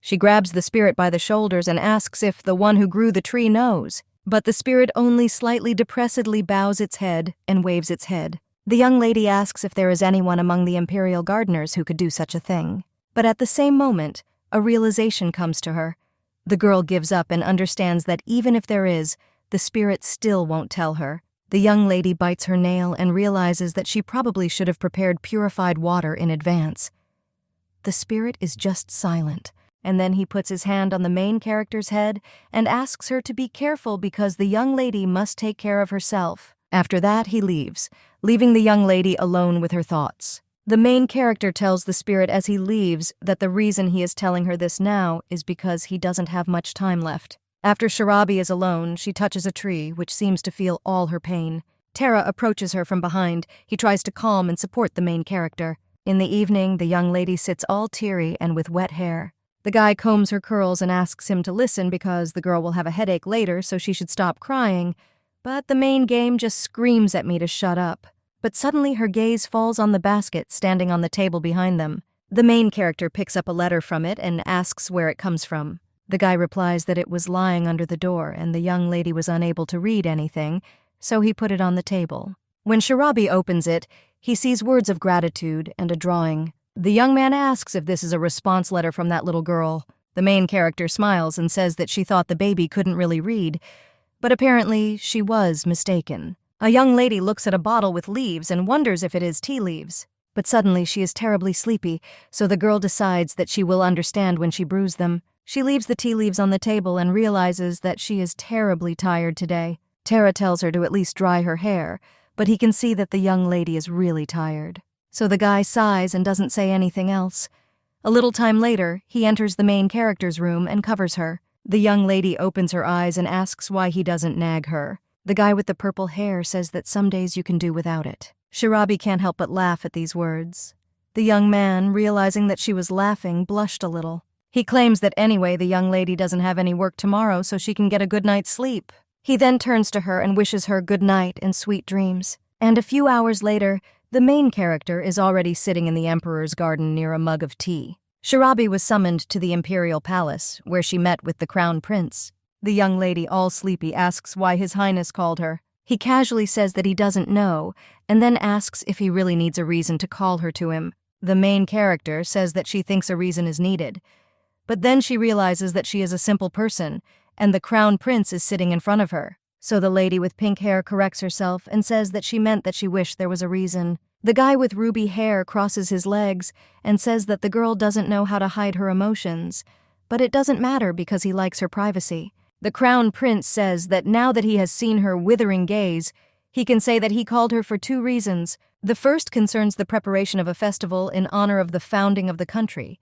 She grabs the spirit by the shoulders and asks if the one who grew the tree knows. But the spirit only slightly depressedly bows its head and waves its head. The young lady asks if there is anyone among the imperial gardeners who could do such a thing. But at the same moment, a realization comes to her. The girl gives up and understands that even if there is, the spirit still won't tell her. The young lady bites her nail and realizes that she probably should have prepared purified water in advance. The spirit is just silent, and then he puts his hand on the main character's head and asks her to be careful because the young lady must take care of herself. After that, he leaves, leaving the young lady alone with her thoughts. The main character tells the spirit as he leaves that the reason he is telling her this now is because he doesn't have much time left. After Shirabi is alone, she touches a tree, which seems to feel all her pain. Tara approaches her from behind. He tries to calm and support the main character. In the evening, the young lady sits all teary and with wet hair. The guy combs her curls and asks him to listen because the girl will have a headache later, so she should stop crying. But the main game just screams at me to shut up. But suddenly her gaze falls on the basket standing on the table behind them. The main character picks up a letter from it and asks where it comes from. The guy replies that it was lying under the door and the young lady was unable to read anything, so he put it on the table. When Shirabi opens it, he sees words of gratitude and a drawing. The young man asks if this is a response letter from that little girl. The main character smiles and says that she thought the baby couldn't really read, but apparently she was mistaken. A young lady looks at a bottle with leaves and wonders if it is tea leaves. But suddenly she is terribly sleepy, so the girl decides that she will understand when she brews them. She leaves the tea leaves on the table and realizes that she is terribly tired today. Tara tells her to at least dry her hair, but he can see that the young lady is really tired. So the guy sighs and doesn't say anything else. A little time later, he enters the main character's room and covers her. The young lady opens her eyes and asks why he doesn't nag her. The guy with the purple hair says that some days you can do without it. Shirabi can't help but laugh at these words. The young man, realizing that she was laughing, blushed a little. He claims that anyway the young lady doesn't have any work tomorrow so she can get a good night's sleep. He then turns to her and wishes her good night and sweet dreams. And a few hours later, the main character is already sitting in the emperor's garden near a mug of tea. Shirabi was summoned to the imperial palace, where she met with the crown prince. The young lady, all sleepy, asks why His Highness called her. He casually says that he doesn't know, and then asks if he really needs a reason to call her to him. The main character says that she thinks a reason is needed. But then she realizes that she is a simple person, and the crown prince is sitting in front of her. So the lady with pink hair corrects herself and says that she meant that she wished there was a reason. The guy with ruby hair crosses his legs and says that the girl doesn't know how to hide her emotions, but it doesn't matter because he likes her privacy. The crown prince says that now that he has seen her withering gaze, he can say that he called her for 2 reasons. The first concerns the preparation of a festival in honor of the founding of the country,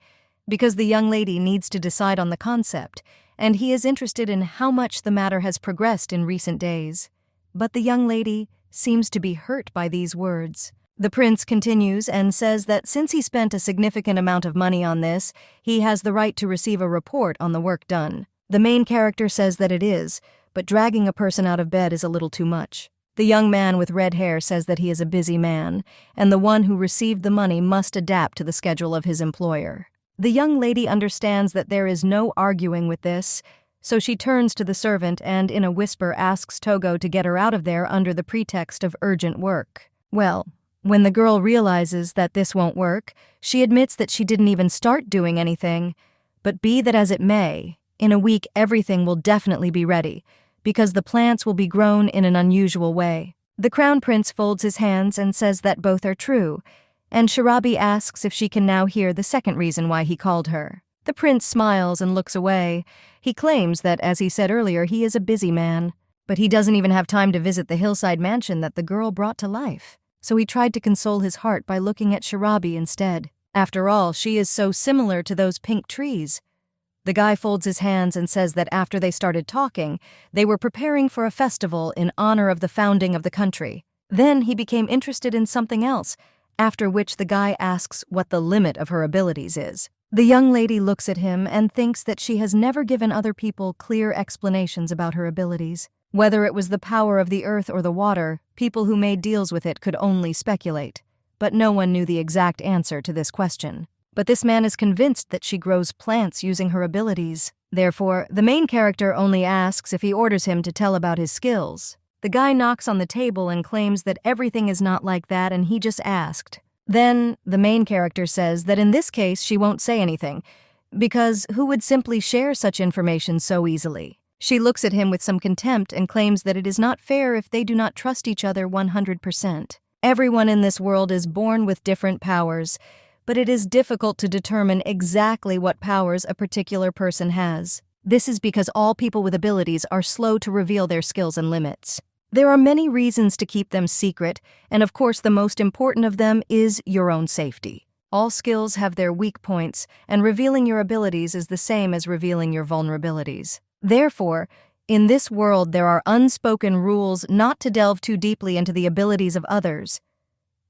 because the young lady needs to decide on the concept, and he is interested in how much the matter has progressed in recent days. But the young lady seems to be hurt by these words. The prince continues and says that since he spent a significant amount of money on this, he has the right to receive a report on the work done. The main character says that it is, but dragging a person out of bed is a little too much. The young man with red hair says that he is a busy man, and the one who received the money must adapt to the schedule of his employer. The young lady understands that there is no arguing with this, so she turns to the servant and in a whisper asks Togo to get her out of there under the pretext of urgent work. Well, when the girl realizes that this won't work, she admits that she didn't even start doing anything. But be that as it may, in a week everything will definitely be ready, because the plants will be grown in an unusual way. The crown prince folds his hands and says that both are true, and Shirabi asks if she can now hear the second reason why he called her. The prince smiles and looks away. He claims that, as he said earlier, he is a busy man, but he doesn't even have time to visit the hillside mansion that the girl brought to life. So he tried to console his heart by looking at Shirabi instead. After all, she is so similar to those pink trees. The guy folds his hands and says that after they started talking, they were preparing for a festival in honor of the founding of the country. Then he became interested in something else, after which the guy asks what the limit of her abilities is. The young lady looks at him and thinks that she has never given other people clear explanations about her abilities. Whether it was the power of the earth or the water, people who made deals with it could only speculate. But no one knew the exact answer to this question. but this man is convinced that she grows plants using her abilities. Therefore, the main character only asks if he orders him to tell about his skills. The guy knocks on the table and claims that everything is not like that and he just asked. Then, the main character says that in this case she won't say anything, because who would simply share such information so easily? She looks at him with some contempt and claims that it is not fair if they do not trust each other 100%. Everyone in this world is born with different powers, but it is difficult to determine exactly what powers a particular person has. This is because all people with abilities are slow to reveal their skills and limits. There are many reasons to keep them secret, and of course the most important of them is your own safety. All skills have their weak points, and revealing your abilities is the same as revealing your vulnerabilities. Therefore, in this world there are unspoken rules not to delve too deeply into the abilities of others.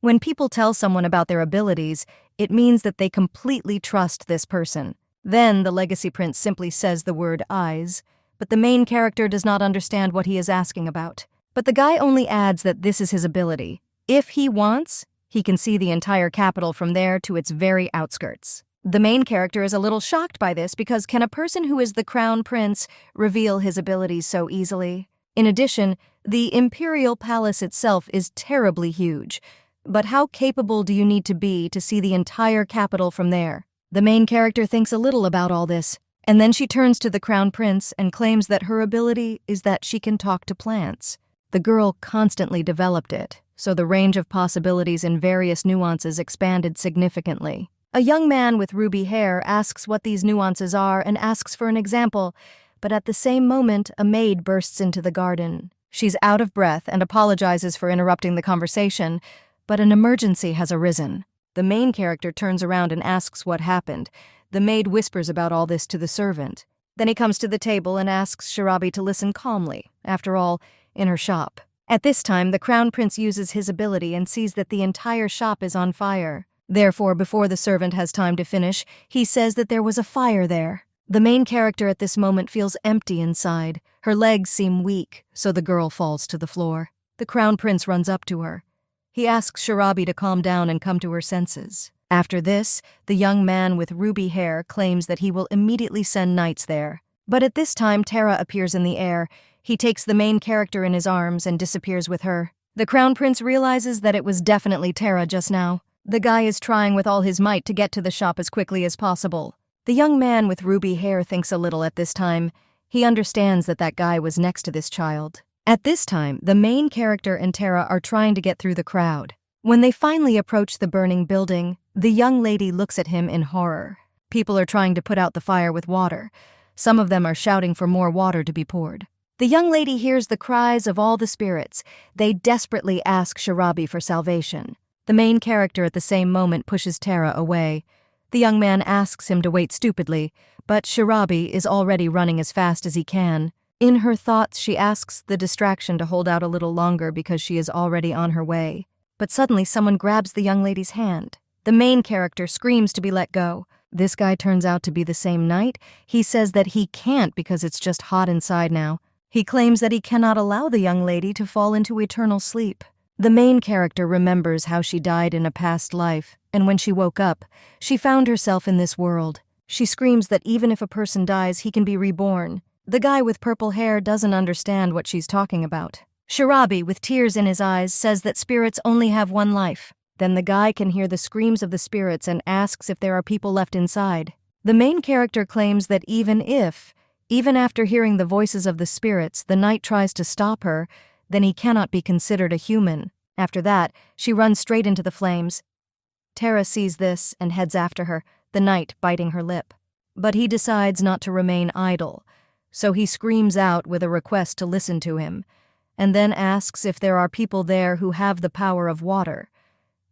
When people tell someone about their abilities, it means that they completely trust this person. Then the legacy prince simply says the word eyes, but the main character does not understand what he is asking about. But the guy only adds that this is his ability. If he wants, he can see the entire capital from there to its very outskirts. The main character is a little shocked by this because can a person who is the crown prince reveal his abilities so easily? In addition, the imperial palace itself is terribly huge. But how capable do you need to be to see the entire capital from there? The main character thinks a little about all this, and then she turns to the crown prince and claims that her ability is that she can talk to plants. The girl constantly developed it, so the range of possibilities in various nuances expanded significantly. A young man with ruby hair asks what these nuances are and asks for an example, but at the same moment, a maid bursts into the garden. She's out of breath and apologizes for interrupting the conversation, but an emergency has arisen. The main character turns around and asks what happened. The maid whispers about all this to the servant. Then he comes to the table and asks Shirabi to listen calmly, after all, in her shop. At this time, the crown prince uses his ability and sees that the entire shop is on fire. Therefore, before the servant has time to finish, he says that there was a fire there. The main character at this moment feels empty inside. Her legs seem weak, so the girl falls to the floor. The crown prince runs up to her. He asks Shirabi to calm down and come to her senses. After this, the young man with ruby hair claims that he will immediately send knights there. But at this time, Tara appears in the air. He takes the main character in his arms and disappears with her. The crown prince realizes that it was definitely Tara just now. The guy is trying with all his might to get to the shop as quickly as possible. The young man with ruby hair thinks a little at this time. He understands that that guy was next to this child. At this time, the main character and Tara are trying to get through the crowd. When they finally approach the burning building, the young lady looks at him in horror. People are trying to put out the fire with water. Some of them are shouting for more water to be poured. The young lady hears the cries of all the spirits. They desperately ask Shirabi for salvation. The main character at the same moment pushes Tara away. The young man asks him to wait stupidly, but Shirabi is already running as fast as he can. In her thoughts, she asks the distraction to hold out a little longer because she is already on her way. But suddenly someone grabs the young lady's hand. The main character screams to be let go. This guy turns out to be the same knight. He says that he can't because it's just hot inside now. He claims that he cannot allow the young lady to fall into eternal sleep. The main character remembers how she died in a past life, and when she woke up, she found herself in this world. She screams that even if a person dies, he can be reborn. The guy with purple hair doesn't understand what she's talking about. Shirabi, with tears in his eyes, says that spirits only have one life. Then the guy can hear the screams of the spirits and asks if there are people left inside. The main character claims that even after hearing the voices of the spirits, the knight tries to stop her, then he cannot be considered a human. After that, she runs straight into the flames. Tara sees this and heads after her, the knight biting her lip. But he decides not to remain idle, so he screams out with a request to listen to him, and then asks if there are people there who have the power of water.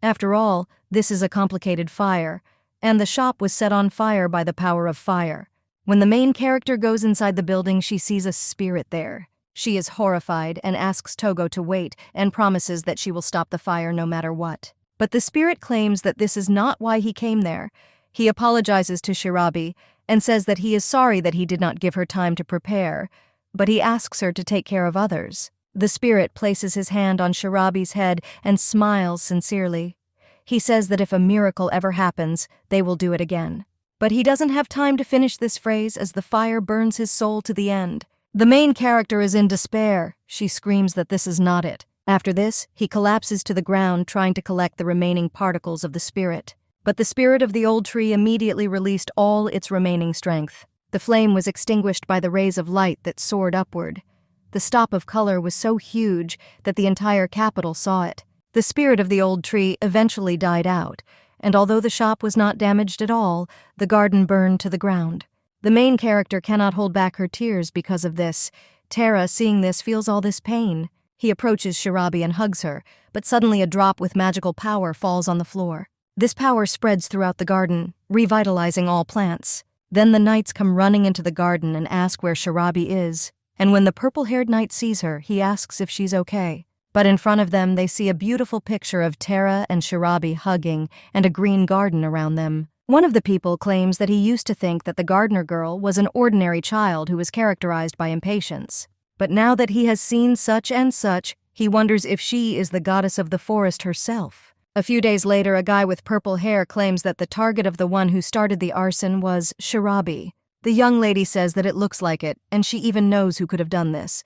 After all, this is a complicated fire, and the shop was set on fire by the power of fire. When the main character goes inside the building, she sees a spirit there. She is horrified and asks Togo to wait and promises that she will stop the fire no matter what. But the spirit claims that this is not why he came there. He apologizes to Shirabi and says that he is sorry that he did not give her time to prepare, but he asks her to take care of others. The spirit places his hand on Shirabi's head and smiles sincerely. He says that if a miracle ever happens, they will do it again. But he doesn't have time to finish this phrase as the fire burns his soul to the end. The main character is in despair. She screams that this is not it. After this, he collapses to the ground trying to collect the remaining particles of the spirit. But the spirit of the old tree immediately released all its remaining strength. The flame was extinguished by the rays of light that soared upward. The stop of color was so huge that the entire capital saw it. The spirit of the old tree eventually died out, and although the shop was not damaged at all, the garden burned to the ground. The main character cannot hold back her tears because of this. Tara, seeing this, feels all this pain. He approaches Shirabi and hugs her, but suddenly a drop with magical power falls on the floor. This power spreads throughout the garden, revitalizing all plants. Then the knights come running into the garden and ask where Shirabi is. And when the purple-haired knight sees her, he asks if she's okay. But in front of them, they see a beautiful picture of Tara and Shirabi hugging and a green garden around them. One of the people claims that he used to think that the gardener girl was an ordinary child who was characterized by impatience. But now that he has seen such and such, he wonders if she is the goddess of the forest herself. A few days later, a guy with purple hair claims that the target of the one who started the arson was Shirabi. The young lady says that it looks like it, and she even knows who could have done this,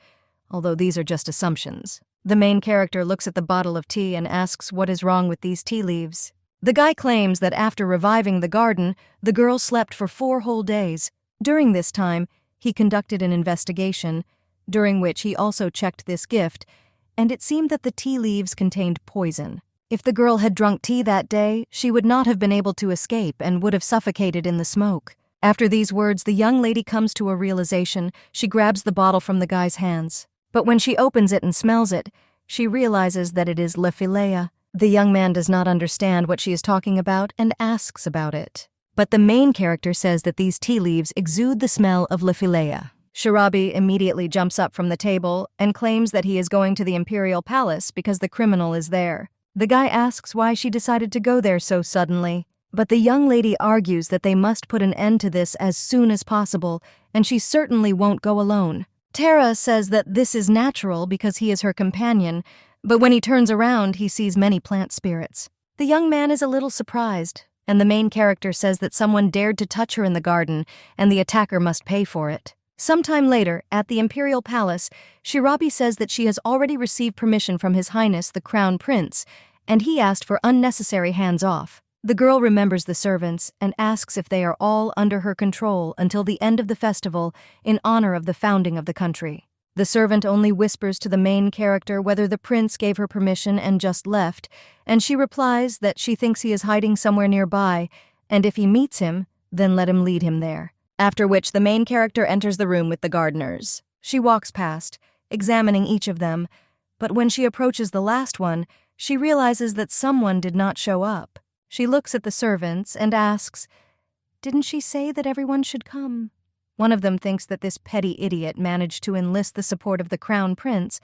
although these are just assumptions. The main character looks at the bottle of tea and asks what is wrong with these tea leaves. The guy claims that after reviving the garden, the girl slept for 4 whole days. During this time, he conducted an investigation, during which he also checked this gift, and it seemed that the tea leaves contained poison. If the girl had drunk tea that day, she would not have been able to escape and would have suffocated in the smoke. After these words, the young lady comes to a realization. She grabs the bottle from the guy's hands. But when she opens it and smells it, she realizes that it is Le Filea. The young man does not understand what she is talking about and asks about it. But the main character says that these tea leaves exude the smell of Le Filea. Shirabi immediately jumps up from the table and claims that he is going to the imperial palace because the criminal is there. The guy asks why she decided to go there so suddenly, but the young lady argues that they must put an end to this as soon as possible, and she certainly won't go alone. Tara says that this is natural because he is her companion, but when he turns around, he sees many plant spirits. The young man is a little surprised, and the main character says that someone dared to touch her in the garden, and the attacker must pay for it. Sometime later, at the imperial palace, Shirabi says that she has already received permission from His Highness the Crown Prince, and he asked for unnecessary hands-off. The girl remembers the servants and asks if they are all under her control until the end of the festival in honor of the founding of the country. The servant only whispers to the main character whether the prince gave her permission and just left, and she replies that she thinks he is hiding somewhere nearby, and if he meets him, then let him lead him there. After which the main character enters the room with the gardeners. She walks past, examining each of them, but when she approaches the last one, she realizes that someone did not show up. She looks at the servants and asks, "Didn't she say that everyone should come?" One of them thinks that this petty idiot managed to enlist the support of the crown prince,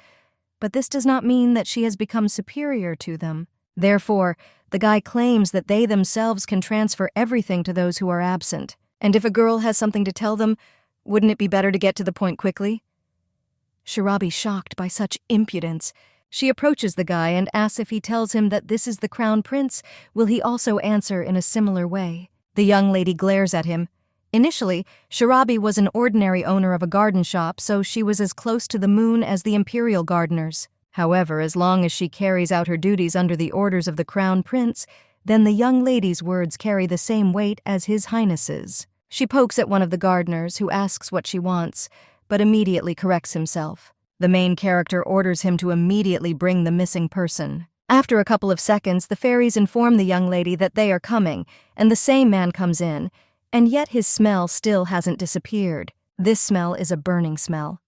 but this does not mean that she has become superior to them. Therefore, the guy claims that they themselves can transfer everything to those who are absent. And if a girl has something to tell them, wouldn't it be better to get to the point quickly? Shirabi, shocked by such impudence, she approaches the guy and asks if he tells him that this is the crown prince, will he also answer in a similar way. The young lady glares at him. Initially, Shirabi was an ordinary owner of a garden shop, so she was as close to the moon as the imperial gardeners. However, as long as she carries out her duties under the orders of the crown prince, then the young lady's words carry the same weight as His Highness's. She pokes at one of the gardeners, who asks what she wants, but immediately corrects himself. The main character orders him to immediately bring the missing person. After a couple of seconds, the fairies inform the young lady that they are coming, and the same man comes in, and yet his smell still hasn't disappeared. This smell is a burning smell.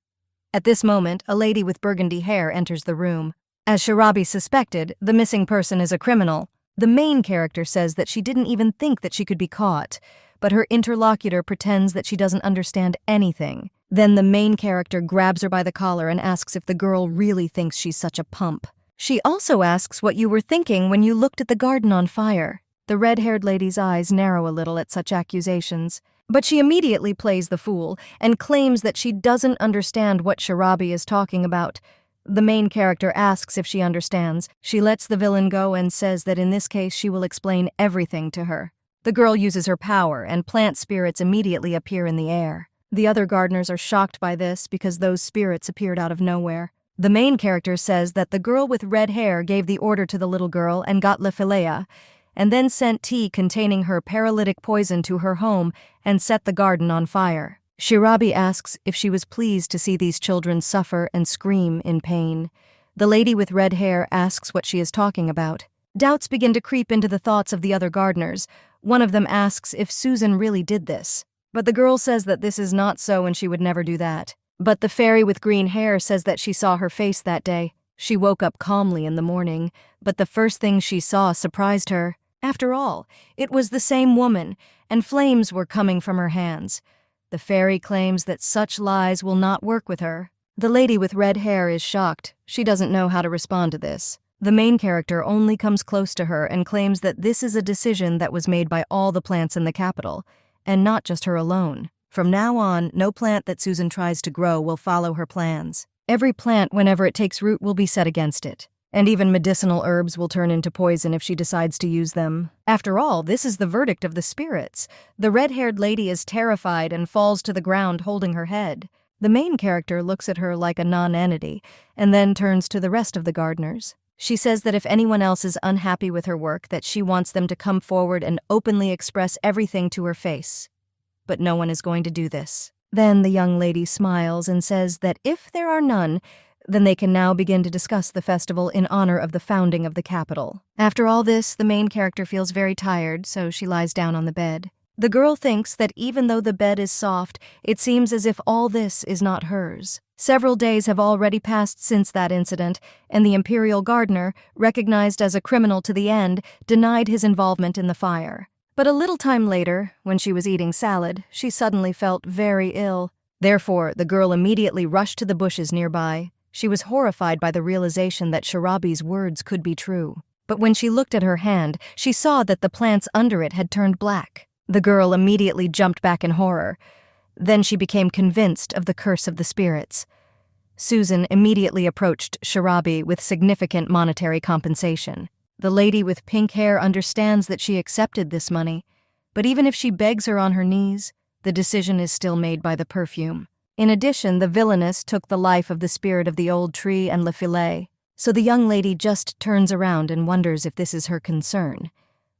At this moment, a lady with burgundy hair enters the room. As Shirabi suspected, the missing person is a criminal. The main character says that she didn't even think that she could be caught, but her interlocutor pretends that she doesn't understand anything. Then the main character grabs her by the collar and asks if the girl really thinks she's such a pump. She also asks what you were thinking when you looked at the garden on fire. The red-haired lady's eyes narrow a little at such accusations, but she immediately plays the fool and claims that she doesn't understand what Shirabi is talking about. The main character asks if she understands. She lets the villain go and says that in this case she will explain everything to her. The girl uses her power, and plant spirits immediately appear in the air. The other gardeners are shocked by this because those spirits appeared out of nowhere. The main character says that the girl with red hair gave the order to the little girl and got Le Filea, and then sent tea containing her paralytic poison to her home and set the garden on fire. Shirabi asks if she was pleased to see these children suffer and scream in pain. The lady with red hair asks what she is talking about. Doubts begin to creep into the thoughts of the other gardeners. One of them asks if Susan really did this. But the girl says that this is not so and she would never do that. But the fairy with green hair says that she saw her face that day. She woke up calmly in the morning, but the first thing she saw surprised her. After all, it was the same woman, and flames were coming from her hands. The fairy claims that such lies will not work with her. The lady with red hair is shocked. She doesn't know how to respond to this. The main character only comes close to her and claims that this is a decision that was made by all the plants in the capital, and not just her alone. From now on, no plant that Susan tries to grow will follow her plans. Every plant, whenever it takes root, will be set against it. And even medicinal herbs will turn into poison if she decides to use them. After all, this is the verdict of the spirits. The red-haired lady is terrified and falls to the ground holding her head. The main character looks at her like a non-entity, and then turns to the rest of the gardeners. She says that if anyone else is unhappy with her work, that she wants them to come forward and openly express everything to her face. But no one is going to do this. Then the young lady smiles and says that if there are none, then they can now begin to discuss the festival in honor of the founding of the capital. After all this, the main character feels very tired, so she lies down on the bed. The girl thinks that even though the bed is soft, it seems as if all this is not hers. Several days have already passed since that incident, and the imperial gardener, recognized as a criminal to the end, denied his involvement in the fire. But a little time later, when she was eating salad, she suddenly felt very ill. Therefore, the girl immediately rushed to the bushes nearby. She was horrified by the realization that Shirabi's words could be true. But when she looked at her hand, she saw that the plants under it had turned black. The girl immediately jumped back in horror. Then she became convinced of the curse of the spirits. Susan immediately approached Shirabi with significant monetary compensation. The lady with pink hair understands that she accepted this money, but even if she begs her on her knees, the decision is still made by the perfume. In addition, the villainess took the life of the spirit of the old tree and Le Filea, so the young lady just turns around and wonders if this is her concern.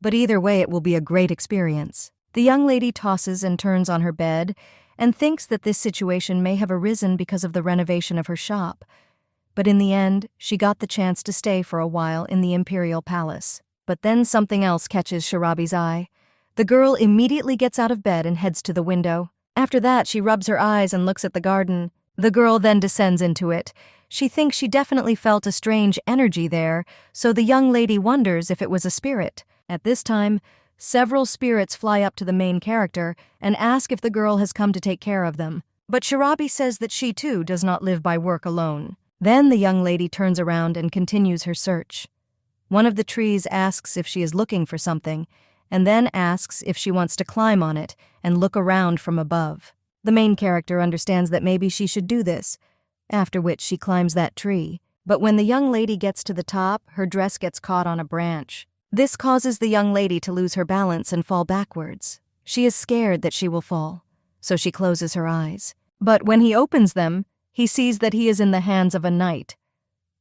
But either way, it will be a great experience. The young lady tosses and turns on her bed and thinks that this situation may have arisen because of the renovation of her shop. But in the end, she got the chance to stay for a while in the imperial palace. But then something else catches Shirabi's eye. The girl immediately gets out of bed and heads to the window. After that, she rubs her eyes and looks at the garden. The girl then descends into it. She thinks she definitely felt a strange energy there, so the young lady wonders if it was a spirit. At this time, several spirits fly up to the main character and ask if the girl has come to take care of them. But Shirabi says that she too does not live by work alone. Then the young lady turns around and continues her search. One of the trees asks if she is looking for something, and then asks if she wants to climb on it and look around from above. The main character understands that maybe she should do this, after which she climbs that tree. But when the young lady gets to the top, her dress gets caught on a branch. This causes the young lady to lose her balance and fall backwards. She is scared that she will fall, so she closes her eyes. But when he opens them, he sees that he is in the hands of a knight.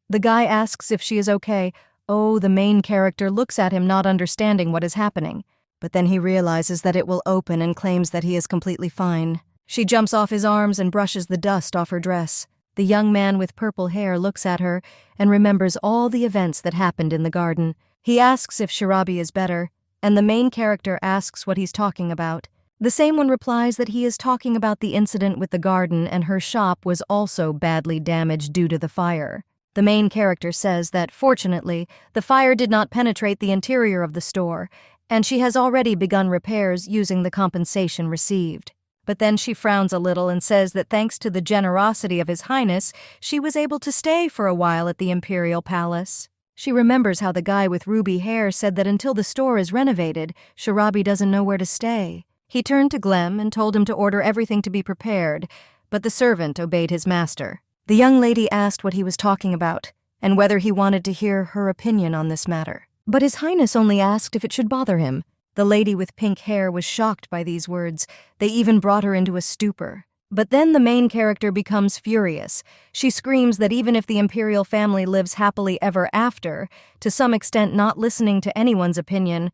The guy asks if she is okay. Oh, the main character looks at him, not understanding what is happening. But then he realizes that it will open and claims that he is completely fine. She jumps off his arms and brushes the dust off her dress. The young man with purple hair looks at her and remembers all the events that happened in the garden. He asks if Shirabi is better, and the main character asks what he's talking about. The same one replies that he is talking about the incident with the garden and her shop was also badly damaged due to the fire. The main character says that, fortunately, the fire did not penetrate the interior of the store, and she has already begun repairs using the compensation received. But then she frowns a little and says that thanks to the generosity of His Highness, she was able to stay for a while at the imperial palace. She remembers how the guy with ruby hair said that until the store is renovated, Shirabi doesn't know where to stay. He turned to Glem and told him to order everything to be prepared, but the servant obeyed his master. The young lady asked what he was talking about, and whether he wanted to hear her opinion on this matter. But His Highness only asked if it should bother him. The lady with pink hair was shocked by these words. They even brought her into a stupor. But then the main character becomes furious. She screams that even if the imperial family lives happily ever after, to some extent not listening to anyone's opinion,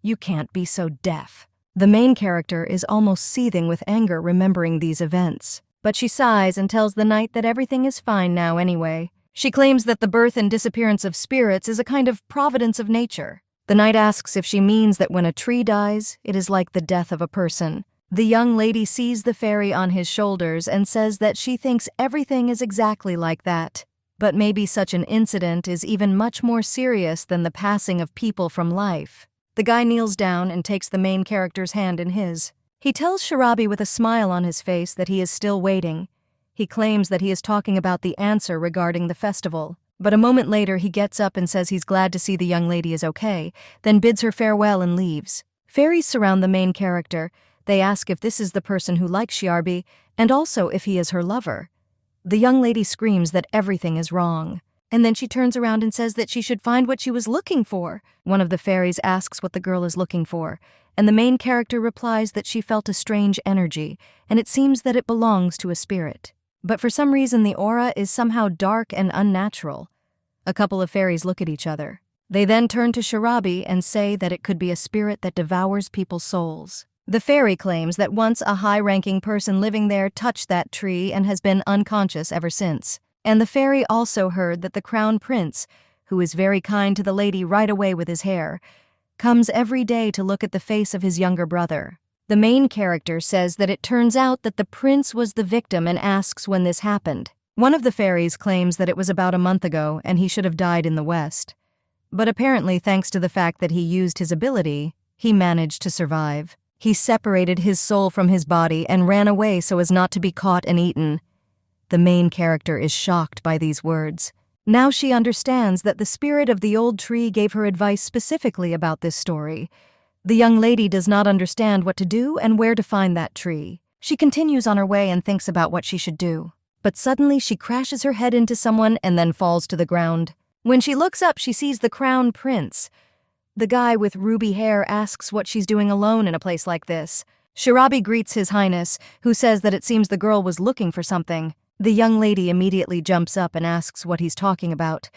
you can't be so deaf. The main character is almost seething with anger remembering these events. But she sighs and tells the knight that everything is fine now anyway. She claims that the birth and disappearance of spirits is a kind of providence of nature. The knight asks if she means that when a tree dies, it is like the death of a person. The young lady sees the fairy on his shoulders and says that she thinks everything is exactly like that. But maybe such an incident is even much more serious than the passing of people from life. The guy kneels down and takes the main character's hand in his. He tells Shirabi with a smile on his face that he is still waiting. He claims that he is talking about the answer regarding the festival. But a moment later he gets up and says he's glad to see the young lady is okay, then bids her farewell and leaves. Fairies surround the main character. They ask if this is the person who likes Shirabi, and also if he is her lover. The young lady screams that everything is wrong. And then she turns around and says that she should find what she was looking for. One of the fairies asks what the girl is looking for, and the main character replies that she felt a strange energy, and it seems that it belongs to a spirit. But for some reason the aura is somehow dark and unnatural. A couple of fairies look at each other. They then turn to Shirabi and say that it could be a spirit that devours people's souls. The fairy claims that once a high-ranking person living there touched that tree and has been unconscious ever since. And the fairy also heard that the crown prince, who is very kind to the lady right away with his hair, comes every day to look at the face of his younger brother. The main character says that it turns out that the prince was the victim and asks when this happened. One of the fairies claims that it was about a month ago and he should have died in the West. But apparently, thanks to the fact that he used his ability, he managed to survive. He separated his soul from his body and ran away so as not to be caught and eaten. The main character is shocked by these words. Now she understands that the spirit of the old tree gave her advice specifically about this story. The young lady does not understand what to do and where to find that tree. She continues on her way and thinks about what she should do. But suddenly she crashes her head into someone and then falls to the ground. When she looks up, she sees the crown prince. The guy with ruby hair asks what she's doing alone in a place like this. Shirabi greets His Highness, who says that it seems the girl was looking for something. The young lady immediately jumps up and asks what he's talking about,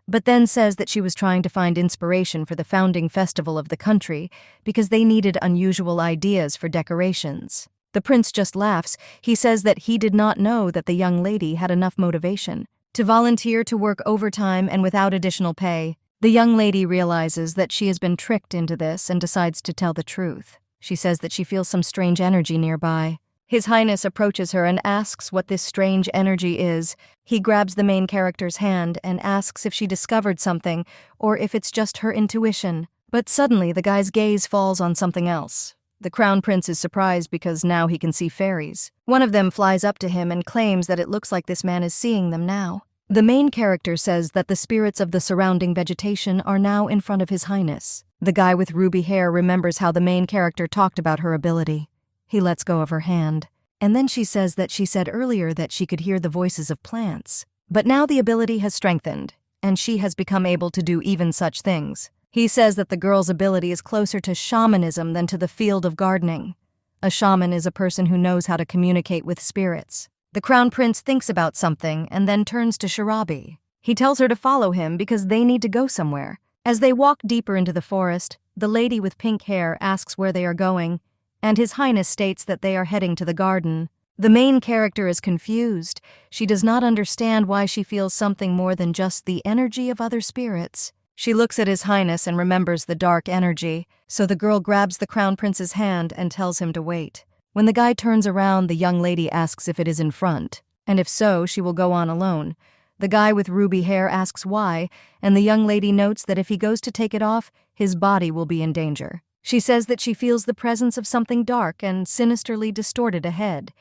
but then says that she was trying to find inspiration for the founding festival of the country because they needed unusual ideas for decorations. The prince just laughs. He says that he did not know that the young lady had enough motivation to volunteer to work overtime and without additional pay. The young lady realizes that she has been tricked into this and decides to tell the truth. She says that she feels some strange energy nearby. His Highness approaches her and asks what this strange energy is. He grabs the main character's hand and asks if she discovered something or if it's just her intuition. But suddenly the guy's gaze falls on something else. The crown prince is surprised because now he can see fairies. One of them flies up to him and claims that it looks like this man is seeing them now. The main character says that the spirits of the surrounding vegetation are now in front of His Highness. The guy with ruby hair remembers how the main character talked about her ability. He lets go of her hand. And then she says that she said earlier that she could hear the voices of plants. But now the ability has strengthened, and she has become able to do even such things. He says that the girl's ability is closer to shamanism than to the field of gardening. A shaman is a person who knows how to communicate with spirits. The crown prince thinks about something and then turns to Shirabi. He tells her to follow him because they need to go somewhere. As they walk deeper into the forest, the lady with pink hair asks where they are going, and His Highness states that they are heading to the garden. The main character is confused. She does not understand why she feels something more than just the energy of other spirits. She looks at His Highness and remembers the dark energy, so the girl grabs the crown prince's hand and tells him to wait. When the guy turns around, the young lady asks if it is in front, and if so, she will go on alone. The guy with ruby hair asks why, and the young lady notes that if he goes to take it off, his body will be in danger. She says that she feels the presence of something dark and sinisterly distorted ahead.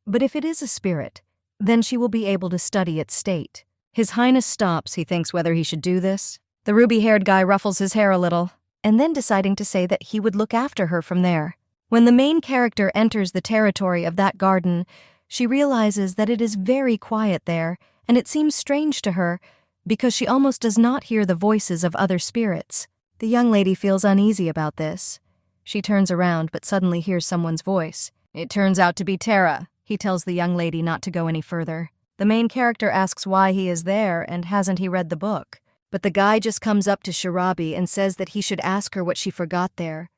But if it is a spirit, then she will be able to study its state. His Highness stops. He thinks whether he should do this. The ruby-haired guy ruffles his hair a little, and then deciding to say that he would look after her from there. When the main character enters the territory of that garden, She realizes that it is very quiet there, and it seems strange to her because she almost does not hear the voices of other spirits. The young lady feels uneasy about this. She turns around but suddenly hears someone's voice. It turns out to be Tara. He tells the young lady not to go any further. The main character asks why he is there and hasn't he read the book. But the guy just comes up to Shirabi and says that he should ask her what she forgot there.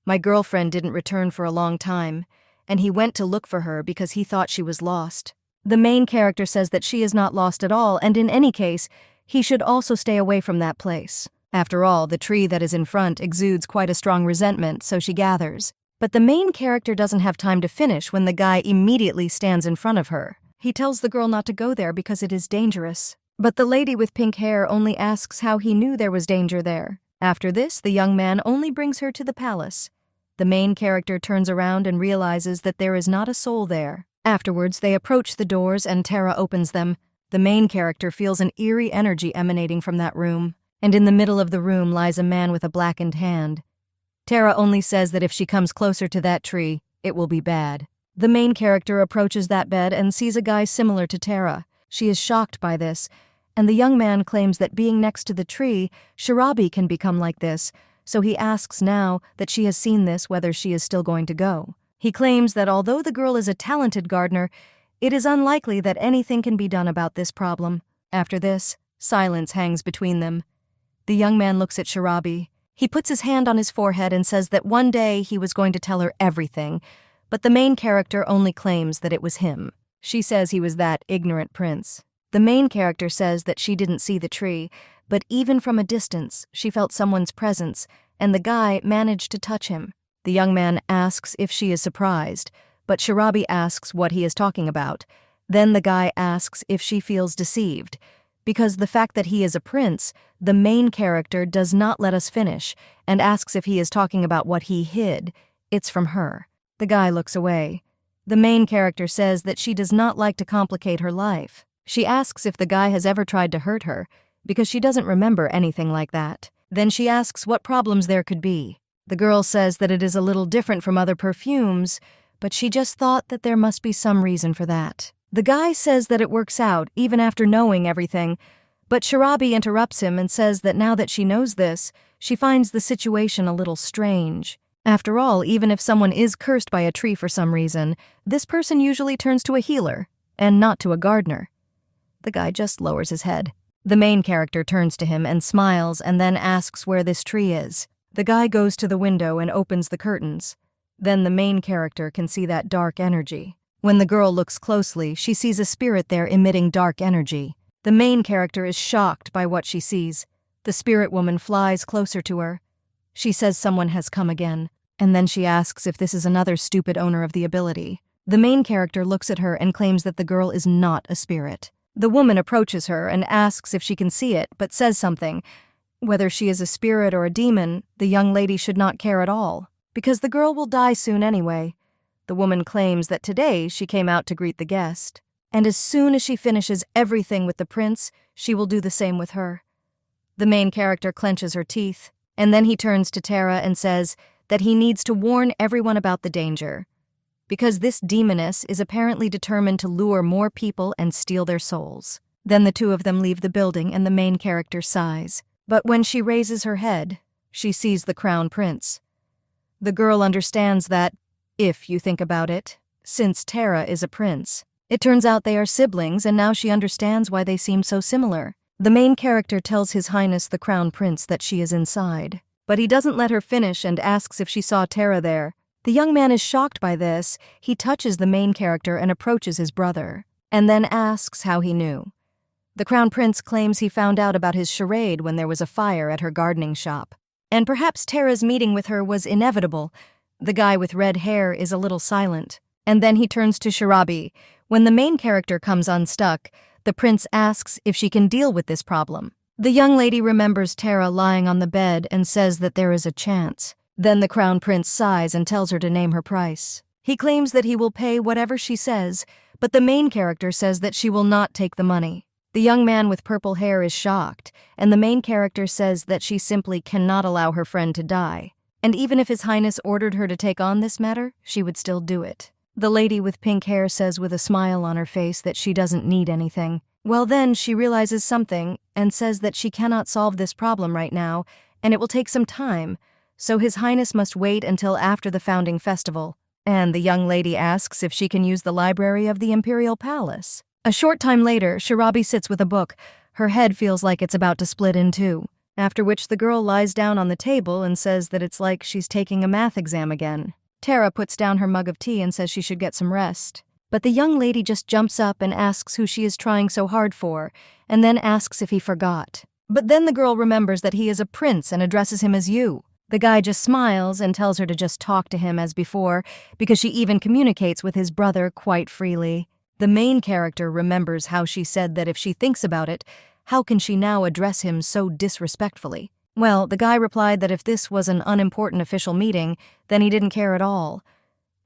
My girlfriend didn't return for a long time, and he went to look for her because he thought she was lost. The main character says that she is not lost at all, and in any case, he should also stay away from that place. After all, the tree that is in front exudes quite a strong resentment, so she gathers. But the main character doesn't have time to finish when the guy immediately stands in front of her. He tells the girl not to go there because it is dangerous. But the lady with pink hair only asks how he knew there was danger there. After this, the young man only brings her to the palace. The main character turns around and realizes that there is not a soul there. Afterwards, they approach the doors and Tara opens them. The main character feels an eerie energy emanating from that room. And in the middle of the room lies a man with a blackened hand. Tara only says that if she comes closer to that tree, it will be bad. The main character approaches that bed and sees a guy similar to Tara. She is shocked by this, and the young man claims that being next to the tree, Shirabi can become like this, so he asks now that she has seen this whether she is still going to go. He claims that although the girl is a talented gardener, it is unlikely that anything can be done about this problem. After this, silence hangs between them. The young man looks at Shirabi. He puts his hand on his forehead and says that one day he was going to tell her everything, but the main character only claims that it was him. She says he was that ignorant prince. The main character says that she didn't see the tree, but even from a distance, she felt someone's presence, and the guy managed to touch him. The young man asks if she is surprised, but Shirabi asks what he is talking about. Then the guy asks if she feels deceived. Because the fact that he is a prince, the main character does not let us finish, and asks if he is talking about what he hid. It's from her. The guy looks away. The main character says that she does not like to complicate her life. She asks if the guy has ever tried to hurt her, because she doesn't remember anything like that. Then she asks what problems there could be. The girl says that it is a little different from other perfumes, but she just thought that there must be some reason for that. The guy says that it works out, even after knowing everything, but Shirabi interrupts him and says that now that she knows this, she finds the situation a little strange. After all, even if someone is cursed by a tree for some reason, this person usually turns to a healer, and not to a gardener. The guy just lowers his head. The main character turns to him and smiles and then asks where this tree is. The guy goes to the window and opens the curtains. Then the main character can see that dark energy. When the girl looks closely, she sees a spirit there emitting dark energy. The main character is shocked by what she sees. The spirit woman flies closer to her. She says someone has come again, and then she asks if this is another stupid owner of the ability. The main character looks at her and claims that the girl is not a spirit. The woman approaches her and asks if she can see it, but says something. Whether she is a spirit or a demon, the young lady should not care at all, because the girl will die soon anyway. The woman claims that today she came out to greet the guest, and as soon as she finishes everything with the prince, she will do the same with her. The main character clenches her teeth, and then he turns to Tara and says that he needs to warn everyone about the danger, because this demoness is apparently determined to lure more people and steal their souls. Then the two of them leave the building and the main character sighs. But when she raises her head, she sees the crown prince. The girl understands that, if you think about it, since Tara is a prince, it turns out they are siblings, and now she understands why they seem so similar. The main character tells His Highness the Crown Prince that she is inside, but he doesn't let her finish and asks if she saw Tara there. The young man is shocked by this. He touches the main character and approaches his brother, and then asks how he knew. The Crown Prince claims he found out about his charade when there was a fire at her gardening shop, and perhaps Tara's meeting with her was inevitable. The guy with red hair is a little silent, and then he turns to Shirabi. When the main character comes unstuck, the prince asks if she can deal with this problem. The young lady remembers Tara lying on the bed and says that there is a chance. Then the crown prince sighs and tells her to name her price. He claims that he will pay whatever she says, but the main character says that she will not take the money. The young man with purple hair is shocked, and the main character says that she simply cannot allow her friend to die. And even if His Highness ordered her to take on this matter, she would still do it. The lady with pink hair says with a smile on her face that she doesn't need anything. Well, then she realizes something and says that she cannot solve this problem right now, and it will take some time, so His Highness must wait until after the founding festival. And the young lady asks if she can use the library of the Imperial Palace. A short time later, Shirabi sits with a book. Her head feels like it's about to split in two, after which the girl lies down on the table and says that it's like she's taking a math exam again. Tara puts down her mug of tea and says she should get some rest. But the young lady just jumps up and asks who she is trying so hard for, and then asks if he forgot. But then the girl remembers that he is a prince and addresses him as you. The guy just smiles and tells her to just talk to him as before, because she even communicates with his brother quite freely. The main character remembers how she said that if she thinks about it, how can she now address him so disrespectfully? Well, the guy replied that if this was an unimportant official meeting, then he didn't care at all.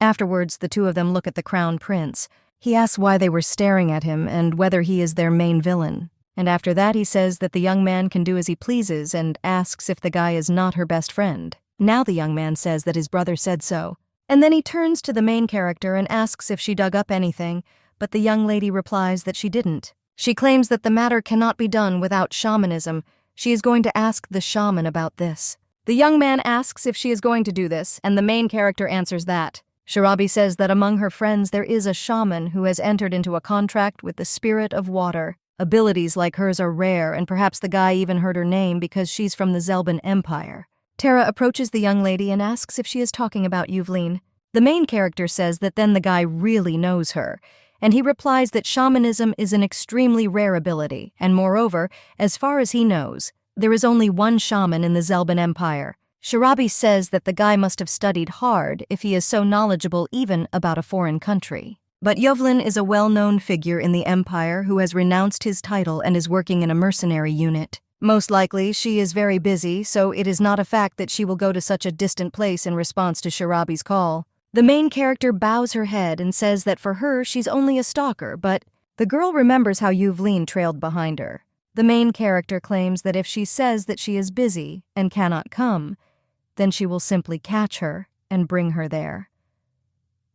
Afterwards, the two of them look at the crown prince. He asks why they were staring at him and whether he is their main villain. And after that, he says that the young man can do as he pleases and asks if the guy is not her best friend. Now the young man says that his brother said so. And then he turns to the main character and asks if she dug up anything, but the young lady replies that she didn't. She claims that the matter cannot be done without shamanism. She is going to ask the shaman about this. The young man asks if she is going to do this, and the main character answers that. Shirabi says that among her friends there is a shaman who has entered into a contract with the spirit of water. Abilities like hers are rare, and perhaps the guy even heard her name because she's from the Zelban Empire. Tara approaches the young lady and asks if she is talking about Yuvlin. The main character says that then the guy really knows her, and he replies that shamanism is an extremely rare ability, and moreover, as far as he knows, there is only one shaman in the Zelban Empire. Shirabi says that the guy must have studied hard if he is so knowledgeable even about a foreign country. But Yuvlin is a well-known figure in the Empire who has renounced his title and is working in a mercenary unit. Most likely, she is very busy, so it is not a fact that she will go to such a distant place in response to Shirabi's call. The main character bows her head and says that for her, she's only a stalker, but the girl remembers how Yuvlin trailed behind her. The main character claims that if she says that she is busy and cannot come, then she will simply catch her and bring her there.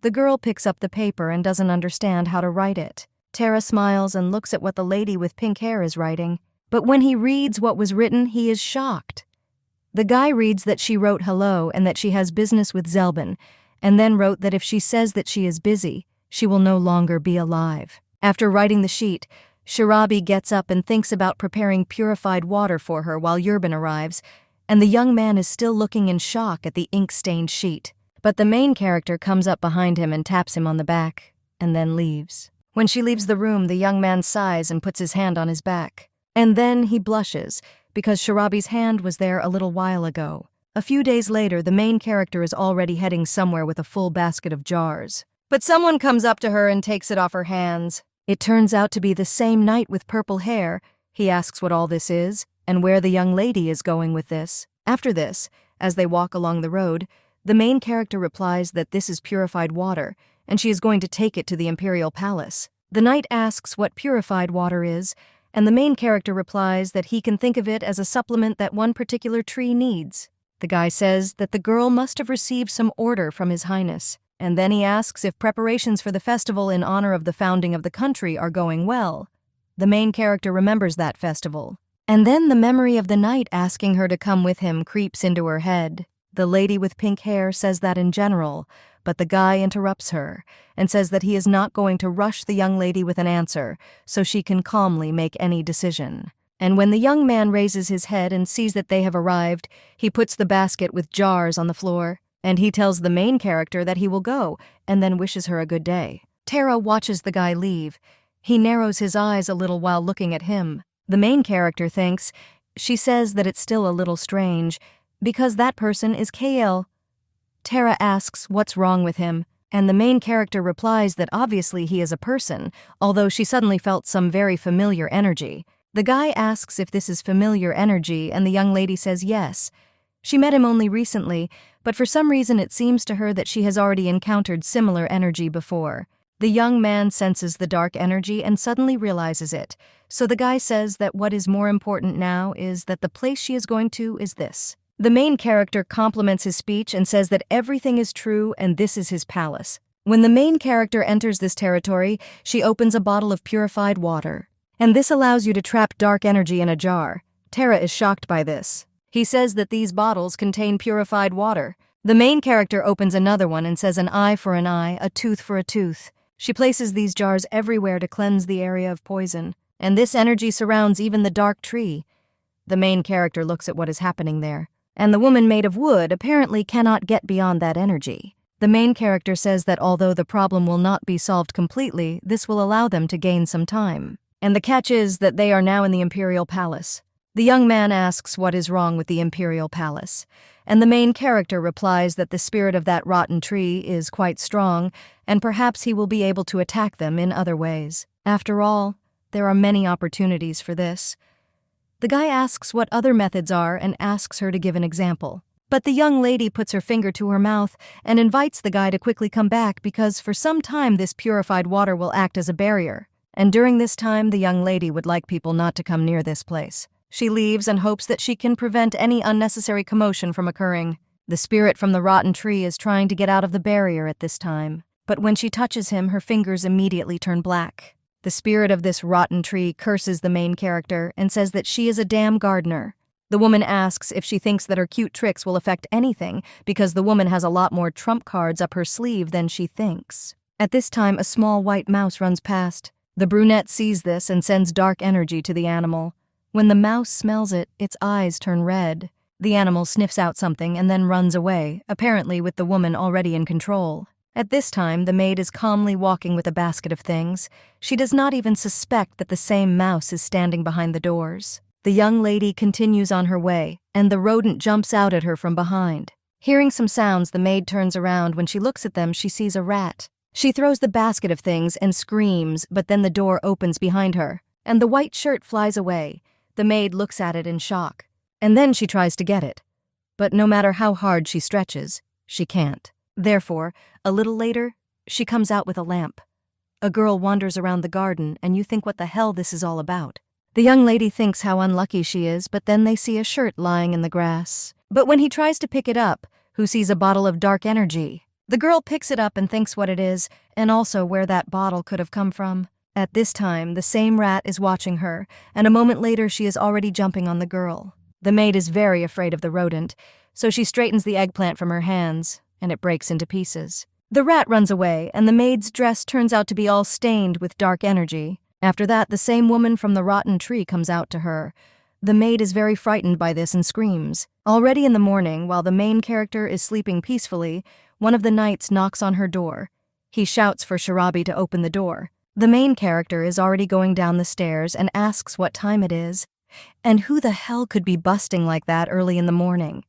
The girl picks up the paper and doesn't understand how to write it. Tara smiles and looks at what the lady with pink hair is writing. But when he reads what was written, he is shocked. The guy reads that she wrote hello and that she has business with Zelban, and then wrote that if she says that she is busy, she will no longer be alive. After writing the sheet, Shirabi gets up and thinks about preparing purified water for her while Yurban arrives, and the young man is still looking in shock at the ink-stained sheet. But the main character comes up behind him and taps him on the back, and then leaves. When she leaves the room, the young man sighs and puts his hand on his back. And then he blushes, because Shirabi's hand was there a little while ago. A few days later, the main character is already heading somewhere with a full basket of jars. But someone comes up to her and takes it off her hands. It turns out to be the same knight with purple hair. He asks what all this is, and where the young lady is going with this. After this, as they walk along the road, the main character replies that this is purified water, and she is going to take it to the Imperial Palace. The knight asks what purified water is, and the main character replies that he can think of it as a supplement that one particular tree needs. The guy says that the girl must have received some order from His Highness, and then he asks if preparations for the festival in honor of the founding of the country are going well. The main character remembers that festival. And then the memory of the knight asking her to come with him creeps into her head. The lady with pink hair says that in general, but the guy interrupts her and says that he is not going to rush the young lady with an answer so she can calmly make any decision. And when the young man raises his head and sees that they have arrived, he puts the basket with jars on the floor, and he tells the main character that he will go and then wishes her a good day. Tara watches the guy leave. He narrows his eyes a little while looking at him. The main character thinks, she says that it's still a little strange, because that person is Kael. Tara asks what's wrong with him, and the main character replies that obviously he is a person, although she suddenly felt some very familiar energy. The guy asks if this is familiar energy, and the young lady says yes. She met him only recently, but for some reason it seems to her that she has already encountered similar energy before. The young man senses the dark energy and suddenly realizes it, so the guy says that what is more important now is that the place she is going to is this. The main character compliments his speech and says that everything is true and this is his palace. When the main character enters this territory, she opens a bottle of purified water. And this allows you to trap dark energy in a jar. Tara is shocked by this. He says that these bottles contain purified water. The main character opens another one and says an eye for an eye, a tooth for a tooth. She places these jars everywhere to cleanse the area of poison. And this energy surrounds even the dark tree. The main character looks at what is happening there. And the woman made of wood apparently cannot get beyond that energy. The main character says that although the problem will not be solved completely, this will allow them to gain some time. And the catch is that they are now in the Imperial Palace. The young man asks what is wrong with the Imperial Palace, and the main character replies that the spirit of that rotten tree is quite strong, and perhaps he will be able to attack them in other ways. After all, there are many opportunities for this. The guy asks what other methods are and asks her to give an example. But the young lady puts her finger to her mouth and invites the guy to quickly come back because for some time this purified water will act as a barrier. And during this time, the young lady would like people not to come near this place. She leaves and hopes that she can prevent any unnecessary commotion from occurring. The spirit from the rotten tree is trying to get out of the barrier at this time. But when she touches him, her fingers immediately turn black. The spirit of this rotten tree curses the main character and says that she is a damn gardener. The woman asks if she thinks that her cute tricks will affect anything because the woman has a lot more trump cards up her sleeve than she thinks. At this time, a small white mouse runs past. The brunette sees this and sends dark energy to the animal. When the mouse smells it, its eyes turn red. The animal sniffs out something and then runs away, apparently with the woman already in control. At this time, the maid is calmly walking with a basket of things. She does not even suspect that the same mouse is standing behind the doors. The young lady continues on her way, and the rodent jumps out at her from behind. Hearing some sounds, the maid turns around. When she looks at them, she sees a rat. She throws the basket of things and screams, but then the door opens behind her, and the white shirt flies away. The maid looks at it in shock, and then she tries to get it. But no matter how hard she stretches, she can't. Therefore, a little later, she comes out with a lamp. A girl wanders around the garden, and you think what the hell this is all about. The young lady thinks how unlucky she is, but then they see a shirt lying in the grass. But when he tries to pick it up, who sees a bottle of dark energy? The girl picks it up and thinks what it is, and also where that bottle could have come from. At this time, the same rat is watching her, and a moment later she is already jumping on the girl. The maid is very afraid of the rodent, so she straightens the eggplant from her hands, and it breaks into pieces. The rat runs away, and the maid's dress turns out to be all stained with dark energy. After that, the same woman from the rotten tree comes out to her. The maid is very frightened by this and screams. Already in the morning, while the main character is sleeping peacefully, one of the knights knocks on her door. He shouts for Shirabi to open the door. The main character is already going down the stairs and asks what time it is, and who the hell could be busting like that early in the morning.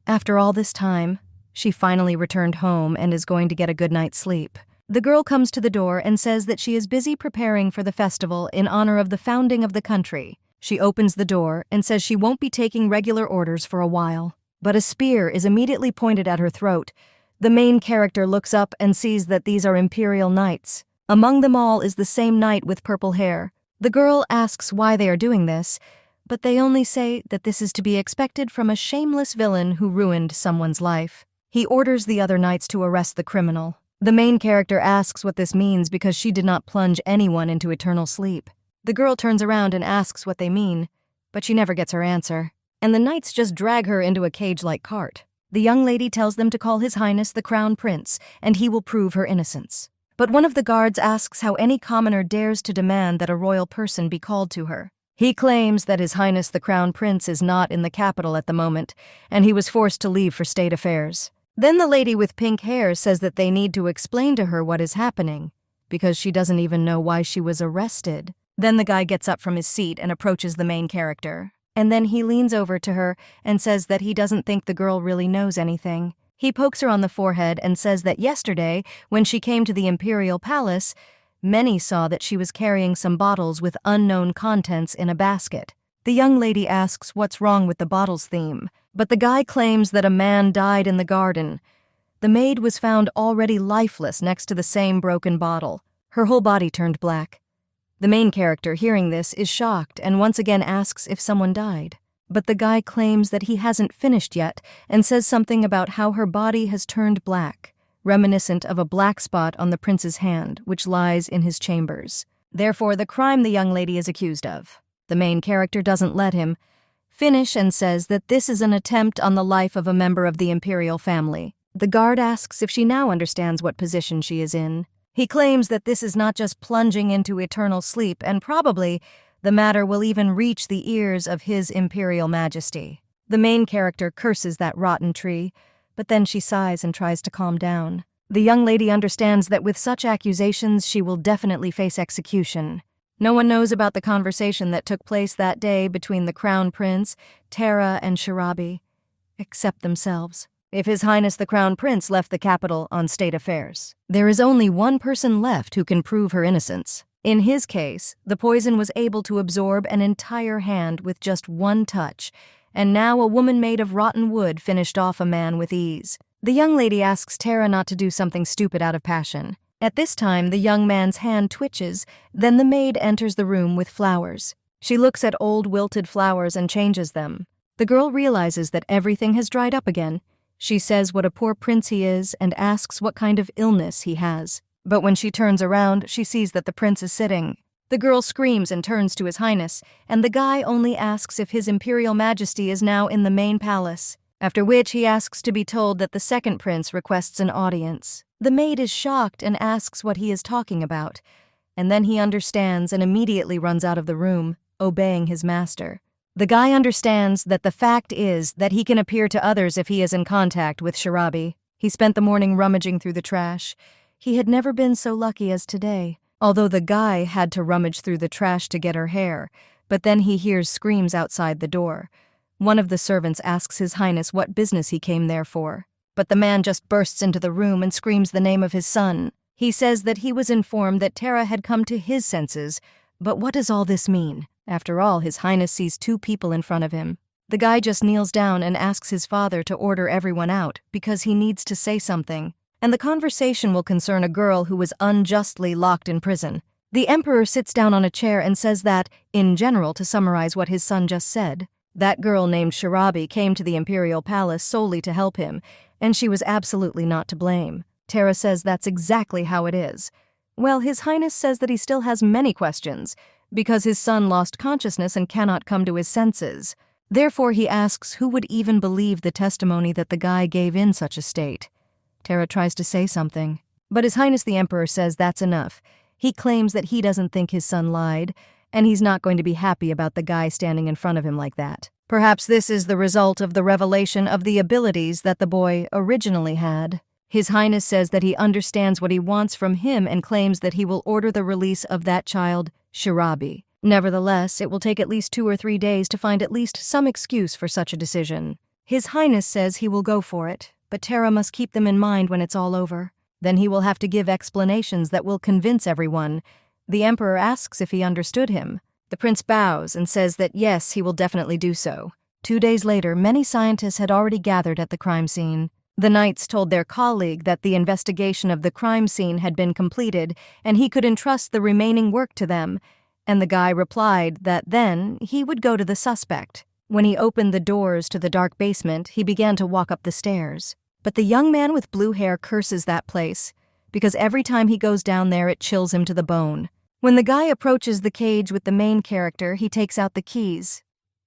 After all this time, she finally returned home and is going to get a good night's sleep. The girl comes to the door and says that she is busy preparing for the festival in honor of the founding of the country. She opens the door and says she won't be taking regular orders for a while. But a spear is immediately pointed at her throat. The main character looks up and sees that these are Imperial Knights. Among them all is the same knight with purple hair. The girl asks why they are doing this, but they only say that this is to be expected from a shameless villain who ruined someone's life. He orders the other knights to arrest the criminal. The main character asks what this means because she did not plunge anyone into eternal sleep. The girl turns around and asks what they mean, but she never gets her answer. And the knights just drag her into a cage-like cart. The young lady tells them to call His Highness the Crown Prince, and he will prove her innocence. But one of the guards asks how any commoner dares to demand that a royal person be called to her. He claims that His Highness the Crown Prince is not in the capital at the moment, and he was forced to leave for state affairs. Then the lady with pink hair says that they need to explain to her what is happening, because she doesn't even know why she was arrested. Then the guy gets up from his seat and approaches the main character. And then he leans over to her and says that he doesn't think the girl really knows anything. He pokes her on the forehead and says that yesterday, when she came to the Imperial Palace, many saw that she was carrying some bottles with unknown contents in a basket. The young lady asks what's wrong with the bottles theme, but the guy claims that a man died in the garden. The maid was found already lifeless next to the same broken bottle. Her whole body turned black. The main character, hearing this, is shocked and once again asks if someone died. But the guy claims that he hasn't finished yet and says something about how her body has turned black. reminiscent of a black spot on the prince's hand, which lies in his chambers. Therefore, the crime the young lady is accused of. The main character doesn't let him finish and says that this is an attempt on the life of a member of the imperial family. The guard asks if she now understands what position she is in. He claims that this is not just plunging into eternal sleep, and probably the matter will even reach the ears of His Imperial Majesty. The main character curses that rotten tree, but then she sighs and tries to calm down. The young lady understands that with such accusations she will definitely face execution. No one knows about the conversation that took place that day between the Crown Prince, Tara, and Shirabi, except themselves. If His Highness the Crown Prince left the capital on state affairs, there is only one person left who can prove her innocence. In his case, the poison was able to absorb an entire hand with just one touch, and now a woman made of rotten wood finished off a man with ease. The young lady asks Tara not to do something stupid out of passion. At this time, the young man's hand twitches, then the maid enters the room with flowers. She looks at old wilted flowers and changes them. The girl realizes that everything has dried up again. She says what a poor prince he is and asks what kind of illness he has. But when she turns around, she sees that the prince is sitting. The girl screams and turns to His Highness, and the guy only asks if His Imperial Majesty is now in the main palace, after which he asks to be told that the second prince requests an audience. The maid is shocked and asks what he is talking about, and then he understands and immediately runs out of the room, obeying his master. The guy understands that the fact is that he can appear to others if he is in contact with Shirabi. He spent the morning rummaging through the trash. He had never been so lucky as today, although the guy had to rummage through the trash to get her hair, but then he hears screams outside the door. One of the servants asks His Highness what business he came there for, but the man just bursts into the room and screams the name of his son. He says that he was informed that Tara had come to his senses, but what does all this mean? After all, His Highness sees two people in front of him. The guy just kneels down and asks his father to order everyone out because he needs to say something, and the conversation will concern a girl who was unjustly locked in prison. The emperor sits down on a chair and says that, in general, to summarize what his son just said, that girl named Shirabi came to the imperial palace solely to help him, and she was absolutely not to blame. Tara says that's exactly how it is. Well, His Highness says that he still has many questions, because his son lost consciousness and cannot come to his senses. Therefore, he asks who would even believe the testimony that the guy gave in such a state. Tara tries to say something, but His Highness the Emperor says that's enough. He claims that he doesn't think his son lied, and he's not going to be happy about the guy standing in front of him like that. Perhaps this is the result of the revelation of the abilities that the boy originally had. His Highness says that he understands what he wants from him and claims that he will order the release of that child, Shirabi. Nevertheless, it will take at least 2 or 3 days to find at least some excuse for such a decision. His Highness says he will go for it, but Tara must keep them in mind when it's all over. Then he will have to give explanations that will convince everyone. The Emperor asks if he understood him. The prince bows and says that yes, he will definitely do so. 2 days later, many scientists had already gathered at the crime scene. The knights told their colleague that the investigation of the crime scene had been completed and he could entrust the remaining work to them, and the guy replied that then he would go to the suspect. When he opened the doors to the dark basement, he began to walk up the stairs. But the young man with blue hair curses that place, because every time he goes down there it chills him to the bone. When the guy approaches the cage with the main character, he takes out the keys.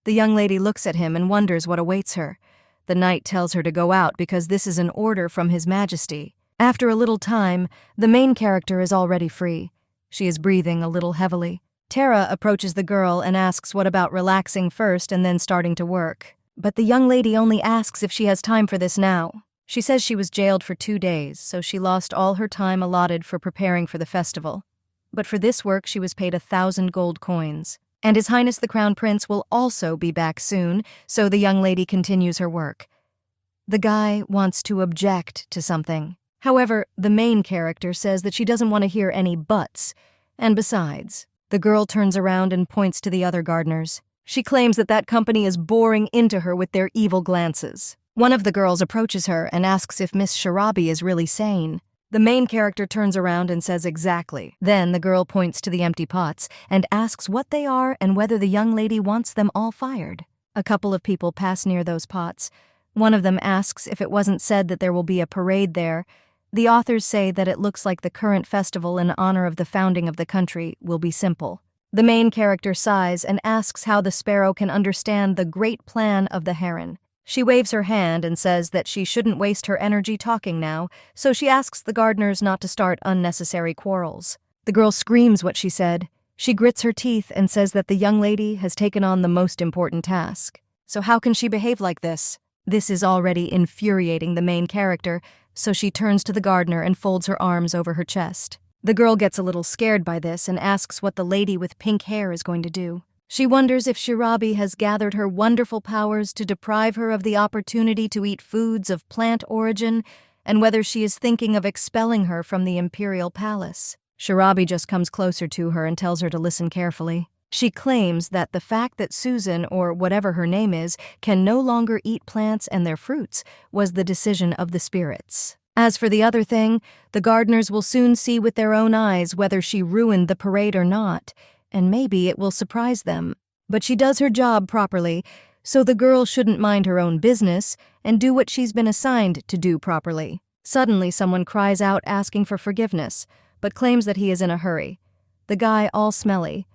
The young lady looks at him and wonders what awaits her. The knight tells her to go out because this is an order from His Majesty. After a little time, the main character is already free. She is breathing a little heavily. Tara approaches the girl and asks what about relaxing first and then starting to work. But the young lady only asks if she has time for this now. She says she was jailed for 2 days, so she lost all her time allotted for preparing for the festival. But for this work she was paid 1,000 gold coins. And His Highness the Crown Prince will also be back soon, so the young lady continues her work. The guy wants to object to something. However, the main character says that she doesn't want to hear any buts. And besides, the girl turns around and points to the other gardeners. She claims that that company is boring into her with their evil glances. One of the girls approaches her and asks if Miss Shirabi is really sane. The main character turns around and says exactly. Then the girl points to the empty pots and asks what they are and whether the young lady wants them all fired. A couple of people pass near those pots. One of them asks if it wasn't said that there will be a parade there. The authors say that it looks like the current festival in honor of the founding of the country will be simple. The main character sighs and asks how the sparrow can understand the great plan of the heron. She waves her hand and says that she shouldn't waste her energy talking now, so she asks the gardeners not to start unnecessary quarrels. The girl screams what she said. She grits her teeth and says that the young lady has taken on the most important task. So how can she behave like this? This is already infuriating the main character, so she turns to the gardener and folds her arms over her chest. The girl gets a little scared by this and asks what the lady with pink hair is going to do. She wonders if Shirabi has gathered her wonderful powers to deprive her of the opportunity to eat foods of plant origin, and whether she is thinking of expelling her from the imperial palace. Shirabi just comes closer to her and tells her to listen carefully. She claims that the fact that Susan, or whatever her name is, can no longer eat plants and their fruits was the decision of the spirits. As for the other thing, the gardeners will soon see with their own eyes whether she ruined the parade or not, and maybe it will surprise them. But she does her job properly, so the girl shouldn't mind her own business and do what she's been assigned to do properly. Suddenly someone cries out asking for forgiveness, but claims that he is in a hurry. The guy, all smelly,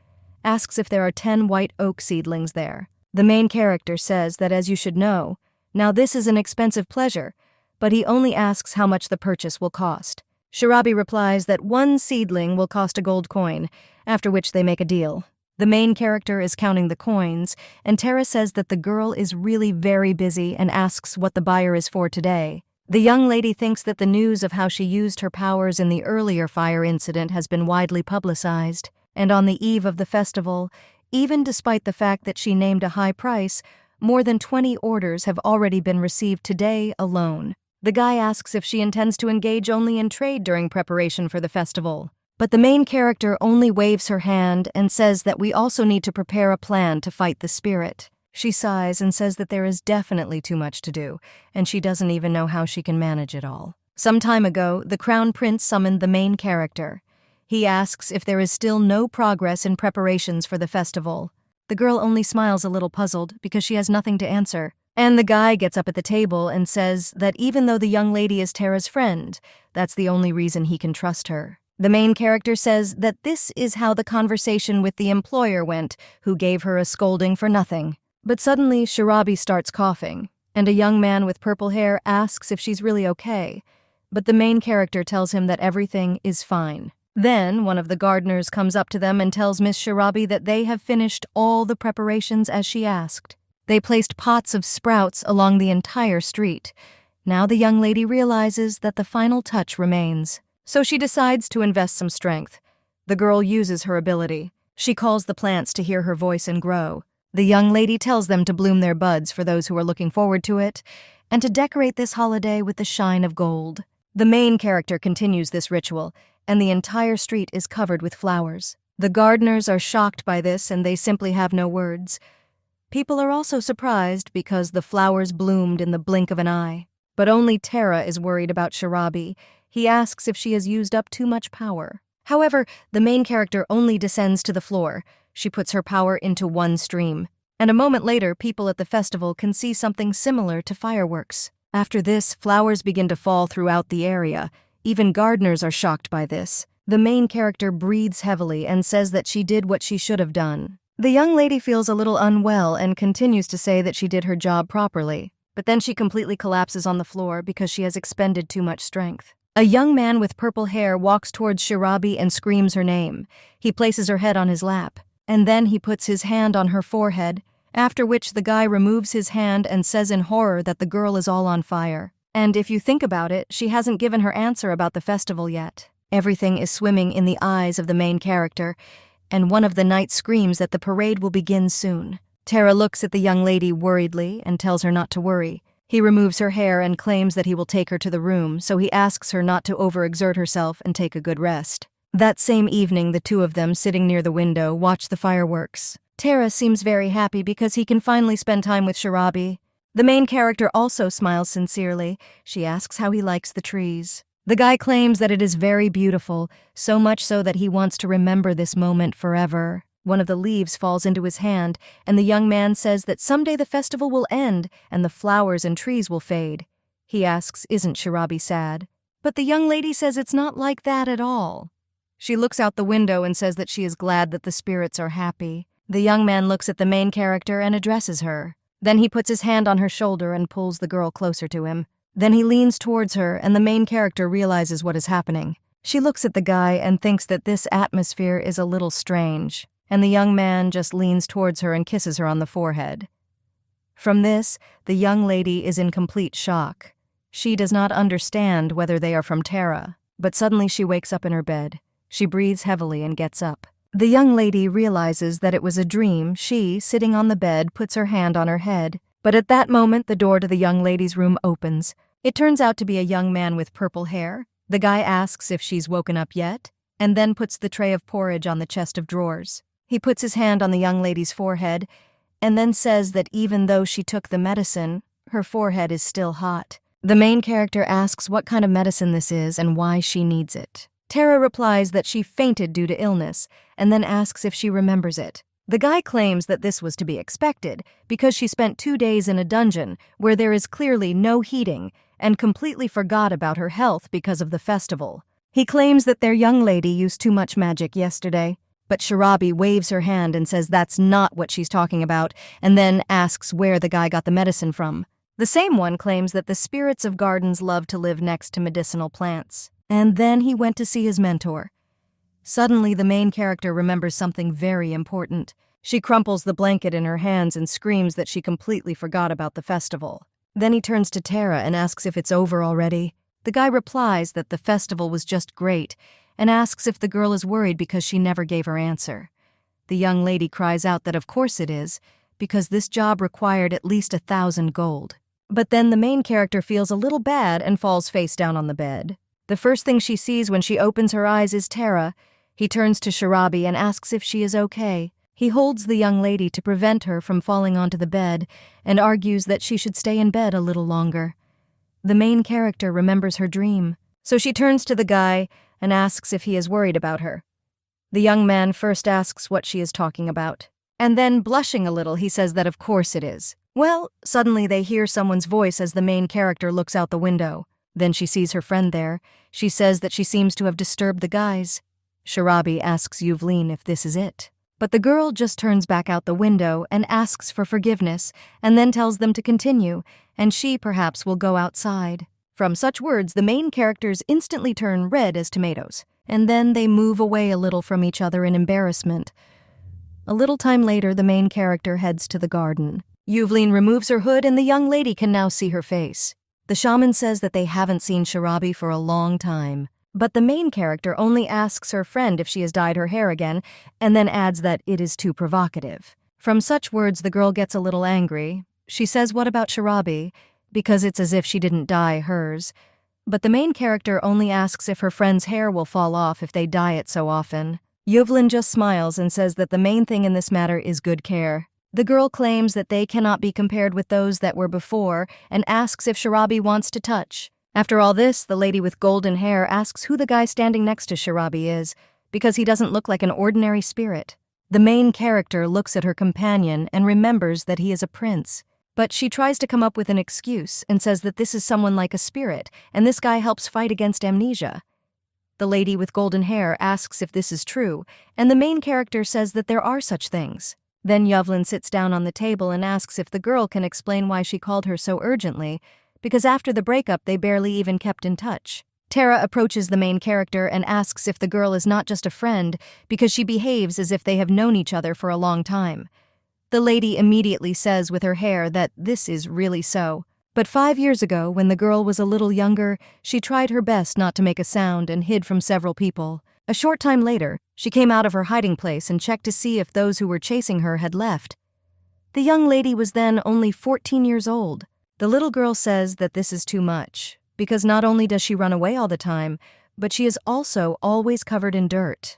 asks if there are 10 white oak seedlings there. The main character says that, as you should know, now this is an expensive pleasure, but he only asks how much the purchase will cost. Shirabi replies that 1 seedling will cost a gold coin, after which they make a deal. The main character is counting the coins, and Tara says that the girl is really very busy and asks what the buyer is for today. The young lady thinks that the news of how she used her powers in the earlier fire incident has been widely publicized, and on the eve of the festival, even despite the fact that she named a high price, more than 20 orders have already been received today alone. The guy asks if she intends to engage only in trade during preparation for the festival. But the main character only waves her hand and says that we also need to prepare a plan to fight the spirit. She sighs and says that there is definitely too much to do, and she doesn't even know how she can manage it all. Some time ago, the crown prince summoned the main character. He asks if there is still no progress in preparations for the festival. The girl only smiles a little puzzled because she has nothing to answer. And the guy gets up at the table and says that even though the young lady is Tara's friend, that's the only reason he can trust her. The main character says that this is how the conversation with the employer went, who gave her a scolding for nothing. But suddenly Shirabi starts coughing, and a young man with purple hair asks if she's really okay. But the main character tells him that everything is fine. Then one of the gardeners comes up to them and tells Miss Shirabi that they have finished all the preparations as she asked. They placed pots of sprouts along the entire street. Now the young lady realizes that the final touch remains. So she decides to invest some strength. The girl uses her ability. She calls the plants to hear her voice and grow. The young lady tells them to bloom their buds for those who are looking forward to it, and to decorate this holiday with the shine of gold. The main character continues this ritual, and the entire street is covered with flowers. The gardeners are shocked by this, and they simply have no words. People are also surprised because the flowers bloomed in the blink of an eye. But only Tara is worried about Shirabi. He asks if she has used up too much power. However, the main character only descends to the floor. She puts her power into one stream. And a moment later, people at the festival can see something similar to fireworks. After this, flowers begin to fall throughout the area. Even gardeners are shocked by this. The main character breathes heavily and says that she did what she should have done. The young lady feels a little unwell and continues to say that she did her job properly. But then she completely collapses on the floor because she has expended too much strength. A young man with purple hair walks towards Shirabi and screams her name. He places her head on his lap, and then he puts his hand on her forehead, after which the guy removes his hand and says in horror that the girl is all on fire. And if you think about it, she hasn't given her answer about the festival yet. Everything is swimming in the eyes of the main character, and one of the knights screams that the parade will begin soon. Tara looks at the young lady worriedly and tells her not to worry. He removes her hair and claims that he will take her to the room, so he asks her not to overexert herself and take a good rest. That same evening, the two of them, sitting near the window, watch the fireworks. Tara seems very happy because he can finally spend time with Shirabi. The main character also smiles sincerely. She asks how he likes the trees. The guy claims that it is very beautiful, so much so that he wants to remember this moment forever. One of the leaves falls into his hand, and the young man says that someday the festival will end and the flowers and trees will fade. He asks, isn't Shirabi sad? But the young lady says it's not like that at all. She looks out the window and says that she is glad that the spirits are happy. The young man looks at the main character and addresses her. Then he puts his hand on her shoulder and pulls the girl closer to him. Then he leans towards her, and the main character realizes what is happening. She looks at the guy and thinks that this atmosphere is a little strange, and the young man just leans towards her and kisses her on the forehead. From this, the young lady is in complete shock. She does not understand whether they are from Tara, but suddenly she wakes up in her bed. She breathes heavily and gets up. The young lady realizes that it was a dream. She, sitting on the bed, puts her hand on her head. But at that moment, the door to the young lady's room opens. It turns out to be a young man with purple hair. The guy asks if she's woken up yet, and then puts the tray of porridge on the chest of drawers. He puts his hand on the young lady's forehead, and then says that even though she took the medicine, her forehead is still hot. The main character asks what kind of medicine this is and why she needs it. Tara replies that she fainted due to illness, and then asks if she remembers it. The guy claims that this was to be expected because she spent 2 days in a dungeon where there is clearly no heating and completely forgot about her health because of the festival. He claims that their young lady used too much magic yesterday, but Shirabi waves her hand and says that's not what she's talking about, and then asks where the guy got the medicine from. The same one claims that the spirits of gardens love to live next to medicinal plants. And then he went to see his mentor. Suddenly, the main character remembers something very important. She crumples the blanket in her hands and screams that she completely forgot about the festival. Then he turns to Tara and asks if it's over already. The guy replies that the festival was just great and asks if the girl is worried because she never gave her answer. The young lady cries out that of course it is, because this job required at least 1,000 gold. But then the main character feels a little bad and falls face down on the bed. The first thing she sees when she opens her eyes is Tara. He turns to Shirabi and asks if she is okay. He holds the young lady to prevent her from falling onto the bed and argues that she should stay in bed a little longer. The main character remembers her dream, so she turns to the guy and asks if he is worried about her. The young man first asks what she is talking about, and then, blushing a little, he says that of course it is. Well, suddenly they hear someone's voice as the main character looks out the window. Then she sees her friend there. She says that she seems to have disturbed the guys. Shirabi asks Yuvlin if this is it. But the girl just turns back out the window and asks for forgiveness, and then tells them to continue, and she perhaps will go outside. From such words, the main characters instantly turn red as tomatoes, and then they move away a little from each other in embarrassment. A little time later, the main character heads to the garden. Yuvlin removes her hood, and the young lady can now see her face. The shaman says that they haven't seen Shirabi for a long time. But the main character only asks her friend if she has dyed her hair again, and then adds that it is too provocative. From such words, the girl gets a little angry. She says, "What about Shirabi?" because it's as if she didn't dye hers. But the main character only asks if her friend's hair will fall off if they dye it so often. Yuvlin just smiles and says that the main thing in this matter is good care. The girl claims that they cannot be compared with those that were before and asks if Shirabi wants to touch. After all this, the lady with golden hair asks who the guy standing next to Shirabi is, because he doesn't look like an ordinary spirit. The main character looks at her companion and remembers that he is a prince. But she tries to come up with an excuse and says that this is someone like a spirit, and this guy helps fight against amnesia. The lady with golden hair asks if this is true, and the main character says that there are such things. Then Yuvlin sits down on the table and asks if the girl can explain why she called her so urgently, because after the breakup they barely even kept in touch. Tara approaches the main character and asks if the girl is not just a friend, because she behaves as if they have known each other for a long time. The lady immediately says with her hair that this is really so. But 5 years ago, when the girl was a little younger, she tried her best not to make a sound and hid from several people. A short time later, she came out of her hiding place and checked to see if those who were chasing her had left. The young lady was then only 14 years old. The little girl says that this is too much, because not only does she run away all the time, but she is also always covered in dirt.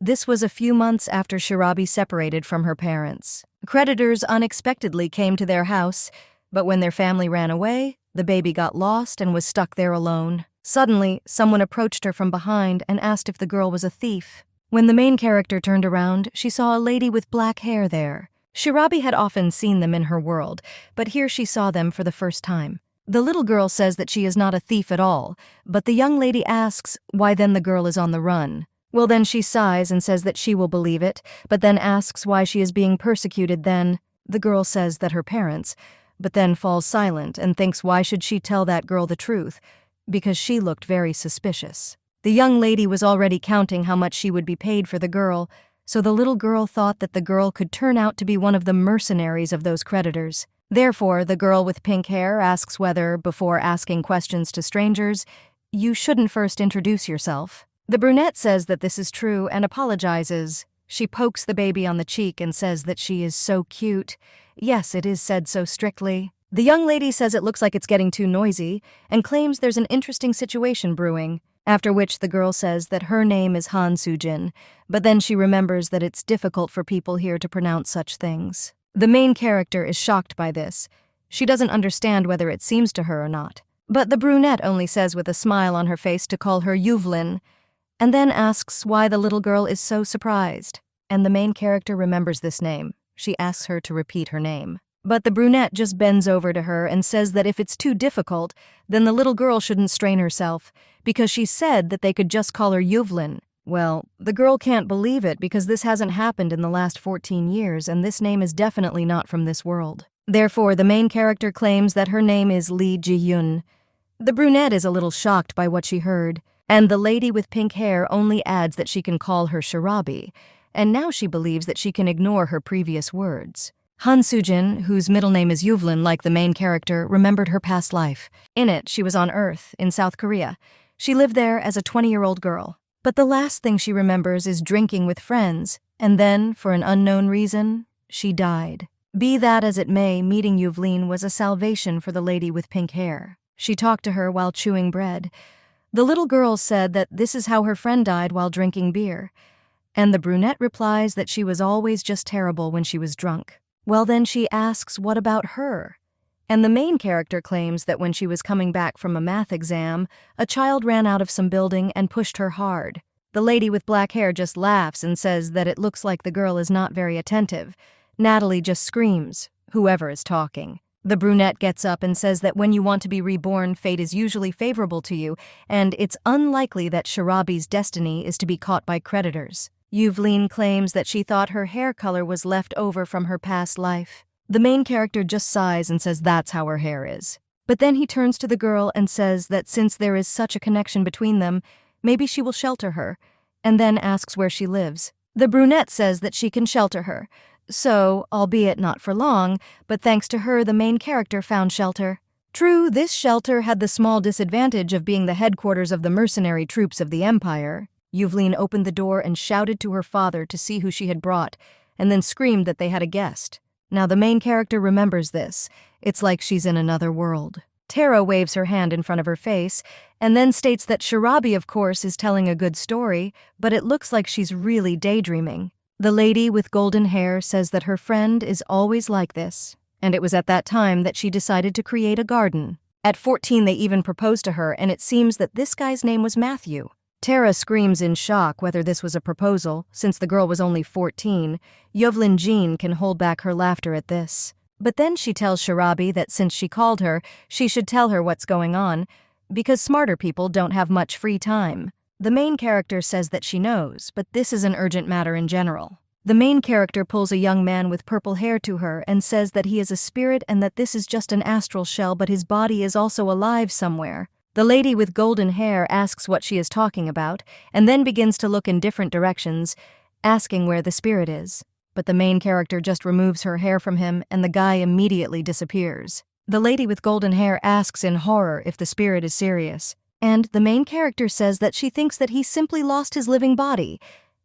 This was a few months after Shirabi separated from her parents. Creditors unexpectedly came to their house, but when their family ran away, the baby got lost and was stuck there alone. Suddenly, someone approached her from behind and asked if the girl was a thief. When the main character turned around, she saw a lady with black hair there. Shirabi had often seen them in her world, but here she saw them for the first time. The little girl says that she is not a thief at all, but the young lady asks why then the girl is on the run. Well, then she sighs and says that she will believe it, but then asks why she is being persecuted then. The girl says that her parents, but then falls silent and thinks why should she tell that girl the truth, because she looked very suspicious. The young lady was already counting how much she would be paid for the girl, so the little girl thought that the girl could turn out to be one of the mercenaries of those creditors. Therefore, the girl with pink hair asks whether, before asking questions to strangers, you shouldn't first introduce yourself. The brunette says that this is true and apologizes. She pokes the baby on the cheek and says that she is so cute. Yes, it is said so strictly. The young lady says it looks like it's getting too noisy and claims there's an interesting situation brewing, after which the girl says that her name is Han Sujin, but then she remembers that it's difficult for people here to pronounce such things. The main character is shocked by this. She doesn't understand whether it seems to her or not. But the brunette only says with a smile on her face to call her Yuvlin, and then asks why the little girl is so surprised. And the main character remembers this name. She asks her to repeat her name. But the brunette just bends over to her and says that if it's too difficult, then the little girl shouldn't strain herself, because she said that they could just call her Yuvlin. Well, the girl can't believe it because this hasn't happened in the last 14 years, and this name is definitely not from this world. Therefore, the main character claims that her name is Lee Ji-yun. The brunette is a little shocked by what she heard, and the lady with pink hair only adds that she can call her Shirabi, and now she believes that she can ignore her previous words. Han Sujin, whose middle name is Yuvlin like the main character, remembered her past life. In it, she was on Earth, in South Korea. She lived there as a 20-year-old girl. But the last thing she remembers is drinking with friends, and then, for an unknown reason, she died. Be that as it may, meeting Yuvlin was a salvation for the lady with pink hair. She talked to her while chewing bread. The little girl said that this is how her friend died while drinking beer, and the brunette replies that she was always just terrible when she was drunk. Well, then she asks what about her? And the main character claims that when she was coming back from a math exam, a child ran out of some building and pushed her hard. The lady with black hair just laughs and says that it looks like the girl is not very attentive. Natalie just screams, whoever is talking. The brunette gets up and says that when you want to be reborn, fate is usually favorable to you, and it's unlikely that Shirabi's destiny is to be caught by creditors. Yuvlin claims that she thought her hair color was left over from her past life. The main character just sighs and says that's how her hair is. But then he turns to the girl and says that since there is such a connection between them, maybe she will shelter her, and then asks where she lives. The brunette says that she can shelter her. So, albeit not for long, but thanks to her the main character found shelter. True, this shelter had the small disadvantage of being the headquarters of the mercenary troops of the Empire. Yuvlin opened the door and shouted to her father to see who she had brought, and then screamed that they had a guest. Now the main character remembers this. It's like she's in another world. Tara waves her hand in front of her face, and then states that Shirabi, of course, is telling a good story, but it looks like she's really daydreaming. The lady with golden hair says that her friend is always like this, and it was at that time that she decided to create a garden. At 14, they even proposed to her, and it seems that this guy's name was Matthew. Tara screams in shock whether this was a proposal, since the girl was only 14. Yuvlin Jean can hold back her laughter at this. But then she tells Shirabi that since she called her, she should tell her what's going on, because smarter people don't have much free time. The main character says that she knows, but this is an urgent matter in general. The main character pulls a young man with purple hair to her and says that he is a spirit and that this is just an astral shell, but his body is also alive somewhere. The lady with golden hair asks what she is talking about, and then begins to look in different directions, asking where the spirit is. But the main character just removes her hair from him, and the guy immediately disappears. The lady with golden hair asks in horror if the spirit is serious, and the main character says that she thinks that he simply lost his living body,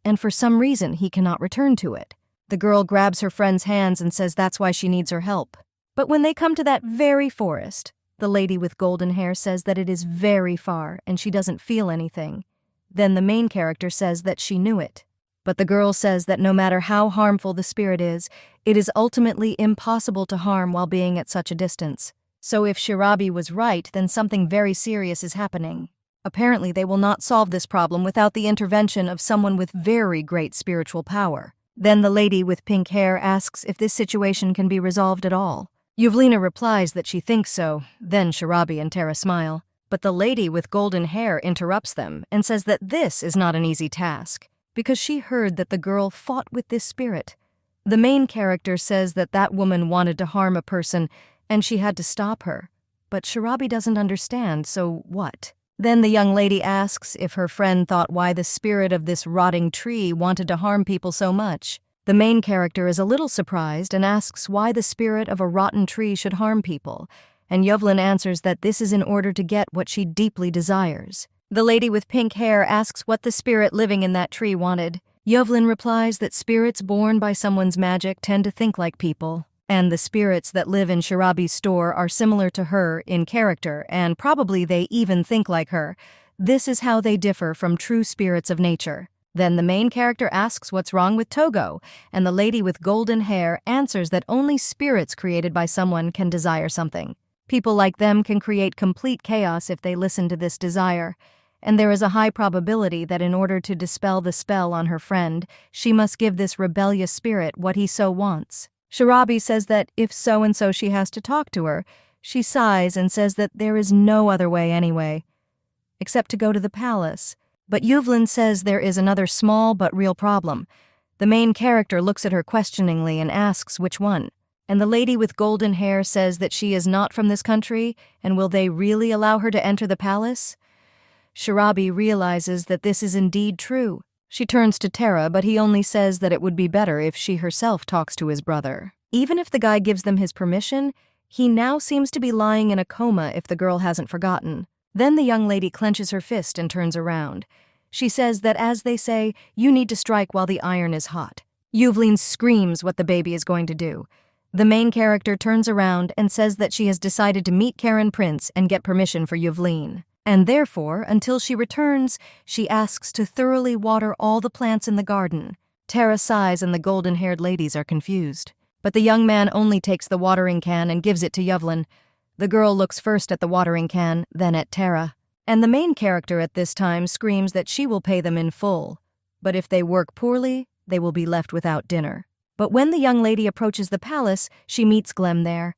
and for some reason he cannot return to it. The girl grabs her friend's hands and says that's why she needs her help. But when they come to that very forest, the lady with golden hair says that it is very far and she doesn't feel anything. Then the main character says that she knew it. But the girl says that no matter how harmful the spirit is, it is ultimately impossible to harm while being at such a distance. So if Shirabi was right, then something very serious is happening. Apparently they will not solve this problem without the intervention of someone with very great spiritual power. Then the lady with pink hair asks if this situation can be resolved at all. Yuvlina replies that she thinks so, then Sharabi and Tara smile. But the lady with golden hair interrupts them and says that this is not an easy task, because she heard that the girl fought with this spirit. The main character says that that woman wanted to harm a person and she had to stop her. But Sharabi doesn't understand, so what? Then the young lady asks if her friend thought why the spirit of this rotting tree wanted to harm people so much. The main character is a little surprised and asks why the spirit of a rotten tree should harm people, and Yuvlin answers that this is in order to get what she deeply desires. The lady with pink hair asks what the spirit living in that tree wanted. Yuvlin replies that spirits born by someone's magic tend to think like people, and the spirits that live in Sharabi's store are similar to her in character, and probably they even think like her. This is how they differ from true spirits of nature. Then the main character asks what's wrong with Togo, and the lady with golden hair answers that only spirits created by someone can desire something. People like them can create complete chaos if they listen to this desire, and there is a high probability that in order to dispel the spell on her friend, she must give this rebellious spirit what he so wants. Sharabi says that if so-and-so she has to talk to her, she sighs and says that there is no other way anyway, except to go to the palace. But Yuvlin says there is another small but real problem. The main character looks at her questioningly and asks which one. And the lady with golden hair says that she is not from this country, and will they really allow her to enter the palace? Sharabi realizes that this is indeed true. She turns to Tara, but he only says that it would be better if she herself talks to his brother. Even if the guy gives them his permission, he now seems to be lying in a coma if the girl hasn't forgotten. Then the young lady clenches her fist and turns around. She says that, as they say, you need to strike while the iron is hot. Yuvlin screams what the baby is going to do. The main character turns around and says that she has decided to meet Karen Prince and get permission for Yuvlin. And therefore, until she returns, she asks to thoroughly water all the plants in the garden. Tara sighs and the golden-haired ladies are confused. But the young man only takes the watering can and gives it to Yuvlin. The girl looks first at the watering can, then at Tara. And the main character at this time screams that she will pay them in full. But if they work poorly, they will be left without dinner. But when the young lady approaches the palace, she meets Glem there.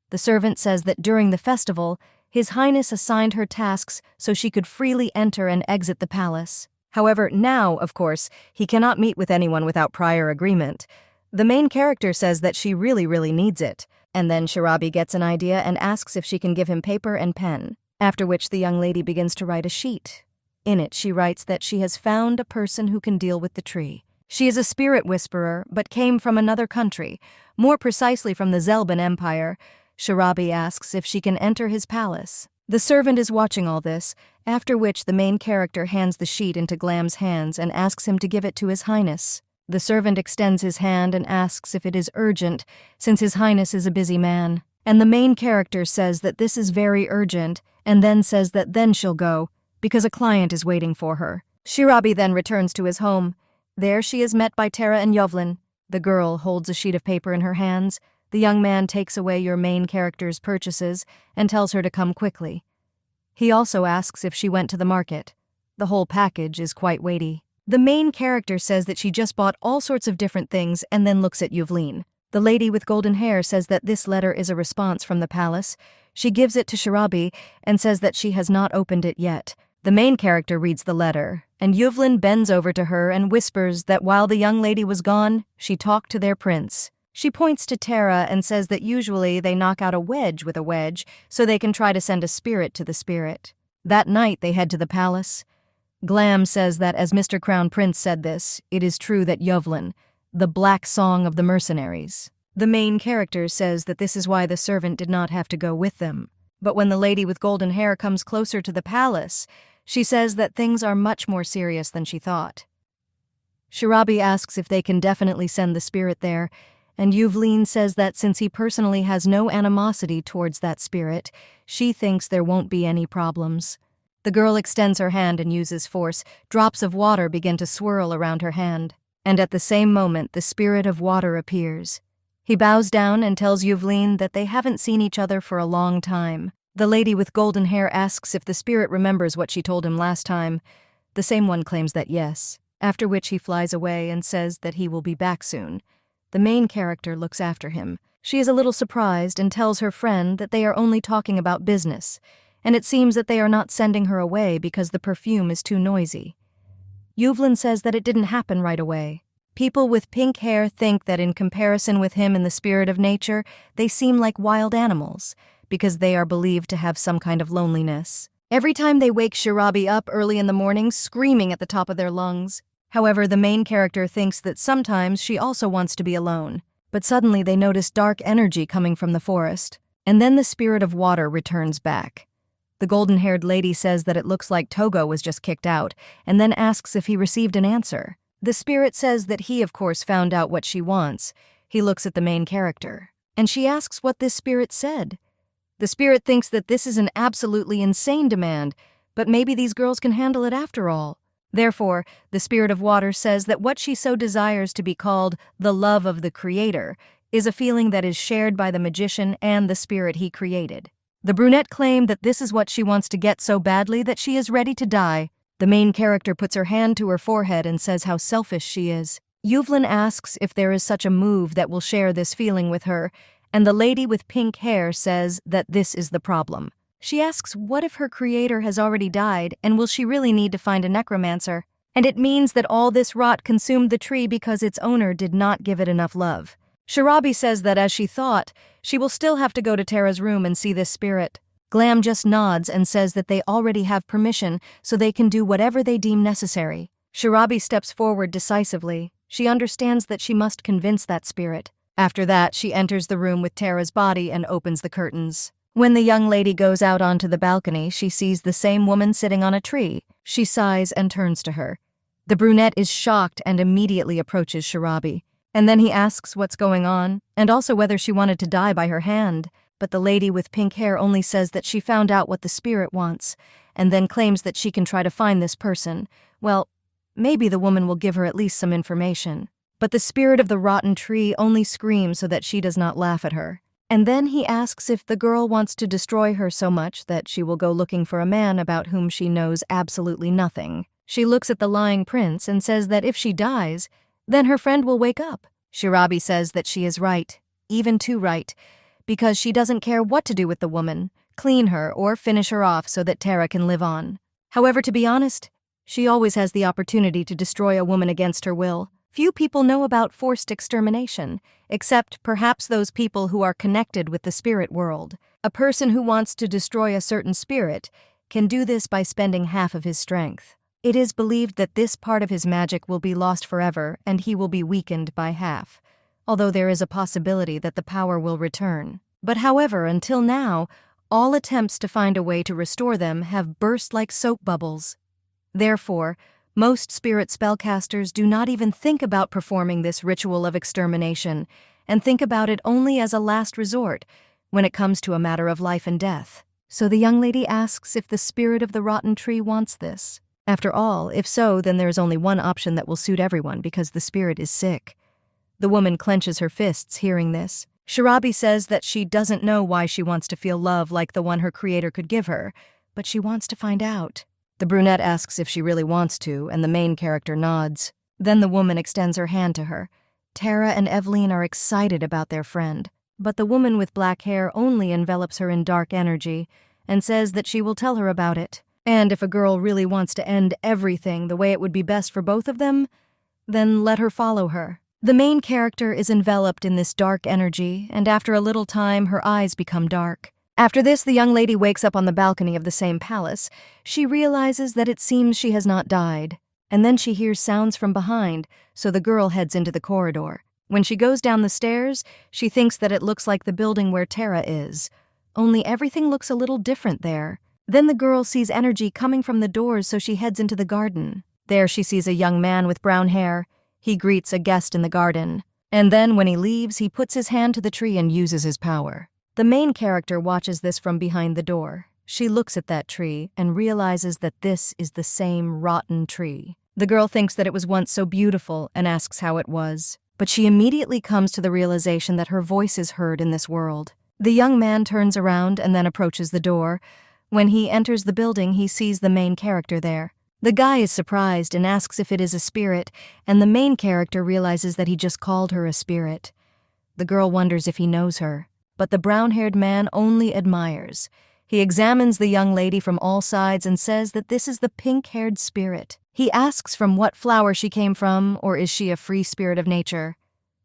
The servant says that during the festival, His Highness assigned her tasks so she could freely enter and exit the palace. However, now, of course, he cannot meet with anyone without prior agreement. The main character says that she really needs it. And then Sharabi gets an idea and asks if she can give him paper and pen, after which the young lady begins to write a sheet. In it, she writes that she has found a person who can deal with the tree. She is a spirit whisperer, but came from another country, more precisely from the Zelban Empire. Sharabi asks if she can enter his palace. The servant is watching all this, after which the main character hands the sheet into Glam's hands and asks him to give it to His Highness. The servant extends his hand and asks if it is urgent, since His Highness is a busy man. And the main character says that this is very urgent, and then says that then she'll go, because a client is waiting for her. Sharabi then returns to his home. There she is met by Tara and Yuvlin. The girl holds a sheet of paper in her hands. The young man takes away your main character's purchases and tells her to come quickly. He also asks if she went to the market. The whole package is quite weighty. The main character says that she just bought all sorts of different things and then looks at Yuvlin. The lady with golden hair says that this letter is a response from the palace. She gives it to Sharabi and says that she has not opened it yet. The main character reads the letter, and Yuvlin bends over to her and whispers that while the young lady was gone, she talked to their prince. She points to Tara and says that usually they knock out a wedge with a wedge so they can try to send a spirit to the spirit. That night they head to the palace. Glam says that as Mr. Crown Prince said this, it is true that Yuvlin, the black song of the mercenaries. The main character says that this is why the servant did not have to go with them. But when the lady with golden hair comes closer to the palace, she says that things are much more serious than she thought. Sharabi asks if they can definitely send the spirit there, and Yuvlin says that since he personally has no animosity towards that spirit, she thinks there won't be any problems. The girl extends her hand and uses force. Drops of water begin to swirl around her hand. And at the same moment, the spirit of water appears. He bows down and tells Yuvlin that they haven't seen each other for a long time. The lady with golden hair asks if the spirit remembers what she told him last time. The same one claims that yes, after which he flies away and says that he will be back soon. The main character looks after him. She is a little surprised and tells her friend that they are only talking about business, and it seems that they are not sending her away because the perfume is too noisy. Yuvlin says that it didn't happen right away. People with pink hair think that in comparison with him in the spirit of nature, they seem like wild animals, because they are believed to have some kind of loneliness. Every time they wake Shirabi up early in the morning, screaming at the top of their lungs. However, the main character thinks that sometimes she also wants to be alone. But suddenly they notice dark energy coming from the forest, and then the spirit of water returns back. The golden-haired lady says that it looks like Togo was just kicked out, and then asks if he received an answer. The spirit says that he, of course, found out what she wants. He looks at the main character, and she asks what this spirit said. The spirit thinks that this is an absolutely insane demand, but maybe these girls can handle it after all. Therefore, the spirit of water says that what she so desires to be called the love of the creator is a feeling that is shared by the magician and the spirit he created. The brunette claimed that this is what she wants to get so badly that she is ready to die. The main character puts her hand to her forehead and says how selfish she is. Yuvlin asks if there is such a move that will share this feeling with her, and the lady with pink hair says that this is the problem. She asks what if her creator has already died, and will she really need to find a necromancer? And it means that all this rot consumed the tree because its owner did not give it enough love. Shirabi says that as she thought, she will still have to go to Tara's room and see this spirit. Glam just nods and says that they already have permission, so they can do whatever they deem necessary. Shirabi steps forward decisively. She understands that she must convince that spirit. After that, she enters the room with Tara's body and opens the curtains. When the young lady goes out onto the balcony, she sees the same woman sitting on a tree. She sighs and turns to her. The brunette is shocked and immediately approaches Shirabi. And then he asks what's going on, and also whether she wanted to die by her hand. But the lady with pink hair only says that she found out what the spirit wants, and then claims that she can try to find this person. Well, maybe the woman will give her at least some information. But the spirit of the rotten tree only screams so that she does not laugh at her. And then he asks if the girl wants to destroy her so much that she will go looking for a man about whom she knows absolutely nothing. She looks at the lying prince and says that if she dies, then her friend will wake up. Shirabi says that she is right, even too right, because she doesn't care what to do with the woman, clean her or finish her off so that Tara can live on. However, to be honest, she always has the opportunity to destroy a woman against her will. Few people know about forced extermination, except perhaps those people who are connected with the spirit world. A person who wants to destroy a certain spirit can do this by spending half of his strength. It is believed that this part of his magic will be lost forever and he will be weakened by half, although there is a possibility that the power will return. But however, until now, all attempts to find a way to restore them have burst like soap bubbles. Therefore, most spirit spellcasters do not even think about performing this ritual of extermination and think about it only as a last resort when it comes to a matter of life and death. So the young lady asks if the spirit of the rotten tree wants this. After all, if so, then there is only one option that will suit everyone because the spirit is sick. The woman clenches her fists hearing this. Shirabi says that she doesn't know why she wants to feel love like the one her creator could give her, but she wants to find out. The brunette asks if she really wants to, and the main character nods. Then the woman extends her hand to her. Tara and Evelyn are excited about their friend, but the woman with black hair only envelops her in dark energy and says that she will tell her about it. And if a girl really wants to end everything the way it would be best for both of them, then let her follow her. The main character is enveloped in this dark energy, and after a little time, her eyes become dark. After this, the young lady wakes up on the balcony of the same palace. She realizes that it seems she has not died, and then she hears sounds from behind, so the girl heads into the corridor. When she goes down the stairs, she thinks that it looks like the building where Tara is, only everything looks a little different there. Then the girl sees energy coming from the doors, so she heads into the garden. There she sees a young man with brown hair. He greets a guest in the garden, and then when he leaves, he puts his hand to the tree and uses his power. The main character watches this from behind the door. She looks at that tree and realizes that this is the same rotten tree. The girl thinks that it was once so beautiful and asks how it was, but she immediately comes to the realization that her voice is heard in this world. The young man turns around and then approaches the door. When he enters the building, he sees the main character there. The guy is surprised and asks if it is a spirit, and the main character realizes that he just called her a spirit. The girl wonders if he knows her, but the brown-haired man only admires. He examines the young lady from all sides and says that this is the pink-haired spirit. He asks from what flower she came from, or is she a free spirit of nature.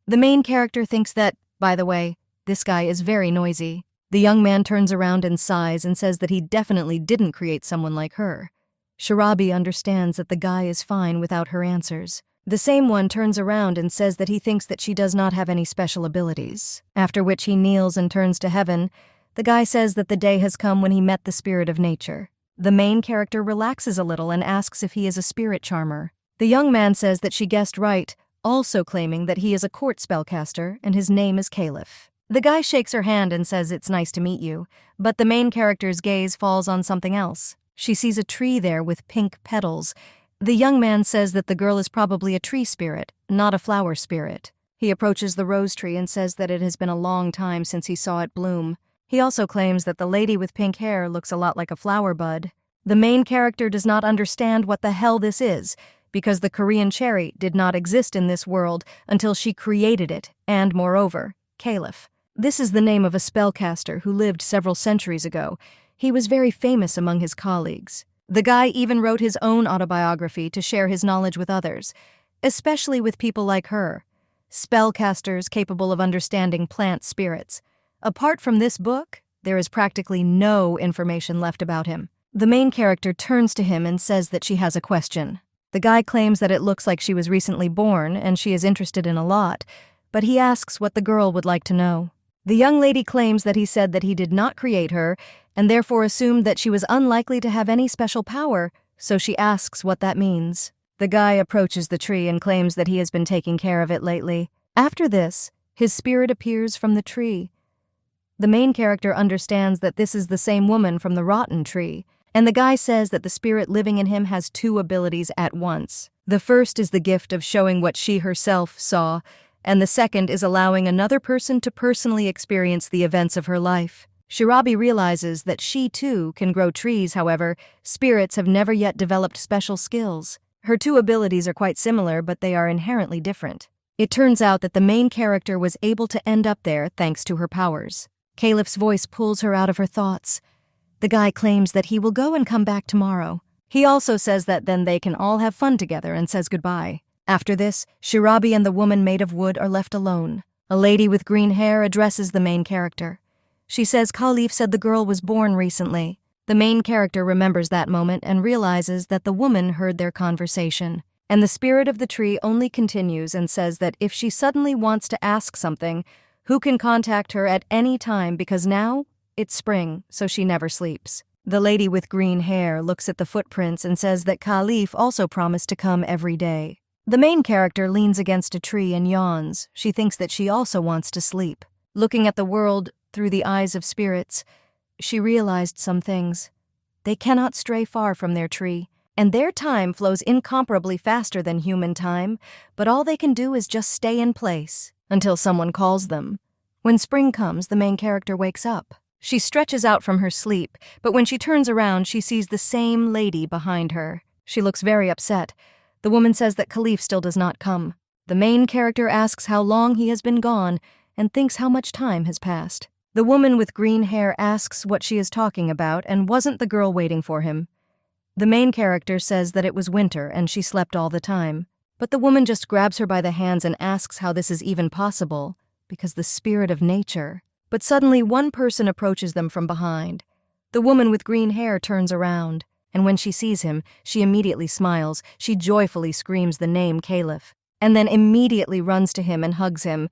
The main character thinks that, by the way, this guy is very noisy. The young man turns around and sighs and says that he definitely didn't create someone like her. Shirabi understands that the guy is fine without her answers. The same one turns around and says that he thinks that she does not have any special abilities. After which he kneels and turns to heaven. The guy says that the day has come when he met the spirit of nature. The main character relaxes a little and asks if he is a spirit charmer. The young man says that she guessed right, also claiming that he is a court spellcaster and his name is Caliph. The guy shakes her hand and says it's nice to meet you, but the main character's gaze falls on something else. She sees a tree there with pink petals. The young man says that the girl is probably a tree spirit, not a flower spirit. He approaches the rose tree and says that it has been a long time since he saw it bloom. He also claims that the lady with pink hair looks a lot like a flower bud. The main character does not understand what the hell this is, because the Korean cherry did not exist in this world until she created it, and moreover, Caliph. This is the name of a spellcaster who lived several centuries ago. He was very famous among his colleagues. The guy even wrote his own autobiography to share his knowledge with others, especially with people like her, spellcasters capable of understanding plant spirits. Apart from this book, there is practically no information left about him. The main character turns to him and says that she has a question. The guy claims that it looks like she was recently born and she is interested in a lot, but he asks what the girl would like to know. The young lady claims that he said that he did not create her and therefore assumed that she was unlikely to have any special power, so she asks what that means. The guy approaches the tree and claims that he has been taking care of it lately. After this, his spirit appears from the tree. The main character understands that this is the same woman from the rotten tree, and the guy says that the spirit living in him has two abilities at once. The first is the gift of showing what she herself saw, and the second is allowing another person to personally experience the events of her life. Shirabi realizes that she too can grow trees, however, spirits have never yet developed special skills. Her two abilities are quite similar, but they are inherently different. It turns out that the main character was able to end up there thanks to her powers. Caliph's voice pulls her out of her thoughts. The guy claims that he will go and come back tomorrow. He also says that then they can all have fun together and says goodbye. After this, Shirabi and the woman made of wood are left alone. A lady with green hair addresses the main character. She says Caliph said the girl was born recently. The main character remembers that moment and realizes that the woman heard their conversation. And the spirit of the tree only continues and says that if she suddenly wants to ask something, who can contact her at any time because now it's spring, so she never sleeps. The lady with green hair looks at the footprints and says that Caliph also promised to come every day. The main character leans against a tree and yawns. She thinks that she also wants to sleep. Looking at the world through the eyes of spirits, she realized some things. They cannot stray far from their tree, and their time flows incomparably faster than human time, but all they can do is just stay in place until someone calls them. When spring comes, the main character wakes up. She stretches out from her sleep, but when she turns around, she sees the same lady behind her. She looks very upset. The woman says that Caliph still does not come. The main character asks how long he has been gone and thinks how much time has passed. The woman with green hair asks what she is talking about and wasn't the girl waiting for him. The main character says that it was winter and she slept all the time. But the woman just grabs her by the hands and asks how this is even possible, because the spirit of nature. But suddenly one person approaches them from behind. The woman with green hair turns around, and when she sees him, she immediately smiles. She joyfully screams the name Caliph, and then immediately runs to him and hugs him.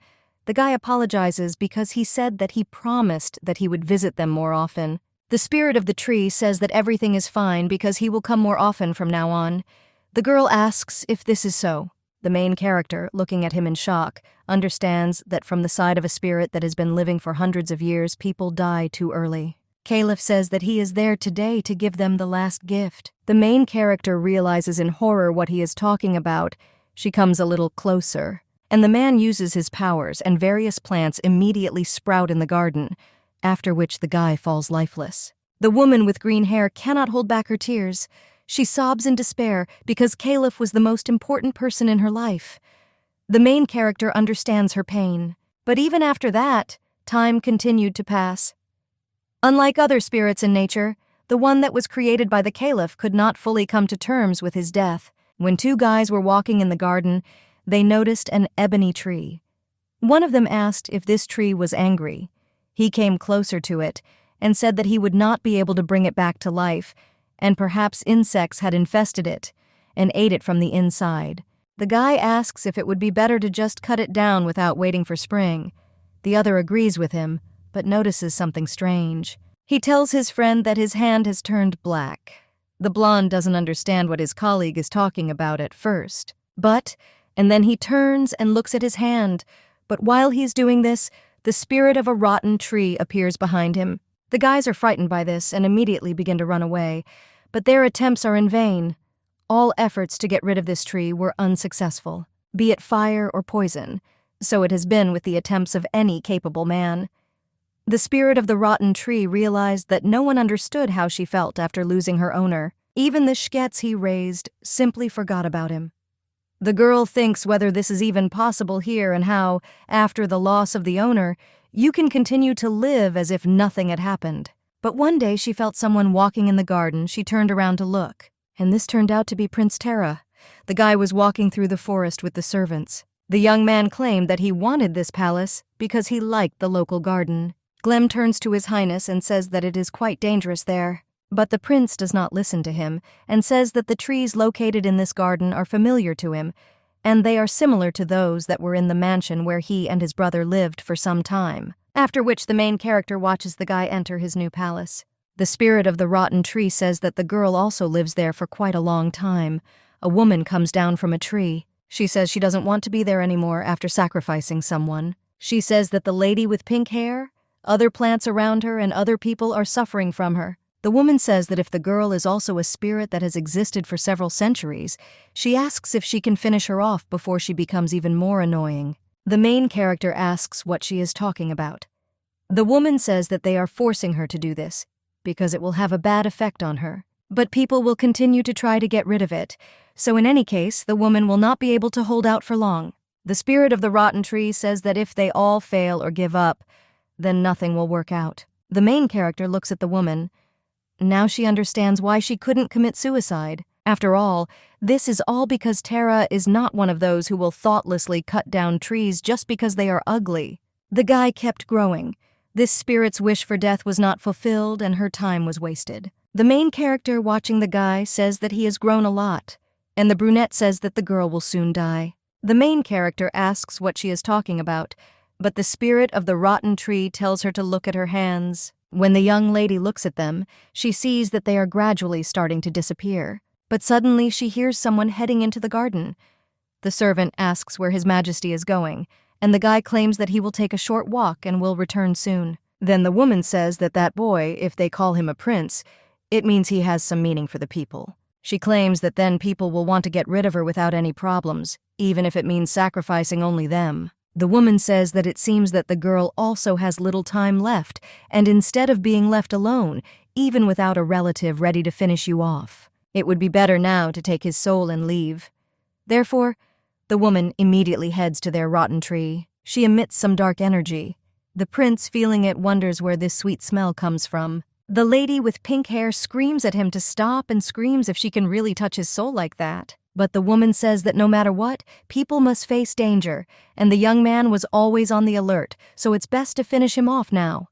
The guy apologizes because he said that he promised that he would visit them more often. The spirit of the tree says that everything is fine because he will come more often from now on. The girl asks if this is so. The main character, looking at him in shock, understands that from the side of a spirit that has been living for hundreds of years, people die too early. Caliph says that he is there today to give them the last gift. The main character realizes in horror what he is talking about. She comes a little closer, and the man uses his powers, and various plants immediately sprout in the garden, after which the guy falls lifeless. The woman with green hair cannot hold back her tears. She sobs in despair because Caliph was the most important person in her life. The main character understands her pain, But even after that, time continued to pass. Unlike other spirits in nature, the one that was created by the caliph could not fully come to terms with his death. When two guys were walking in the garden, they noticed an ebony tree. One of them asked if this tree was angry. He came closer to it and said that he would not be able to bring it back to life, and perhaps insects had infested it and ate it from the inside. The guy asks if it would be better to just cut it down without waiting for spring. The other agrees with him, but notices something strange. He tells his friend that his hand has turned black. The blonde doesn't understand what his colleague is talking about at first. And then he turns and looks at his hand. But while he's doing this, the spirit of a rotten tree appears behind him. The guys are frightened by this and immediately begin to run away. But their attempts are in vain. All efforts to get rid of this tree were unsuccessful, be it fire or poison. So it has been with the attempts of any capable man. The spirit of the rotten tree realized that no one understood how she felt after losing her owner. Even the shkets he raised simply forgot about him. The girl thinks whether this is even possible here and how, after the loss of the owner, you can continue to live as if nothing had happened. But one day she felt someone walking in the garden. She turned around to look, and this turned out to be Prince Terra. The guy was walking through the forest with the servants. The young man claimed that he wanted this palace because he liked the local garden. Glem turns to His Highness and says that it is quite dangerous there. But the prince does not listen to him and says that the trees located in this garden are familiar to him, and they are similar to those that were in the mansion where he and his brother lived for some time. After which the main character watches the guy enter his new palace. The spirit of the rotten tree says that the girl also lives there for quite a long time. A woman comes down from a tree. She says she doesn't want to be there anymore after sacrificing someone. She says that the lady with pink hair, other plants around her, and other people are suffering from her. The woman says that if the girl is also a spirit that has existed for several centuries, she asks if she can finish her off before she becomes even more annoying. The main character asks what she is talking about. The woman says that they are forcing her to do this, because it will have a bad effect on her. But people will continue to try to get rid of it, so in any case, the woman will not be able to hold out for long. The spirit of the rotten tree says that if they all fail or give up, then nothing will work out. The main character looks at the woman. Now she understands why she couldn't commit suicide. After all, this is all because Terra is not one of those who will thoughtlessly cut down trees just because they are ugly. The guy kept growing. This spirit's wish for death was not fulfilled and her time was wasted. The main character watching the guy says that he has grown a lot, and the brunette says that the girl will soon die. The main character asks what she is talking about, but the spirit of the rotten tree tells her to look at her hands. When the young lady looks at them, she sees that they are gradually starting to disappear. But suddenly she hears someone heading into the garden. The servant asks where His Majesty is going, and the guy claims that he will take a short walk and will return soon. Then the woman says that that boy, if they call him a prince, it means he has some meaning for the people. She claims that then people will want to get rid of her without any problems, even if it means sacrificing only them. The woman says that it seems that the girl also has little time left, and instead of being left alone, even without a relative ready to finish you off, it would be better now to take his soul and leave. Therefore, the woman immediately heads to their rotten tree. She emits some dark energy. The prince, feeling it, wonders where this sweet smell comes from. The lady with pink hair screams at him to stop and screams if she can really touch his soul like that. But the woman says that no matter what, people must face danger, and the young man was always on the alert, so it's best to finish him off now.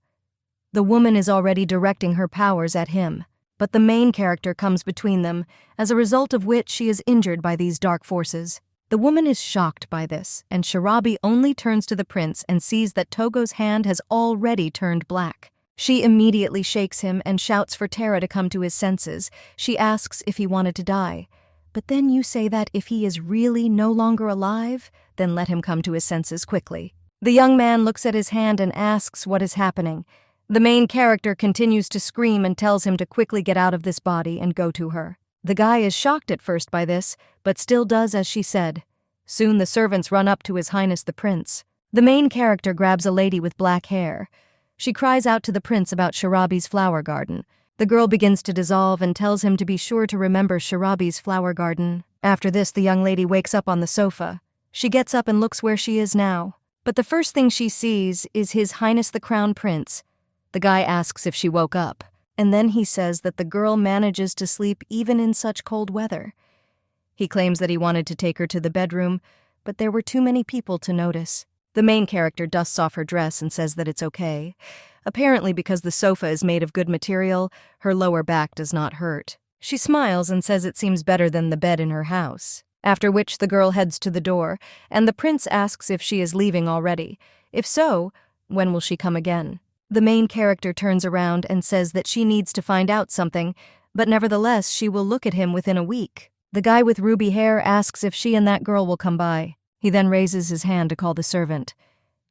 The woman is already directing her powers at him, but the main character comes between them, as a result of which she is injured by these dark forces. The woman is shocked by this, and Sharabi only turns to the prince and sees that Togo's hand has already turned black. She immediately shakes him and shouts for Terra to come to his senses. She asks if he wanted to die. But then you say that if he is really no longer alive, then let him come to his senses quickly. The young man looks at his hand and asks what is happening. The main character continues to scream and tells him to quickly get out of this body and go to her. The guy is shocked at first by this, but still does as she said. Soon the servants run up to His Highness the Prince. The main character grabs a lady with black hair. She cries out to the prince about Sharabi's flower garden. The girl begins to dissolve and tells him to be sure to remember Sharabi's flower garden. After this, the young lady wakes up on the sofa. She gets up and looks where she is now. But the first thing she sees is His Highness the Crown Prince. The guy asks if she woke up, and then he says that the girl manages to sleep even in such cold weather. He claims that he wanted to take her to the bedroom, but there were too many people to notice. The main character dusts off her dress and says that it's okay. Apparently because the sofa is made of good material, her lower back does not hurt. She smiles and says it seems better than the bed in her house. After which the girl heads to the door, and the prince asks if she is leaving already. If so, when will she come again? The main character turns around and says that she needs to find out something, but nevertheless she will look at him within a week. The guy with ruby hair asks if she and that girl will come by. He then raises his hand to call the servant.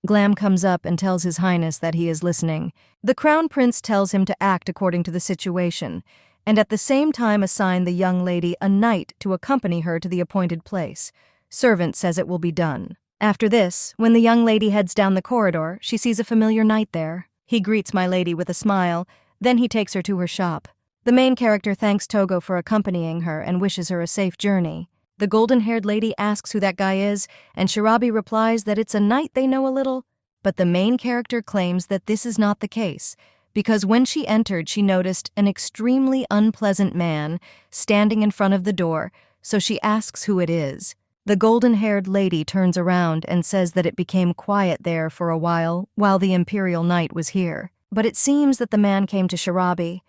Glam comes up and tells His Highness that he is listening. The Crown Prince tells him to act according to the situation, and at the same time assign the young lady a knight to accompany her to the appointed place. Servant says it will be done. After this, when the young lady heads down the corridor, she sees a familiar knight there. He greets my lady with a smile, then he takes her to her shop. The main character thanks Togo for accompanying her and wishes her a safe journey. The golden-haired lady asks who that guy is, and Shirabi replies that it's a knight they know a little. But the main character claims that this is not the case, because when she entered she noticed an extremely unpleasant man standing in front of the door, so she asks who it is. The golden-haired lady turns around and says that it became quiet there for a while the imperial knight was here. But it seems that the man came to Shirabi.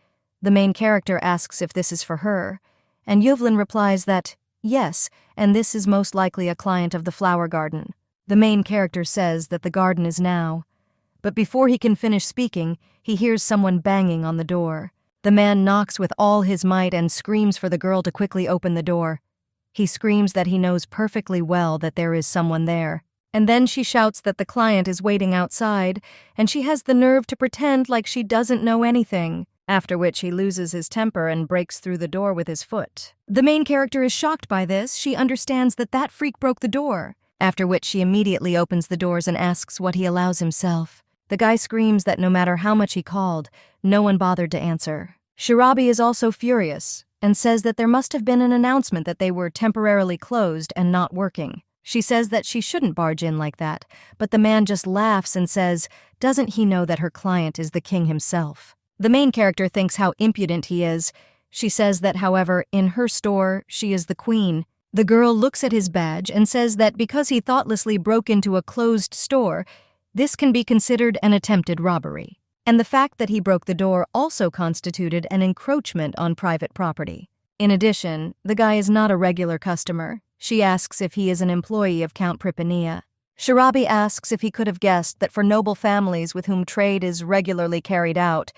The main character asks if this is for her, and Yuvlin replies that, yes, and this is most likely a client of the flower garden. The main character says that the garden is now. But before he can finish speaking, he hears someone banging on the door. The man knocks with all his might and screams for the girl to quickly open the door. He screams that he knows perfectly well that there is someone there. And then she shouts that the client is waiting outside, and she has the nerve to pretend like she doesn't know anything. After which he loses his temper and breaks through the door with his foot. The main character is shocked by this. She understands that that freak broke the door. After which she immediately opens the doors and asks what he allows himself. The guy screams that no matter how much he called, no one bothered to answer. Shirabi is also furious and says that there must have been an announcement that they were temporarily closed and not working. She says that she shouldn't barge in like that, but the man just laughs and says, doesn't he know that her client is the king himself? The main character thinks how impudent he is. She says that, however, in her store, she is the queen. The girl looks at his badge and says that because he thoughtlessly broke into a closed store, this can be considered an attempted robbery. And the fact that he broke the door also constituted an encroachment on private property. In addition, the guy is not a regular customer. She asks if he is an employee of Count Pripania. Shirabi asks if he could have guessed that for noble families with whom trade is regularly carried out,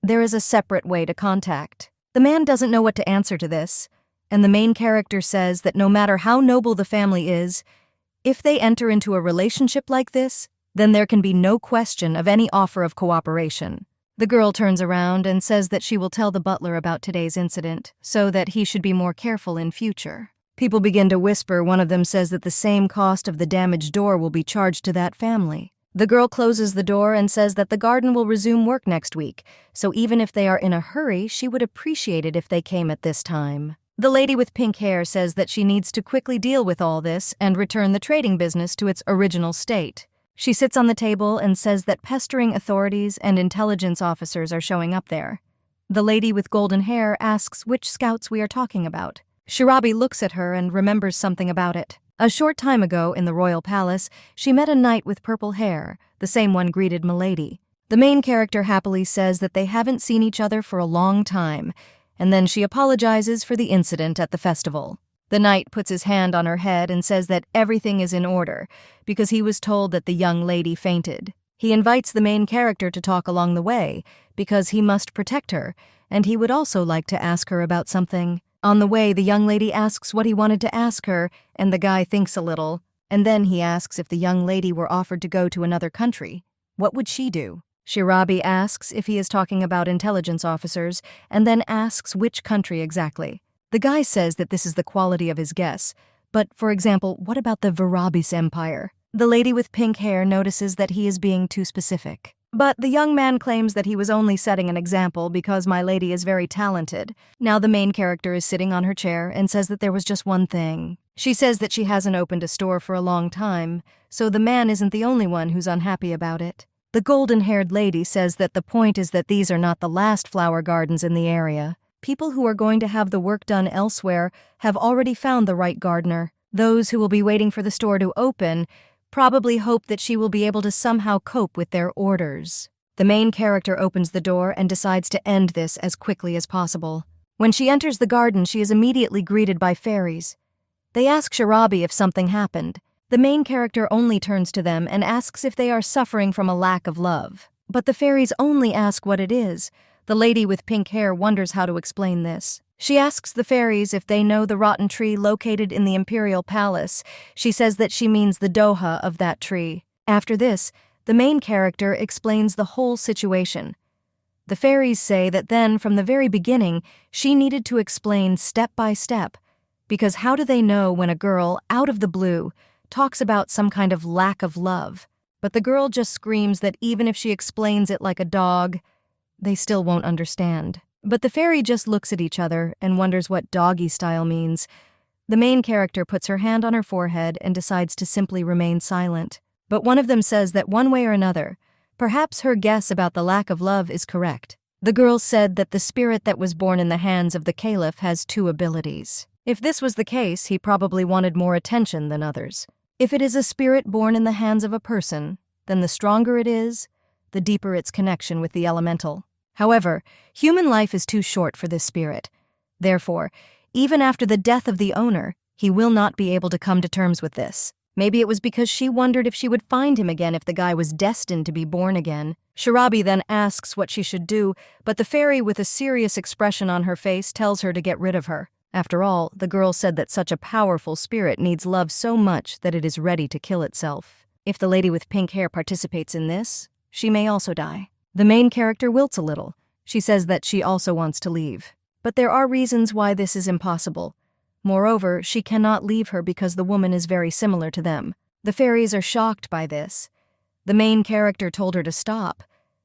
there is a separate way to contact. The man doesn't know what to answer to this, and the main character says that no matter how noble the family is, if they enter into a relationship like this, then there can be no question of any offer of cooperation. The girl turns around and says that she will tell the butler about today's incident, so that he should be more careful in future. People begin to whisper. One of them says that the same cost of the damaged door will be charged to that family. The girl closes the door and says that the garden will resume work next week, so even if they are in a hurry, she would appreciate it if they came at this time. The lady with pink hair says that she needs to quickly deal with all this and return the trading business to its original state. She sits on the table and says that pestering authorities and intelligence officers are showing up there. The lady with golden hair asks which scouts we are talking about. Shirabi looks at her and remembers something about it. A short time ago, in the royal palace, she met a knight with purple hair, the same one greeted Milady. The main character happily says that they haven't seen each other for a long time, and then she apologizes for the incident at the festival. The knight puts his hand on her head and says that everything is in order, because he was told that the young lady fainted. He invites the main character to talk along the way, because he must protect her, and he would also like to ask her about something. On the way, the young lady asks what he wanted to ask her, and the guy thinks a little, and then he asks if the young lady were offered to go to another country. What would she do? Shirabi asks if he is talking about intelligence officers, and then asks which country exactly. The guy says that this is the quality of his guess, but, for example, what about the Virabis Empire? The lady with pink hair notices that he is being too specific. But the young man claims that he was only setting an example because my lady is very talented. Now the main character is sitting on her chair and says that there was just one thing. She says that she hasn't opened a store for a long time, so the man isn't the only one who's unhappy about it. The golden-haired lady says that the point is that these are not the last flower gardens in the area. People who are going to have the work done elsewhere have already found the right gardener. Those who will be waiting for the store to open probably hope that she will be able to somehow cope with their orders. The main character opens the door and decides to end this as quickly as possible. When she enters the garden, she is immediately greeted by fairies. They ask Shirabi if something happened. The main character only turns to them and asks if they are suffering from a lack of love. But the fairies only ask what it is. The lady with pink hair wonders how to explain this. She asks the fairies if they know the rotten tree located in the imperial palace. She says that she means the doha of that tree. After this, the main character explains the whole situation. The fairies say that then, from the very beginning, she needed to explain step by step, because how do they know when a girl, out of the blue, talks about some kind of lack of love? But the girl just screams that even if she explains it like a dog, they still won't understand. But the fairy just looks at each other and wonders what doggy style means. The main character puts her hand on her forehead and decides to simply remain silent. But one of them says that one way or another, perhaps her guess about the lack of love is correct. The girl said that the spirit that was born in the hands of the caliph has 2 abilities. If this was the case, he probably wanted more attention than others. If it is a spirit born in the hands of a person, then the stronger it is, the deeper its connection with the elemental. However, human life is too short for this spirit. Therefore, even after the death of the owner, he will not be able to come to terms with this. Maybe it was because she wondered if she would find him again if the guy was destined to be born again. Shirabi then asks what she should do, but the fairy with a serious expression on her face tells her to get rid of her. After all, the girl said that such a powerful spirit needs love so much that it is ready to kill itself. If the lady with pink hair participates in this, she may also die. The main character wilts a little. She says that she also wants to leave. But there are reasons why this is impossible. Moreover, she cannot leave her because the woman is very similar to them. The fairies are shocked by this. The main character told her to stop.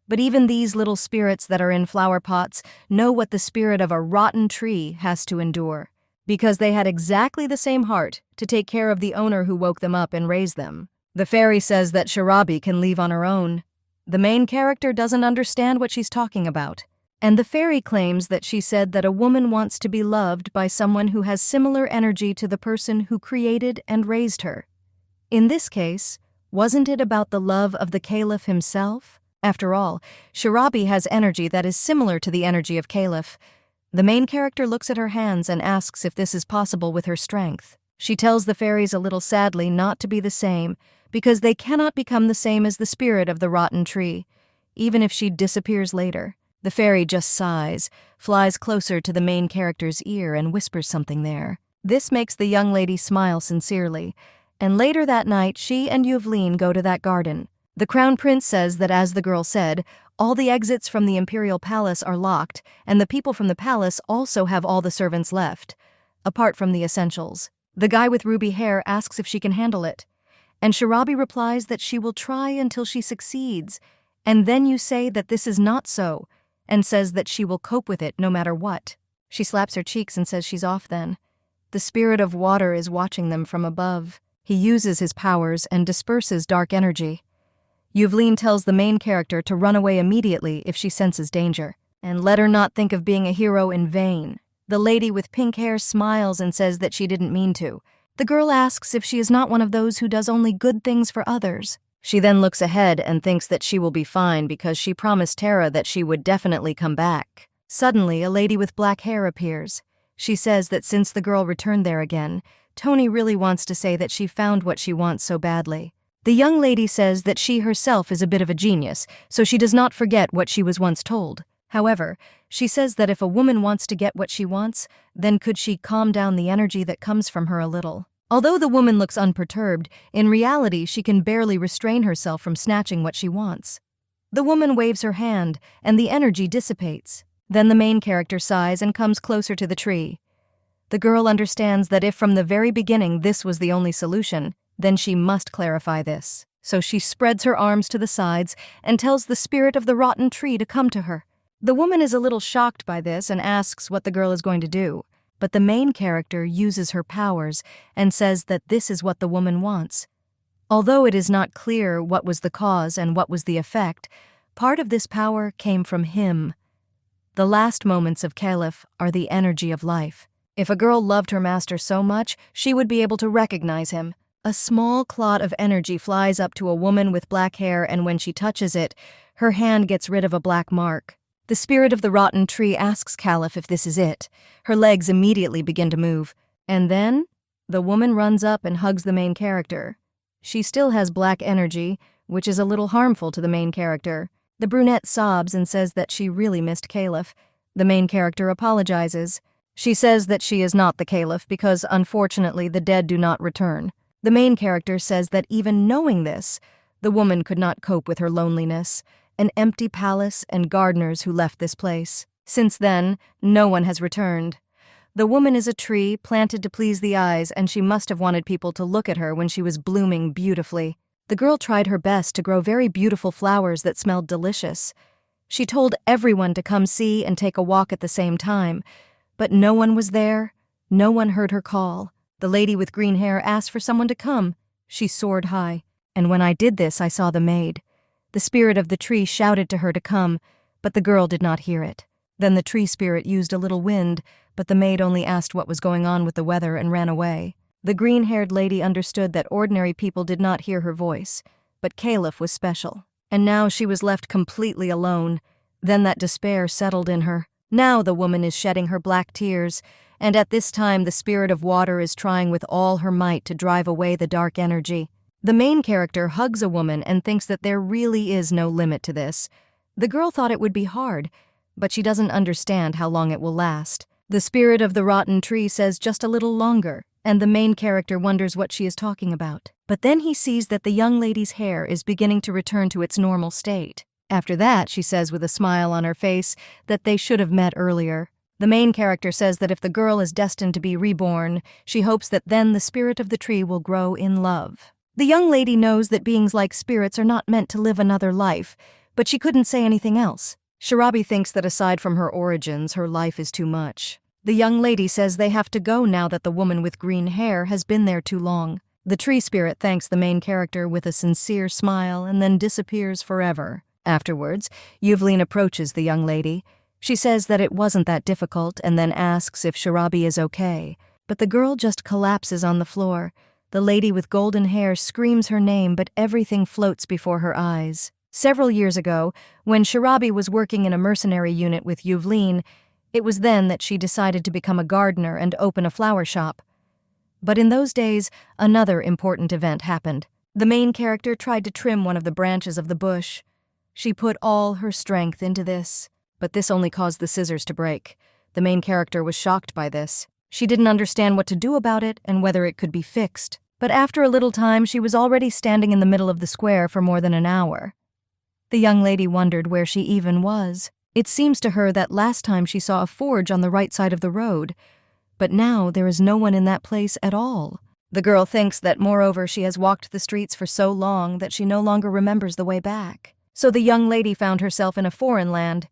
But even these little spirits that are in flower pots know what the spirit of a rotten tree has to endure, because they had exactly the same heart to take care of the owner who woke them up and raised them. The fairy says that Shirabi can leave on her own. The main character doesn't understand what she's talking about. And the fairy claims that she said that a woman wants to be loved by someone who has similar energy to the person who created and raised her. In this case, wasn't it about the love of the caliph himself? After all, Shirabi has energy that is similar to the energy of caliph. The main character looks at her hands and asks if this is possible with her strength. She tells the fairies a little sadly not to be the same, because they cannot become the same as the spirit of the rotten tree, even if she disappears later. The fairy just sighs, flies closer to the main character's ear and whispers something there. This makes the young lady smile sincerely, and later that night she and Yuvleen go to that garden. The crown prince says that, as the girl said, all the exits from the imperial palace are locked, and the people from the palace also have all the servants left, apart from the essentials. The guy with ruby hair asks if she can handle it, and Shirabi replies that she will try until she succeeds, and then you say that this is not so, and says that she will cope with it no matter what. She slaps her cheeks and says she's off then. The spirit of water is watching them from above. He uses his powers and disperses dark energy. Yuvleen tells the main character to run away immediately if she senses danger, and let her not think of being a hero in vain. The lady with pink hair smiles and says that she didn't mean to. The girl asks if she is not one of those who does only good things for others. She then looks ahead and thinks that she will be fine because she promised Tara that she would definitely come back. Suddenly, a lady with black hair appears. She says that since the girl returned there again, Tony really wants to say that she found what she wants so badly. The young lady says that she herself is a bit of a genius, so she does not forget what she was once told. However, she says that if a woman wants to get what she wants, then could she calm down the energy that comes from her a little. Although the woman looks unperturbed, in reality she can barely restrain herself from snatching what she wants. The woman waves her hand, and the energy dissipates. Then the main character sighs and comes closer to the tree. The girl understands that if from the very beginning this was the only solution, then she must clarify this. So she spreads her arms to the sides and tells the spirit of the rotten tree to come to her. The woman is a little shocked by this and asks what the girl is going to do. But the main character uses her powers and says that this is what the woman wants. Although it is not clear what was the cause and what was the effect, part of this power came from him. The last moments of Caliph are the energy of life. If a girl loved her master so much, she would be able to recognize him. A small clot of energy flies up to a woman with black hair, and when she touches it, her hand gets rid of a black mark. The spirit of the rotten tree asks Caliph if this is it. Her legs immediately begin to move. And then, the woman runs up and hugs the main character. She still has black energy, which is a little harmful to the main character. The brunette sobs and says that she really missed Caliph. The main character apologizes. She says that she is not the Caliph because, unfortunately, the dead do not return. The main character says that even knowing this, the woman could not cope with her loneliness, an empty palace and gardeners who left this place. Since then, no one has returned. The woman is a tree planted to please the eyes, and she must have wanted people to look at her when she was blooming beautifully. The girl tried her best to grow very beautiful flowers that smelled delicious. She told everyone to come see and take a walk at the same time, but no one was there. No one heard her call. The lady with green hair asked for someone to come. She soared high, and when I did this, I saw the maid. The spirit of the tree shouted to her to come, but the girl did not hear it. Then the tree spirit used a little wind, but the maid only asked what was going on with the weather and ran away. The green-haired lady understood that ordinary people did not hear her voice, but Caliph was special. And now she was left completely alone. Then that despair settled in her. Now the woman is shedding her black tears, and at this time the spirit of water is trying with all her might to drive away the dark energy. The main character hugs a woman and thinks that there really is no limit to this. The girl thought it would be hard, but she doesn't understand how long it will last. The spirit of the rotten tree says just a little longer, and the main character wonders what she is talking about. But then he sees that the young lady's hair is beginning to return to its normal state. After that, she says with a smile on her face that they should have met earlier. The main character says that if the girl is destined to be reborn, she hopes that then the spirit of the tree will grow in love. The young lady knows that beings like spirits are not meant to live another life, but she couldn't say anything else. Shirabi thinks that aside from her origins, her life is too much. The young lady says they have to go now that the woman with green hair has been there too long. The tree spirit thanks the main character with a sincere smile and then disappears forever. Afterwards, Yuvlin approaches the young lady. She says that it wasn't that difficult and then asks if Shirabi is okay. But the girl just collapses on the floor. The lady with golden hair screams her name, but everything floats before her eyes. Several years ago, when Shirabi was working in a mercenary unit with Yuvlin, it was then that she decided to become a gardener and open a flower shop. But in those days, another important event happened. The main character tried to trim one of the branches of the bush. She put all her strength into this, but this only caused the scissors to break. The main character was shocked by this. She didn't understand what to do about it and whether it could be fixed. But after a little time, she was already standing in the middle of the square for more than an hour. The young lady wondered where she even was. It seems to her that last time she saw a forge on the right side of the road, but now there is no one in that place at all. The girl thinks that moreover she has walked the streets for so long that she no longer remembers the way back. So the young lady found herself in a foreign land.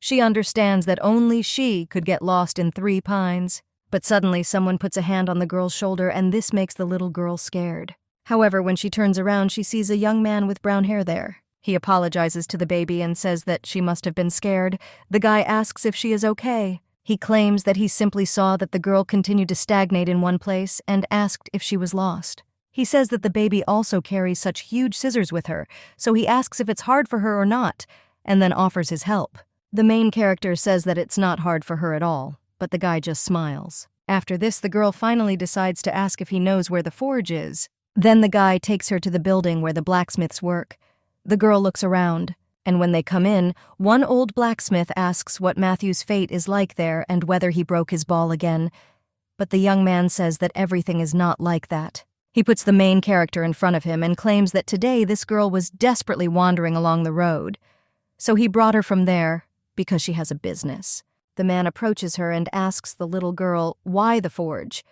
She understands that only she could get lost in 3 pines. But suddenly someone puts a hand on the girl's shoulder, and this makes the little girl scared. However, when she turns around, she sees a young man with brown hair there. He apologizes to the baby and says that she must have been scared. The guy asks if she is okay. He claims that he simply saw that the girl continued to stagnate in one place and asked if she was lost. He says that the baby also carries such huge scissors with her, so he asks if it's hard for her or not, and then offers his help. The main character says that it's not hard for her at all, but the guy just smiles. After this, the girl finally decides to ask if he knows where the forge is. Then the guy takes her to the building where the blacksmiths work. The girl looks around, and when they come in, one old blacksmith asks what Matthew's fate is like there and whether he broke his ball again. But the young man says that everything is not like that. He puts the main character in front of him and claims that today this girl was desperately wandering along the road. So he brought her from there because she has a business. The man approaches her and asks the little girl why the forge.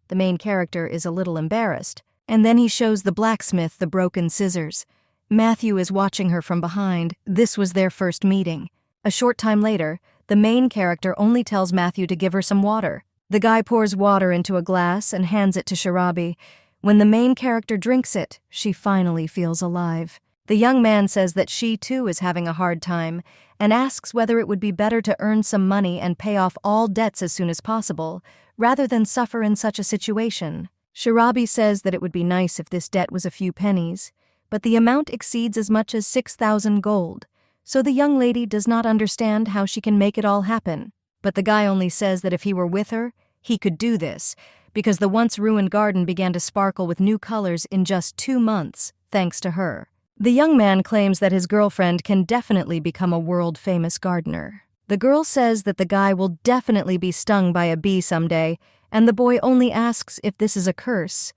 The main character is a little embarrassed. And then he shows the blacksmith the broken scissors. Matthew is watching her from behind. This was their first meeting. A short time later, the main character only tells Matthew to give her some water. The guy pours water into a glass and hands it to Shirabi. When the main character drinks it, she finally feels alive. The young man says that she too is having a hard time and asks whether it would be better to earn some money and pay off all debts as soon as possible, rather than suffer in such a situation. Shirabi says that it would be nice if this debt was a few pennies, but the amount exceeds as much as 6,000 gold, so the young lady does not understand how she can make it all happen. But the guy only says that if he were with her, he could do this, because the once ruined garden began to sparkle with new colors in just 2 months, thanks to her. The young man claims that his girlfriend can definitely become a world-famous gardener. The girl says that the guy will definitely be stung by a bee someday, and the boy only asks if this is a curse.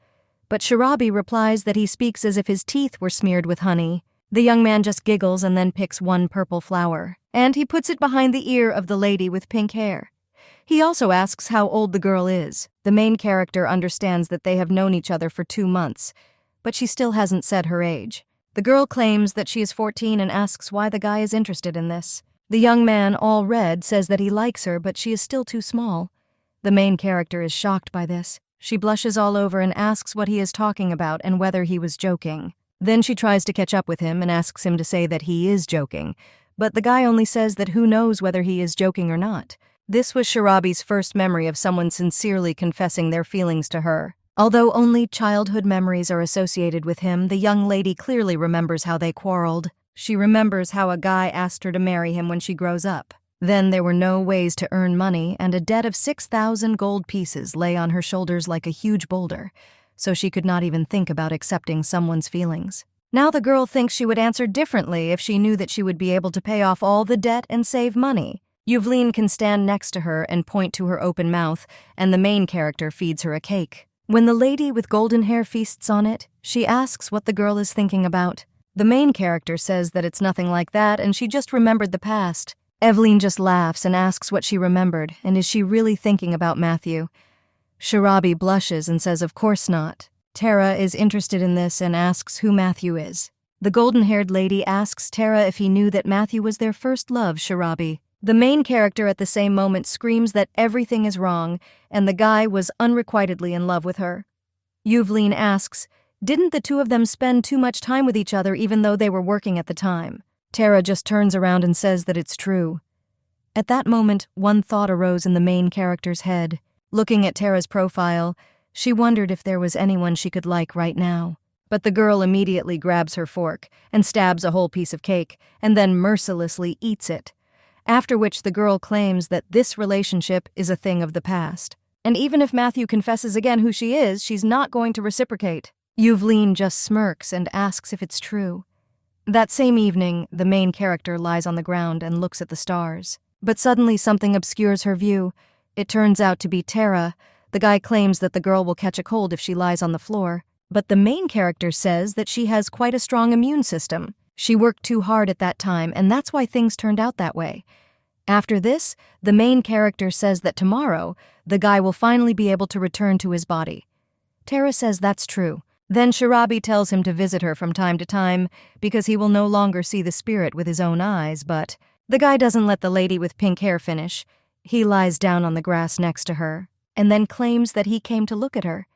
But Shirabi replies that he speaks as if his teeth were smeared with honey. The young man just giggles and then picks one purple flower, and he puts it behind the ear of the lady with pink hair. He also asks how old the girl is. The main character understands that they have known each other for 2 months, but she still hasn't said her age. The girl claims that she is 14 and asks why the guy is interested in this. The young man, all red, says that he likes her, but she is still too small. The main character is shocked by this. She blushes all over and asks what he is talking about and whether he was joking. Then she tries to catch up with him and asks him to say that he is joking, but the guy only says that who knows whether he is joking or not. This was Shirabi's first memory of someone sincerely confessing their feelings to her. Although only childhood memories are associated with him, the young lady clearly remembers how they quarreled. She remembers how a guy asked her to marry him when she grows up. Then there were no ways to earn money, and a debt of 6,000 gold pieces lay on her shoulders like a huge boulder, so she could not even think about accepting someone's feelings. Now the girl thinks she would answer differently if she knew that she would be able to pay off all the debt and save money. Yuvlin can stand next to her and point to her open mouth, and the main character feeds her a cake. When the lady with golden hair feasts on it, she asks what the girl is thinking about. The main character says that it's nothing like that and she just remembered the past. Evelyn just laughs and asks what she remembered and is she really thinking about Matthew. Shirabi blushes and says of course not. Tara is interested in this and asks who Matthew is. The golden-haired lady asks Tara if he knew that Matthew was their first love, Shirabi. The main character at the same moment screams that everything is wrong and the guy was unrequitedly in love with her. Yuvlin asks, didn't the two of them spend too much time with each other even though they were working at the time? Tara just turns around and says that it's true. At that moment, one thought arose in the main character's head. Looking at Tara's profile, she wondered if there was anyone she could like right now. But the girl immediately grabs her fork and stabs a whole piece of cake and then mercilessly eats it. After which the girl claims that this relationship is a thing of the past. And even if Matthew confesses again who she is, she's not going to reciprocate. Yuvlin just smirks and asks if it's true. That same evening, the main character lies on the ground and looks at the stars. But suddenly something obscures her view. It turns out to be Tara. The guy claims that the girl will catch a cold if she lies on the floor. But the main character says that she has quite a strong immune system. She worked too hard at that time, and that's why things turned out that way. After this, the main character says that tomorrow, the guy will finally be able to return to his body. Tara says that's true. Then Shirabi tells him to visit her from time to time because he will no longer see the spirit with his own eyes, but the guy doesn't let the lady with pink hair finish. He lies down on the grass next to her and then claims that he came to look at her.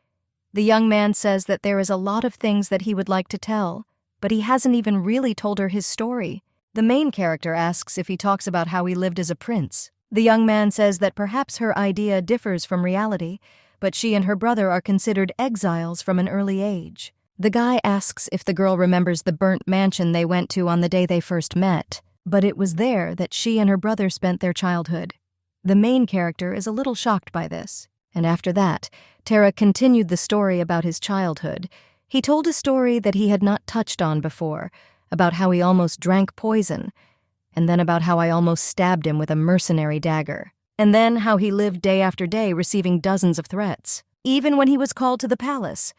The young man says that there is a lot of things that he would like to tell, but he hasn't even really told her his story. The main character asks if he talks about how he lived as a prince. The young man says that perhaps her idea differs from reality, but she and her brother are considered exiles from an early age. The guy asks if the girl remembers the burnt mansion they went to on the day they first met, but it was there that she and her brother spent their childhood. The main character is a little shocked by this, and after that, Tara continued the story about his childhood. He told a story that he had not touched on before, about how he almost drank poison, and then about how I almost stabbed him with a mercenary dagger, and then how he lived day after day receiving dozens of threats, even when he was called to the palace.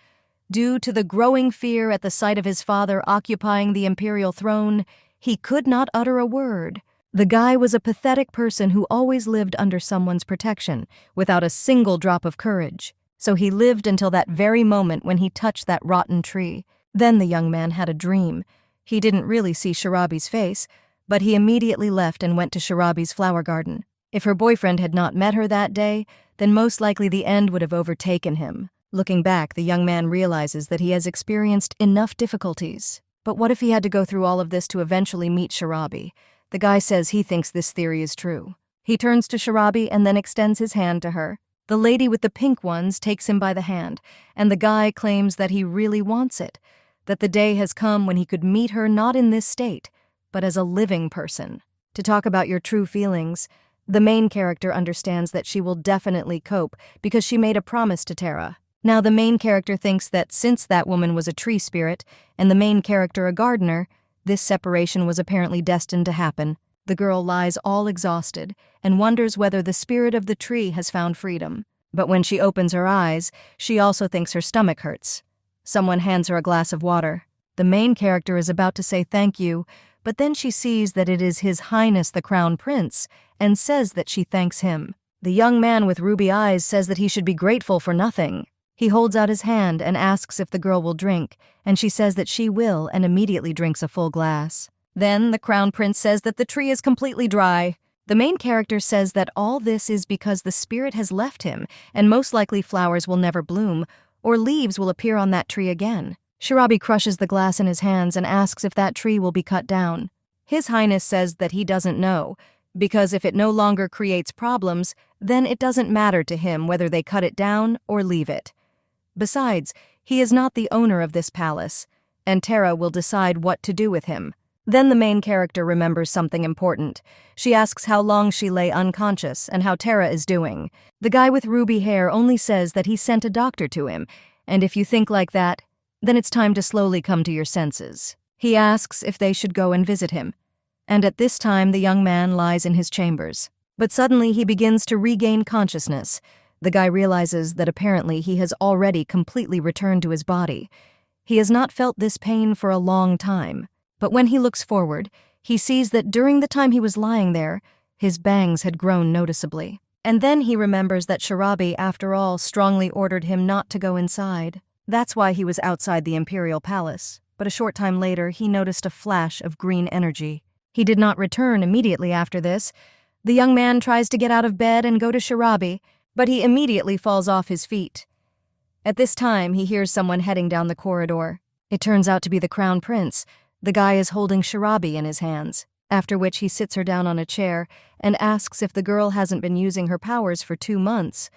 Due to the growing fear at the sight of his father occupying the imperial throne, he could not utter a word. The guy was a pathetic person who always lived under someone's protection, without a single drop of courage. So he lived until that very moment when he touched that rotten tree. Then the young man had a dream. He didn't really see Sharabi's face, but he immediately left and went to Sharabi's flower garden. If her boyfriend had not met her that day, then most likely the end would have overtaken him. Looking back, the young man realizes that he has experienced enough difficulties. But what if he had to go through all of this to eventually meet Sharabi? The guy says he thinks this theory is true. He turns to Sharabi and then extends his hand to her. The lady with the pink ones takes him by the hand, and the guy claims that he really wants it, that the day has come when he could meet her not in this state, but as a living person. To talk about your true feelings, the main character understands that she will definitely cope because she made a promise to Tara. Now the main character thinks that since that woman was a tree spirit and the main character a gardener, this separation was apparently destined to happen. The girl lies all exhausted and wonders whether the spirit of the tree has found freedom. But when she opens her eyes, she also thinks her stomach hurts. Someone hands her a glass of water. The main character is about to say thank you, but then she sees that it is His Highness the Crown Prince and says that she thanks him. The young man with ruby eyes says that he should be grateful for nothing. He holds out his hand and asks if the girl will drink, and she says that she will and immediately drinks a full glass. Then the Crown Prince says that the tree is completely dry. The main character says that all this is because the spirit has left him, and most likely flowers will never bloom, or leaves will appear on that tree again. Sharabi crushes the glass in his hands and asks if that tree will be cut down. His Highness says that he doesn't know, because if it no longer creates problems, then it doesn't matter to him whether they cut it down or leave it. Besides, he is not the owner of this palace, and Tara will decide what to do with him. Then the main character remembers something important. She asks how long she lay unconscious and how Tara is doing. The guy with ruby hair only says that he sent a doctor to him, and if you think like that, then it's time to slowly come to your senses. He asks if they should go and visit him, and at this time the young man lies in his chambers. But suddenly he begins to regain consciousness. The guy realizes that apparently he has already completely returned to his body. He has not felt this pain for a long time, but when he looks forward, he sees that during the time he was lying there, his bangs had grown noticeably. And then he remembers that Sharabi, after all, strongly ordered him not to go inside. That's why he was outside the imperial palace, but a short time later he noticed a flash of green energy. He did not return immediately after this. The young man tries to get out of bed and go to Sharabi, but he immediately falls off his feet. At this time, he hears someone heading down the corridor. It turns out to be the Crown Prince. The guy is holding Sharabi in his hands, after which he sits her down on a chair and asks if the girl hasn't been using her powers for 2 months.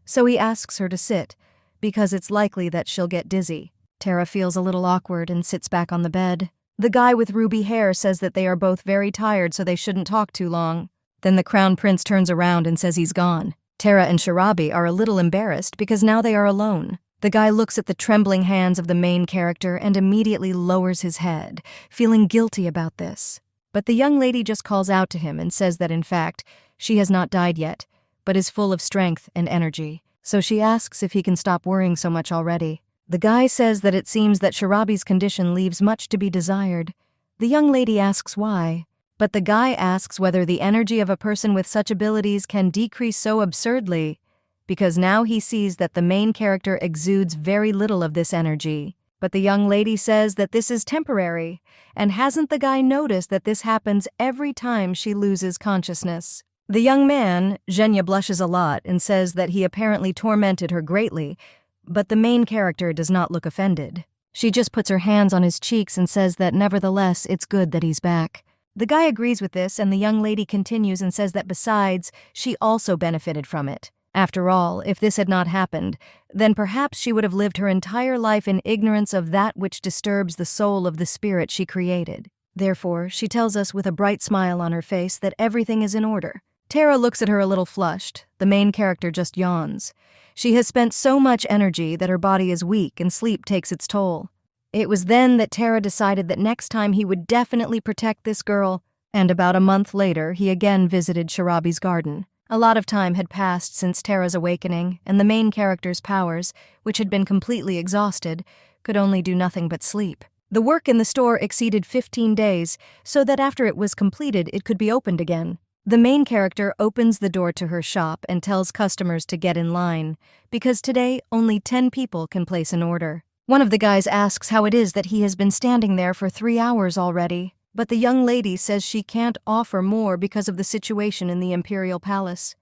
So he asks her to sit, because it's likely that she'll get dizzy. Tara feels a little awkward and sits back on the bed. The guy with ruby hair says that they are both very tired, so they shouldn't talk too long. Then the Crown Prince turns around and says he's gone. Tara and Sharabi are a little embarrassed because now they are alone. The guy looks at the trembling hands of the main character and immediately lowers his head, feeling guilty about this. But the young lady just calls out to him and says that in fact, she has not died yet, but is full of strength and energy. So she asks if he can stop worrying so much already. The guy says that it seems that Sharabi's condition leaves much to be desired. The young lady asks why. But the guy asks whether the energy of a person with such abilities can decrease so absurdly, because now he sees that the main character exudes very little of this energy. But the young lady says that this is temporary, and hasn't the guy noticed that this happens every time she loses consciousness? The young man, Zhenya, blushes a lot and says that he apparently tormented her greatly, but the main character does not look offended. She just puts her hands on his cheeks and says that nevertheless it's good that he's back. The guy agrees with this, and the young lady continues and says that besides, she also benefited from it. After all, if this had not happened, then perhaps she would have lived her entire life in ignorance of that which disturbs the soul of the spirit she created. Therefore, she tells us with a bright smile on her face that everything is in order. Tara looks at her a little flushed. The main character just yawns. She has spent so much energy that her body is weak and sleep takes its toll. It was then that Tara decided that next time he would definitely protect this girl, and about a month later he again visited Sharabi's garden. A lot of time had passed since Tara's awakening, and the main character's powers, which had been completely exhausted, could only do nothing but sleep. The work in the store exceeded 15 days, so that after it was completed it could be opened again. The main character opens the door to her shop and tells customers to get in line, because today only 10 people can place an order. One of the guys asks how it is that he has been standing there for 3 hours already, but the young lady says she can't offer more because of the situation in the imperial palace.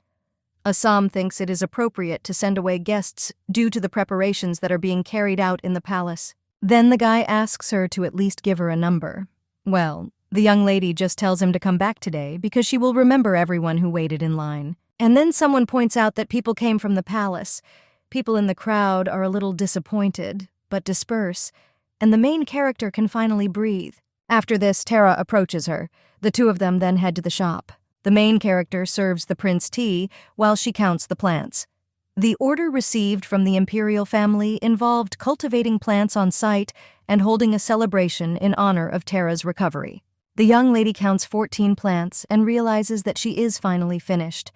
Assam thinks it is appropriate to send away guests due to the preparations that are being carried out in the palace. Then the guy asks her to at least give her a number. Well, the young lady just tells him to come back today because she will remember everyone who waited in line. And then someone points out that people came from the palace. People in the crowd are a little disappointed, but disperse, and the main character can finally breathe. After this, Tara approaches her. The two of them then head to the shop. The main character serves the prince tea while she counts the plants. The order received from the imperial family involved cultivating plants on site and holding a celebration in honor of Tara's recovery. The young lady counts 14 plants and realizes that she is finally finished,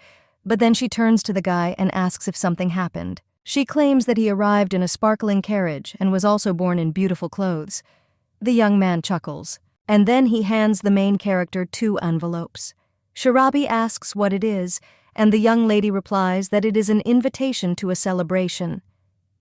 but then she turns to the guy and asks if something happened. She claims that he arrived in a sparkling carriage and was also born in beautiful clothes. The young man chuckles, and then he hands the main character 2 envelopes. Shirabi asks what it is, and the young lady replies that it is an invitation to a celebration.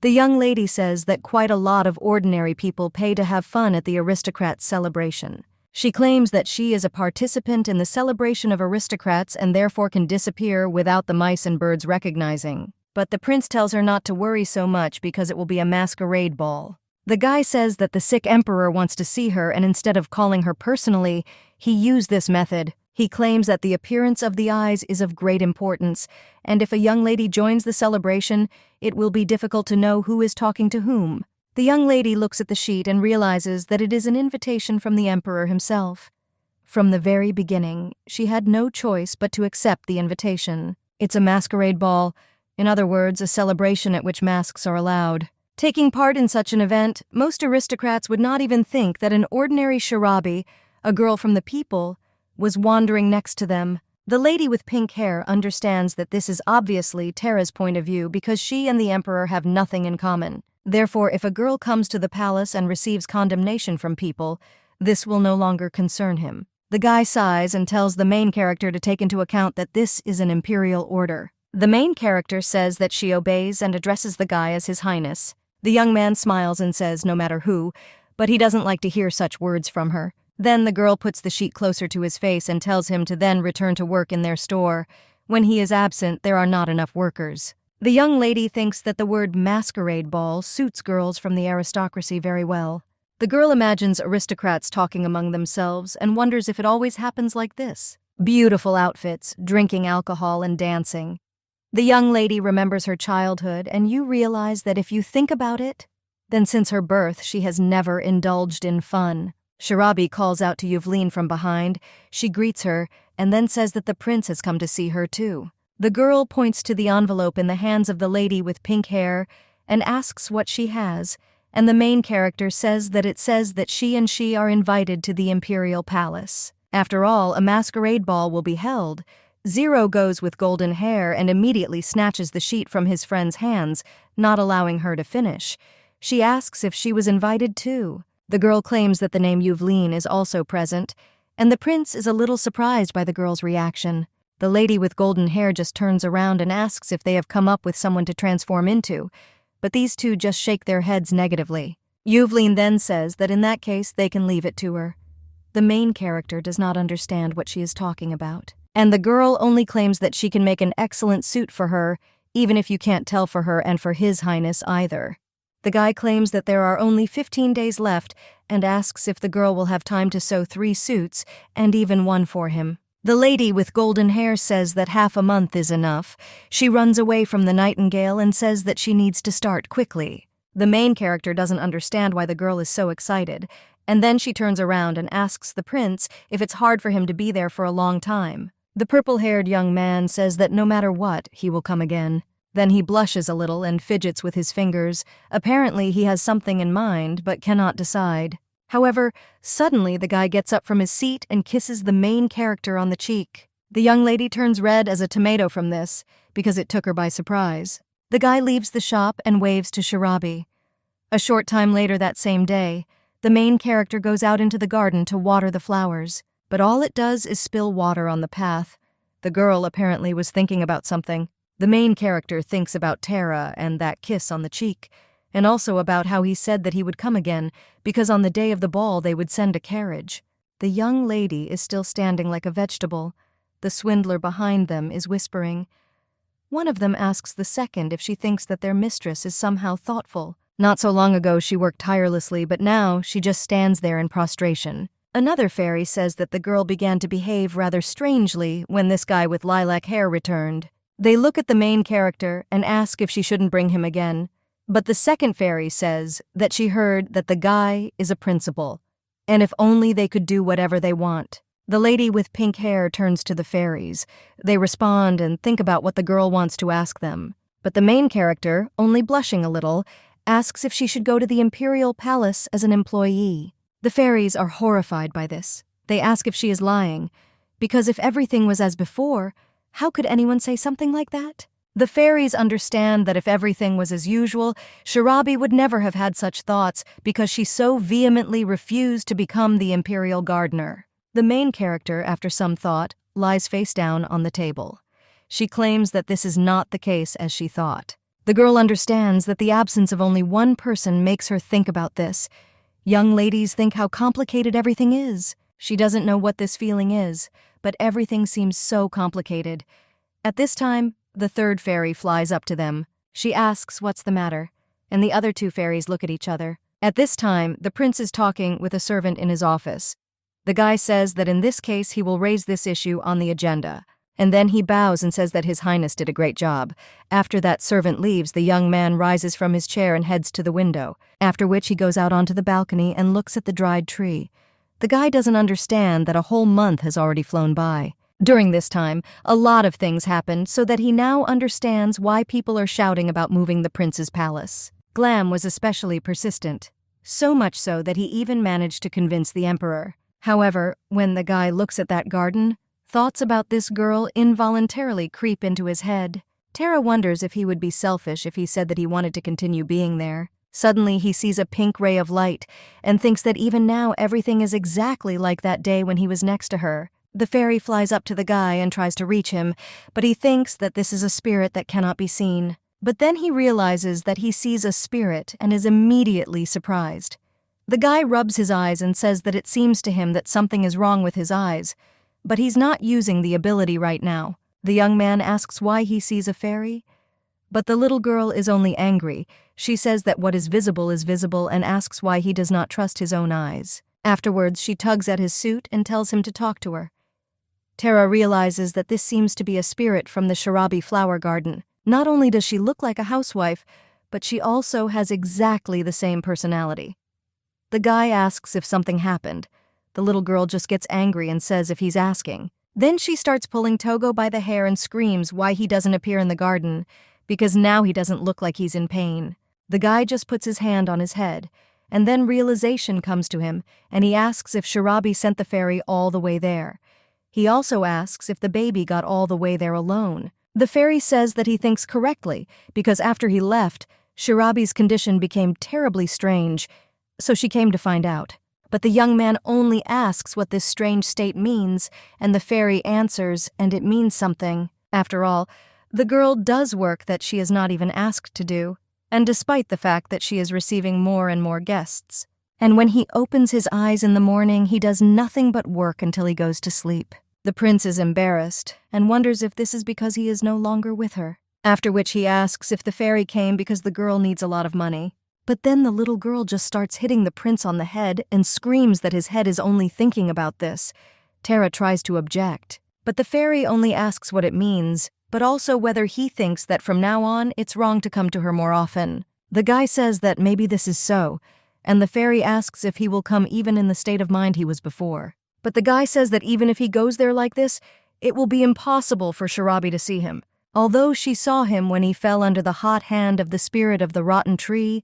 The young lady says that quite a lot of ordinary people pay to have fun at the aristocrats' celebration. She claims that she is a participant in the celebration of aristocrats and therefore can disappear without the mice and birds recognizing. But the prince tells her not to worry so much because it will be a masquerade ball. The guy says that the sick emperor wants to see her, and instead of calling her personally, he used this method. He claims that the appearance of the eyes is of great importance, and if a young lady joins the celebration, it will be difficult to know who is talking to whom. The young lady looks at the sheet and realizes that it is an invitation from the emperor himself. From the very beginning, she had no choice but to accept the invitation. It's a masquerade ball, in other words, a celebration at which masks are allowed. Taking part in such an event, most aristocrats would not even think that an ordinary Shirabi, a girl from the people, was wandering next to them. The lady with pink hair understands that this is obviously Tara's point of view because she and the emperor have nothing in common. Therefore, if a girl comes to the palace and receives condemnation from people, this will no longer concern him. The guy sighs and tells the main character to take into account that this is an imperial order. The main character says that she obeys and addresses the guy as His Highness. The young man smiles and says no matter who, but he doesn't like to hear such words from her. Then the girl puts the sheet closer to his face and tells him to then return to work in their store. When he is absent, there are not enough workers. The young lady thinks that the word masquerade ball suits girls from the aristocracy very well. The girl imagines aristocrats talking among themselves and wonders if it always happens like this. Beautiful outfits, drinking alcohol, and dancing. The young lady remembers her childhood, and you realize that if you think about it, then since her birth she has never indulged in fun. Shirabi calls out to Yuvleen from behind. She greets her and then says that the prince has come to see her too. The girl points to the envelope in the hands of the lady with pink hair and asks what she has, and the main character says that she are invited to the imperial palace. After all, a masquerade ball will be held. Zero goes with golden hair and immediately snatches the sheet from his friend's hands, not allowing her to finish. She asks if she was invited too. The girl claims that the name Yuvleen is also present, and the prince is a little surprised by the girl's reaction. The lady with golden hair just turns around and asks if they have come up with someone to transform into, but these two just shake their heads negatively. Yuvleen then says that in that case they can leave it to her. The main character does not understand what she is talking about, and the girl only claims that she can make an excellent suit for her, even if you can't tell for her and for His Highness either. The guy claims that there are only 15 days left and asks if the girl will have time to sew 3 suits and even one for him. The lady with golden hair says that half a month is enough. She runs away from the nightingale and says that she needs to start quickly. The main character doesn't understand why the girl is so excited, and then she turns around and asks the prince if it's hard for him to be there for a long time. The purple-haired young man says that no matter what, he will come again. Then he blushes a little and fidgets with his fingers. Apparently he has something in mind, but cannot decide. However, suddenly the guy gets up from his seat and kisses the main character on the cheek. The young lady turns red as a tomato from this, because it took her by surprise. The guy leaves the shop and waves to Shirabi. A short time later that same day, the main character goes out into the garden to water the flowers, but all it does is spill water on the path. The girl apparently was thinking about something. The main character thinks about Tara and that kiss on the cheek, and also about how he said that he would come again, because on the day of the ball they would send a carriage. The young lady is still standing like a vegetable. The swindler behind them is whispering. One of them asks the second if she thinks that their mistress is somehow thoughtful. Not so long ago she worked tirelessly, but now she just stands there in prostration. Another fairy says that the girl began to behave rather strangely when this guy with lilac hair returned. They look at the main character and ask if she shouldn't bring him again. But the second fairy says that she heard that the guy is a principal, and if only they could do whatever they want. The lady with pink hair turns to the fairies. They respond and think about what the girl wants to ask them. But the main character, only blushing a little, asks if she should go to the imperial palace as an employee. The fairies are horrified by this. They ask if she is lying, because if everything was as before, how could anyone say something like that? The fairies understand that if everything was as usual, Shirabi would never have had such thoughts because she so vehemently refused to become the imperial gardener. The main character, after some thought, lies face down on the table. She claims that this is not the case as she thought. The girl understands that the absence of only one person makes her think about this. Young ladies think how complicated everything is. She doesn't know what this feeling is, but everything seems so complicated. At this time, the third fairy flies up to them. She asks what's the matter, and the other two fairies look at each other. At this time, the prince is talking with a servant in his office. The guy says that in this case he will raise this issue on the agenda, and then he bows and says that His Highness did a great job. After that servant leaves, the young man rises from his chair and heads to the window, after which he goes out onto the balcony and looks at the dried tree. The guy doesn't understand that a whole month has already flown by. During this time, a lot of things happened so that he now understands why people are shouting about moving the prince's palace. Glam was especially persistent, so much so that he even managed to convince the emperor. However, when the guy looks at that garden, thoughts about this girl involuntarily creep into his head. Tara wonders if he would be selfish if he said that he wanted to continue being there. Suddenly, he sees a pink ray of light and thinks that even now everything is exactly like that day when he was next to her. The fairy flies up to the guy and tries to reach him, but he thinks that this is a spirit that cannot be seen. But then he realizes that he sees a spirit and is immediately surprised. The guy rubs his eyes and says that it seems to him that something is wrong with his eyes, but he's not using the ability right now. The young man asks why he sees a fairy, but the little girl is only angry. She says that what is visible and asks why he does not trust his own eyes. Afterwards, she tugs at his suit and tells him to talk to her. Tara realizes that this seems to be a spirit from the Shirabi flower garden. Not only does she look like a housewife, but she also has exactly the same personality. The guy asks if something happened. The little girl just gets angry and says if he's asking. Then she starts pulling Togo by the hair and screams why he doesn't appear in the garden, because now he doesn't look like he's in pain. The guy just puts his hand on his head, and then realization comes to him, and he asks if Shirabi sent the fairy all the way there. He also asks if the baby got all the way there alone. The fairy says that he thinks correctly, because after he left, Shirabi's condition became terribly strange, so she came to find out. But the young man only asks what this strange state means, and the fairy answers, and it means something. After all, the girl does work that she is not even asked to do, and despite the fact that she is receiving more and more guests. And when he opens his eyes in the morning, he does nothing but work until he goes to sleep. The prince is embarrassed and wonders if this is because he is no longer with her, after which he asks if the fairy came because the girl needs a lot of money. But then the little girl just starts hitting the prince on the head and screams that his head is only thinking about this. Tara tries to object, but the fairy only asks what it means, but also whether he thinks that from now on it's wrong to come to her more often. The guy says that maybe this is so, and the fairy asks if he will come even in the state of mind he was before. But the guy says that even if he goes there like this, it will be impossible for Shirabi to see him. Although she saw him when he fell under the hot hand of the spirit of the rotten tree,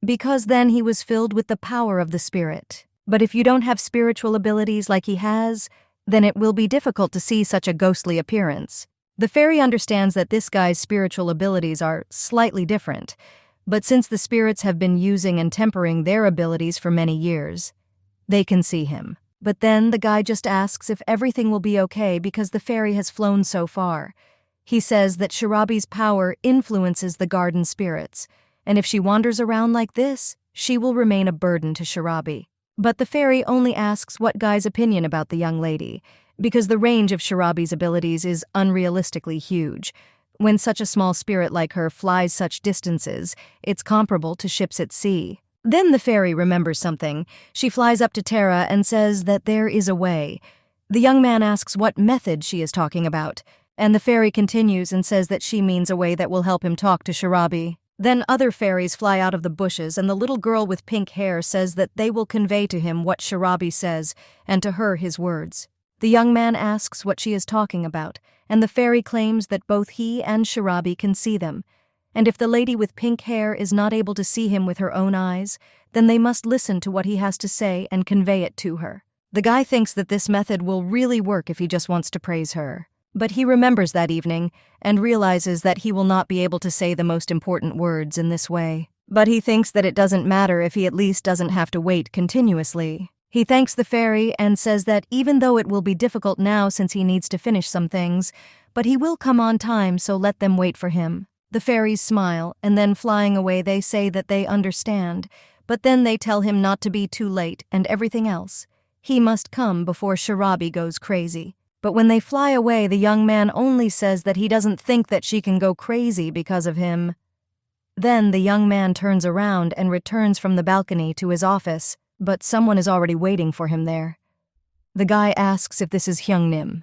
because then he was filled with the power of the spirit. But if you don't have spiritual abilities like he has, then it will be difficult to see such a ghostly appearance. The fairy understands that this guy's spiritual abilities are slightly different, but since the spirits have been using and tempering their abilities for many years, they can see him. But then the guy just asks if everything will be okay because the fairy has flown so far. He says that Shirabi's power influences the garden spirits, and if she wanders around like this, she will remain a burden to Shirabi. But the fairy only asks what Guy's opinion about the young lady, because the range of Shirabi's abilities is unrealistically huge. When such a small spirit like her flies such distances, it's comparable to ships at sea. Then the fairy remembers something. She flies up to Tara and says that there is a way. The young man asks what method she is talking about, and the fairy continues and says that she means a way that will help him talk to Shirabi. Then other fairies fly out of the bushes, and the little girl with pink hair says that they will convey to him what Shirabi says, and to her his words. The young man asks what she is talking about, and the fairy claims that both he and Shirabi can see them. And if the lady with pink hair is not able to see him with her own eyes, then they must listen to what he has to say and convey it to her. The guy thinks that this method will really work if he just wants to praise her. But he remembers that evening and realizes that he will not be able to say the most important words in this way. But he thinks that it doesn't matter if he at least doesn't have to wait continuously. He thanks the fairy and says that even though it will be difficult now since he needs to finish some things, but he will come on time, so let them wait for him. The fairies smile, and then flying away they say that they understand, but then they tell him not to be too late and everything else. He must come before Shirabi goes crazy. But when they fly away, the young man only says that he doesn't think that she can go crazy because of him. Then the young man turns around and returns from the balcony to his office, but someone is already waiting for him there. The guy asks if this is Hyungnim.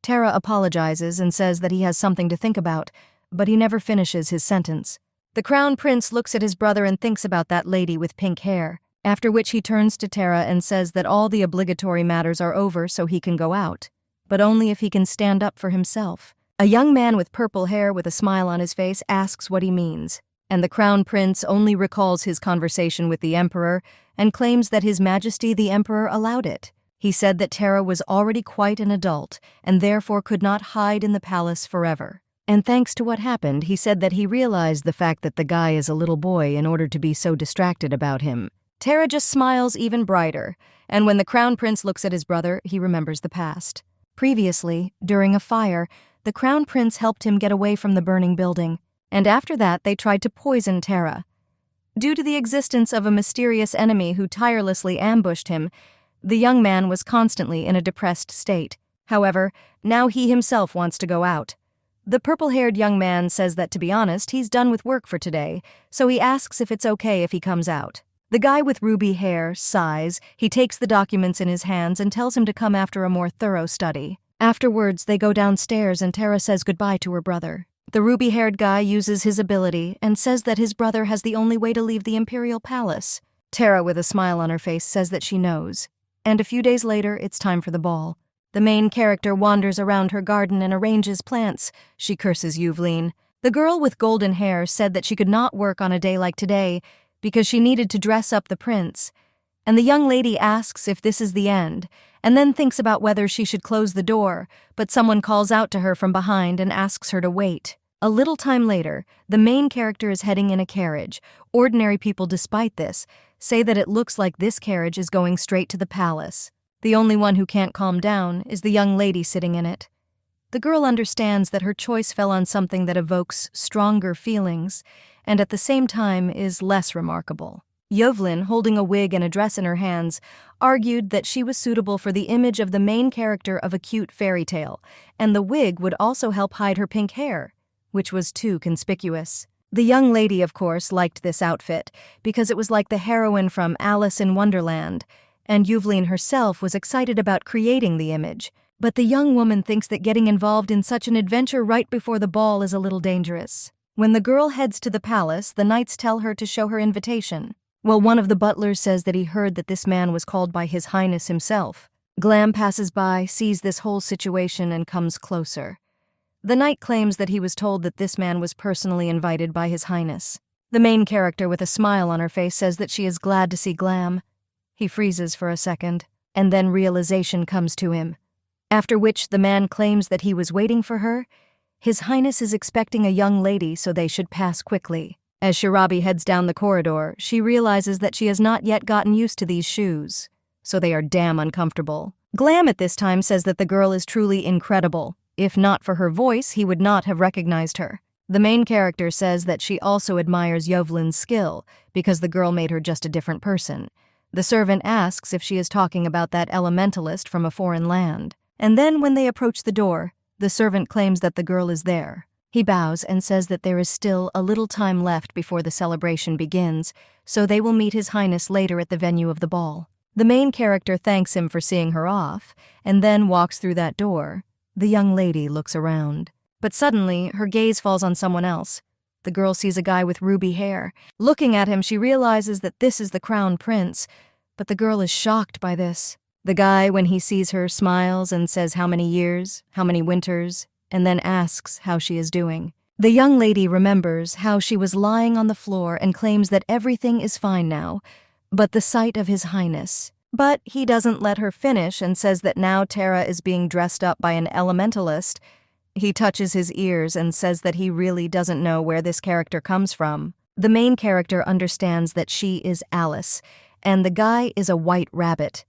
Tara apologizes and says that he has something to think about, but he never finishes his sentence. The crown prince looks at his brother and thinks about that lady with pink hair, after which he turns to Tara and says that all the obligatory matters are over so he can go out, but only if he can stand up for himself. A young man with purple hair with a smile on his face asks what he means, and the crown prince only recalls his conversation with the emperor and claims that His Majesty the Emperor allowed it. He said that Tara was already quite an adult and therefore could not hide in the palace forever. And thanks to what happened, he said that he realized the fact that the guy is a little boy in order to be so distracted about him. Tara just smiles even brighter, and when the crown prince looks at his brother, he remembers the past. Previously, during a fire, the crown prince helped him get away from the burning building, and after that they tried to poison Tara. Due to the existence of a mysterious enemy who tirelessly ambushed him, the young man was constantly in a depressed state. However, now he himself wants to go out. The purple-haired young man says that, to be honest, he's done with work for today, so he asks if it's okay if he comes out. The guy with ruby hair sighs. He takes the documents in his hands and tells him to come after a more thorough study. Afterwards, they go downstairs and Tara says goodbye to her brother. The ruby-haired guy uses his ability and says that his brother has the only way to leave the imperial palace. Tara, with a smile on her face, says that she knows. And a few days later, it's time for the ball. The main character wanders around her garden and arranges plants. She curses Yuvlin. The girl with golden hair said that she could not work on a day like today because she needed to dress up the prince. And the young lady asks if this is the end, and then thinks about whether she should close the door, but someone calls out to her from behind and asks her to wait. A little time later, the main character is heading in a carriage. Ordinary people, despite this, say that it looks like this carriage is going straight to the palace. The only one who can't calm down is the young lady sitting in it. The girl understands that her choice fell on something that evokes stronger feelings, and at the same time is less remarkable. Yovlin, holding a wig and a dress in her hands, argued that she was suitable for the image of the main character of a cute fairy tale, and the wig would also help hide her pink hair, which was too conspicuous. The young lady, of course, liked this outfit because it was like the heroine from Alice in Wonderland, and Yuvlin herself was excited about creating the image. But the young woman thinks that getting involved in such an adventure right before the ball is a little dangerous. When the girl heads to the palace, the knights tell her to show her invitation. Well, one of the butlers says that he heard that this man was called by His Highness himself. Glam passes by, sees this whole situation, and comes closer. The knight claims that he was told that this man was personally invited by His Highness. The main character, with a smile on her face, says that she is glad to see Glam. He freezes for a second, and then realization comes to him. After which the man claims that he was waiting for her. His Highness is expecting a young lady, so they should pass quickly. As Shirabi heads down the corridor, she realizes that she has not yet gotten used to these shoes. so they are damn uncomfortable. Glam at this time says that the girl is truly incredible. If not for her voice, he would not have recognized her. The main character says that she also admires Yovlin's skill because the girl made her just a different person. The servant asks if she is talking about that elementalist from a foreign land. And then when they approach the door, the servant claims that the girl is there. He bows and says that there is still a little time left before the celebration begins, so they will meet His Highness later at the venue of the ball. The main character thanks him for seeing her off, and then walks through that door. The young lady looks around. But suddenly, her gaze falls on someone else. The girl sees a guy with ruby hair. Looking at him, she realizes that this is the crown prince, but the girl is shocked by this. The guy, when he sees her, smiles and says how many years, how many winters, and then asks how she is doing. The young lady remembers how she was lying on the floor and claims that everything is fine now, but the sight of His Highness. But he doesn't let her finish and says that now Tara is being dressed up by an elementalist. He touches his ears and says that he really doesn't know where this character comes from. The main character understands that she is Alice, and the guy is a white rabbit.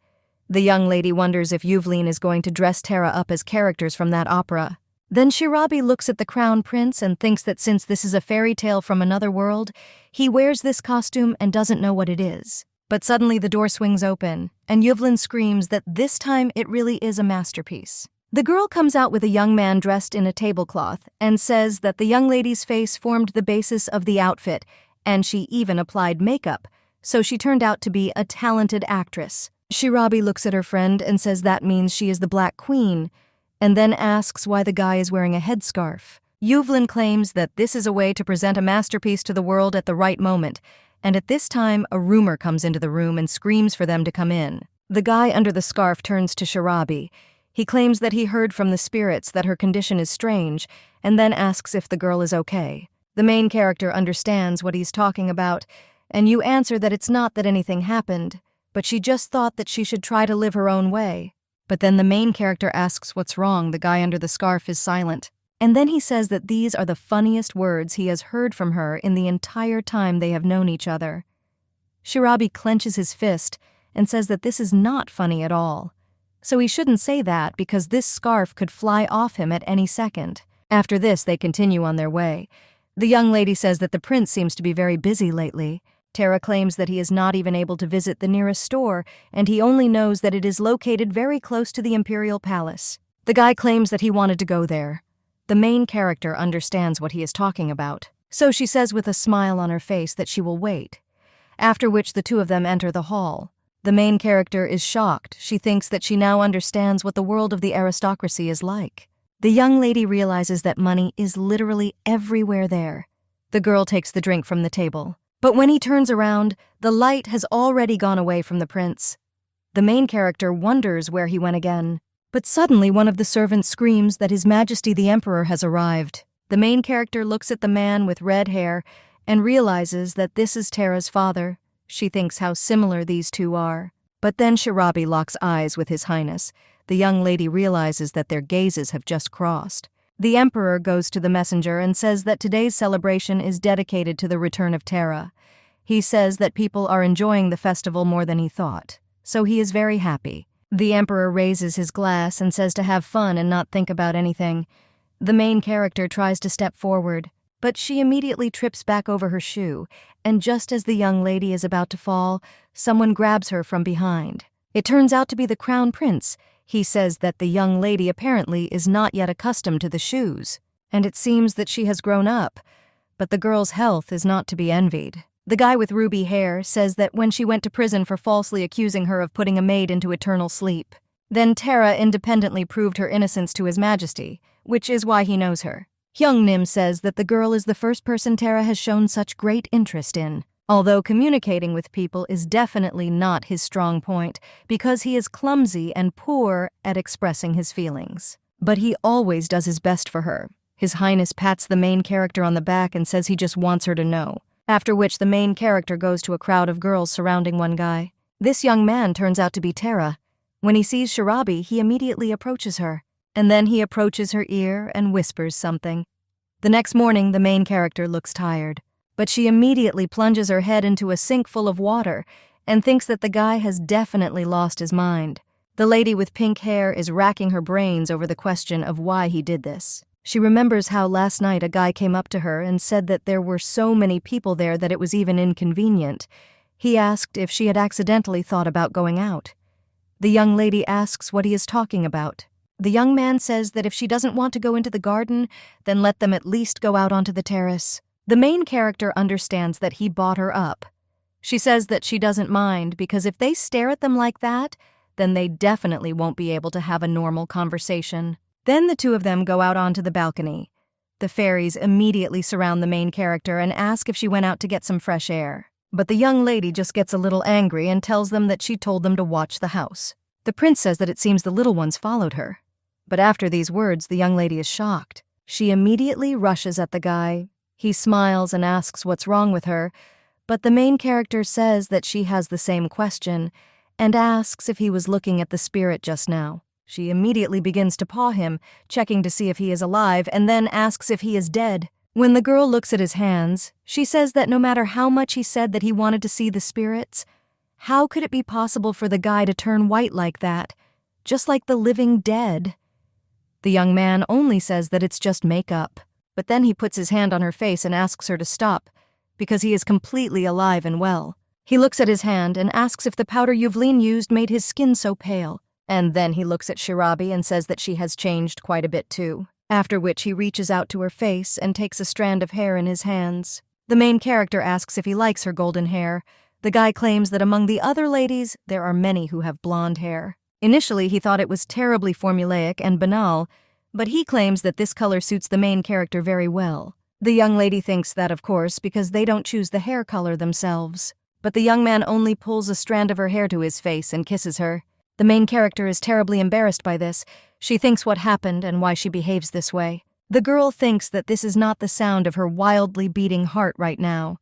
The young lady wonders if Yuvlin is going to dress Tara up as characters from that opera. Then Shirabi looks at the crown prince and thinks that since this is a fairy tale from another world, he wears this costume and doesn't know what it is. But suddenly the door swings open, and Yuvlin screams that this time it really is a masterpiece. The girl comes out with a young man dressed in a tablecloth and says that the young lady's face formed the basis of the outfit, and she even applied makeup, so she turned out to be a talented actress. Shirabi looks at her friend and says that means she is the Black Queen, and then asks why the guy is wearing a headscarf. Yuvlin claims that this is a way to present a masterpiece to the world at the right moment, and at this time a rumor comes into the room and screams for them to come in. The guy under the scarf turns to Shirabi. He claims that he heard from the spirits that her condition is strange, and then asks if the girl is okay. The main character understands what he's talking about, and you answer that it's not that anything happened, but she just thought that she should try to live her own way. But then the main character asks what's wrong. The guy under the scarf is silent. And then he says that these are the funniest words he has heard from her in the entire time they have known each other. Shirabi clenches his fist and says that this is not funny at all. So he shouldn't say that because this scarf could fly off him at any second. After this, they continue on their way. The young lady says that the prince seems to be very busy lately. Tara claims that he is not even able to visit the nearest store, and he only knows that it is located very close to the imperial palace. The guy claims that he wanted to go there. The main character understands what he is talking about, so she says with a smile on her face that she will wait, after which the two of them enter the hall. The main character is shocked. She thinks that she now understands what the world of the aristocracy is like. The young lady realizes that money is literally everywhere there. The girl takes the drink from the table. But when he turns around, the light has already gone away from the prince. The main character wonders where he went again. But suddenly one of the servants screams that His Majesty the Emperor has arrived. The main character looks at the man with red hair and realizes that this is Tara's father. She thinks how similar these two are. But then Shirabi locks eyes with His Highness. The young lady realizes that their gazes have just crossed. The Emperor goes to the messenger and says that today's celebration is dedicated to the return of Tara. He says that people are enjoying the festival more than he thought, so he is very happy. The Emperor raises his glass and says to have fun and not think about anything. The main character tries to step forward, but she immediately trips back over her shoe, and just as the young lady is about to fall, someone grabs her from behind. It turns out to be the crown prince. He says that the young lady apparently is not yet accustomed to the shoes, and it seems that she has grown up, but the girl's health is not to be envied. The guy with ruby hair says that when she went to prison for falsely accusing her of putting a maid into eternal sleep, then Tara independently proved her innocence to His Majesty, which is why he knows her. Hyung Nim says that the girl is the first person Tara has shown such great interest in, although communicating with people is definitely not his strong point because he is clumsy and poor at expressing his feelings. But he always does his best for her. His Highness pats the main character on the back and says he just wants her to know, after which the main character goes to a crowd of girls surrounding one guy. This young man turns out to be Tara. When he sees Shirabi, he immediately approaches her, and then he approaches her ear and whispers something. The next morning, the main character looks tired, but she immediately plunges her head into a sink full of water and thinks that the guy has definitely lost his mind. The lady with pink hair is racking her brains over the question of why he did this. She remembers how last night a guy came up to her and said that there were so many people there that it was even inconvenient. He asked if she had accidentally thought about going out. The young lady asks what he is talking about. The young man says that if she doesn't want to go into the garden, then let them at least go out onto the terrace. The main character understands that he bought her up. She says that she doesn't mind because if they stare at them like that, then they definitely won't be able to have a normal conversation. Then the two of them go out onto the balcony. The fairies immediately surround the main character and ask if she went out to get some fresh air. But the young lady just gets a little angry and tells them that she told them to watch the house. The prince says that it seems the little ones followed her. But after these words, the young lady is shocked. She immediately rushes at the guy. He smiles and asks what's wrong with her, but the main character says that she has the same question and asks if he was looking at the spirit just now. She immediately begins to paw him, checking to see if he is alive, and then asks if he is dead. When the girl looks at his hands, she says that no matter how much he said that he wanted to see the spirits, how could it be possible for the guy to turn white like that, just like the living dead? The young man only says that it's just makeup, but then he puts his hand on her face and asks her to stop, because he is completely alive and well. He looks at his hand and asks if the powder Yuvlin used made his skin so pale. And then he looks at Shirabi and says that she has changed quite a bit too, after which he reaches out to her face and takes a strand of hair in his hands. The main character asks if he likes her golden hair. The guy claims that among the other ladies, there are many who have blonde hair. Initially, he thought it was terribly formulaic and banal, but he claims that this color suits the main character very well. The young lady thinks that, of course, because they don't choose the hair color themselves. But the young man only pulls a strand of her hair to his face and kisses her. The main character is terribly embarrassed by this. She thinks what happened and why she behaves this way. The girl thinks that this is not the sound of her wildly beating heart right now.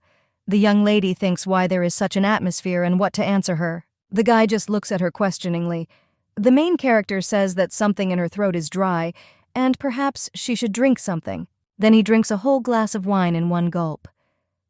The young lady thinks why there is such an atmosphere and what to answer her. The guy just looks at her questioningly. The main character says that something in her throat is dry, and perhaps she should drink something. Then he drinks a whole glass of wine in one gulp.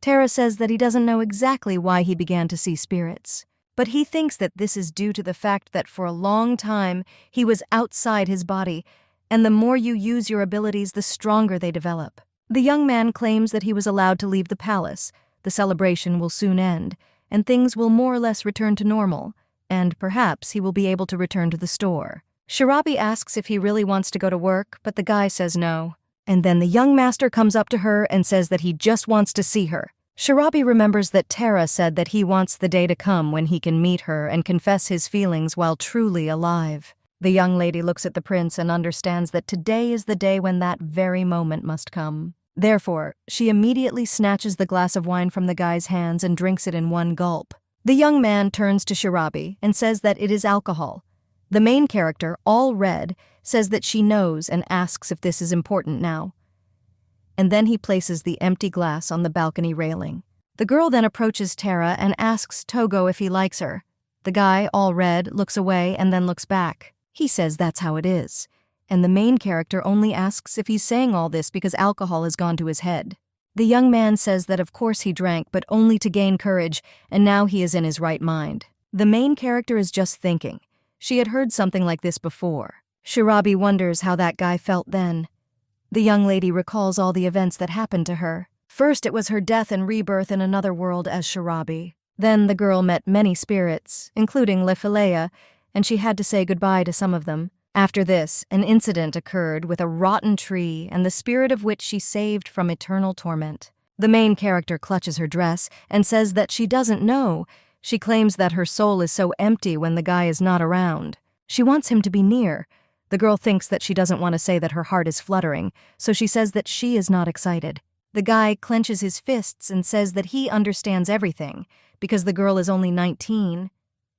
Tara says that he doesn't know exactly why he began to see spirits, but he thinks that this is due to the fact that for a long time he was outside his body, and the more you use your abilities, the stronger they develop. The young man claims that he was allowed to leave the palace. The celebration will soon end, and things will more or less return to normal, and perhaps he will be able to return to the store. Shirabi asks if he really wants to go to work, but the guy says no. And then the young master comes up to her and says that he just wants to see her. Shirabi remembers that Tara said that he wants the day to come when he can meet her and confess his feelings while truly alive. The young lady looks at the prince and understands that today is the day when that very moment must come. Therefore, she immediately snatches the glass of wine from the guy's hands and drinks it in one gulp. The young man turns to Shirabi and says that it is alcohol. The main character, all red, says that she knows and asks if this is important now. And then he places the empty glass on the balcony railing. The girl then approaches Tara and asks Togo if he likes her. The guy, all red, looks away and then looks back. He says that's how it is. And the main character only asks if he's saying all this because alcohol has gone to his head. The young man says that of course he drank, but only to gain courage, and now he is in his right mind. The main character is just thinking. She had heard something like this before. Shirabi wonders how that guy felt then. The young lady recalls all the events that happened to her. First, it was her death and rebirth in another world as Shirabi. Then the girl met many spirits, including Lefilea, and she had to say goodbye to some of them. After this, an incident occurred with a rotten tree and the spirit of which she saved from eternal torment. The main character clutches her dress and says that she doesn't know. She claims that her soul is so empty when the guy is not around. She wants him to be near. The girl thinks that she doesn't want to say that her heart is fluttering, so she says that she is not excited. The guy clenches his fists and says that he understands everything, because the girl is only 19.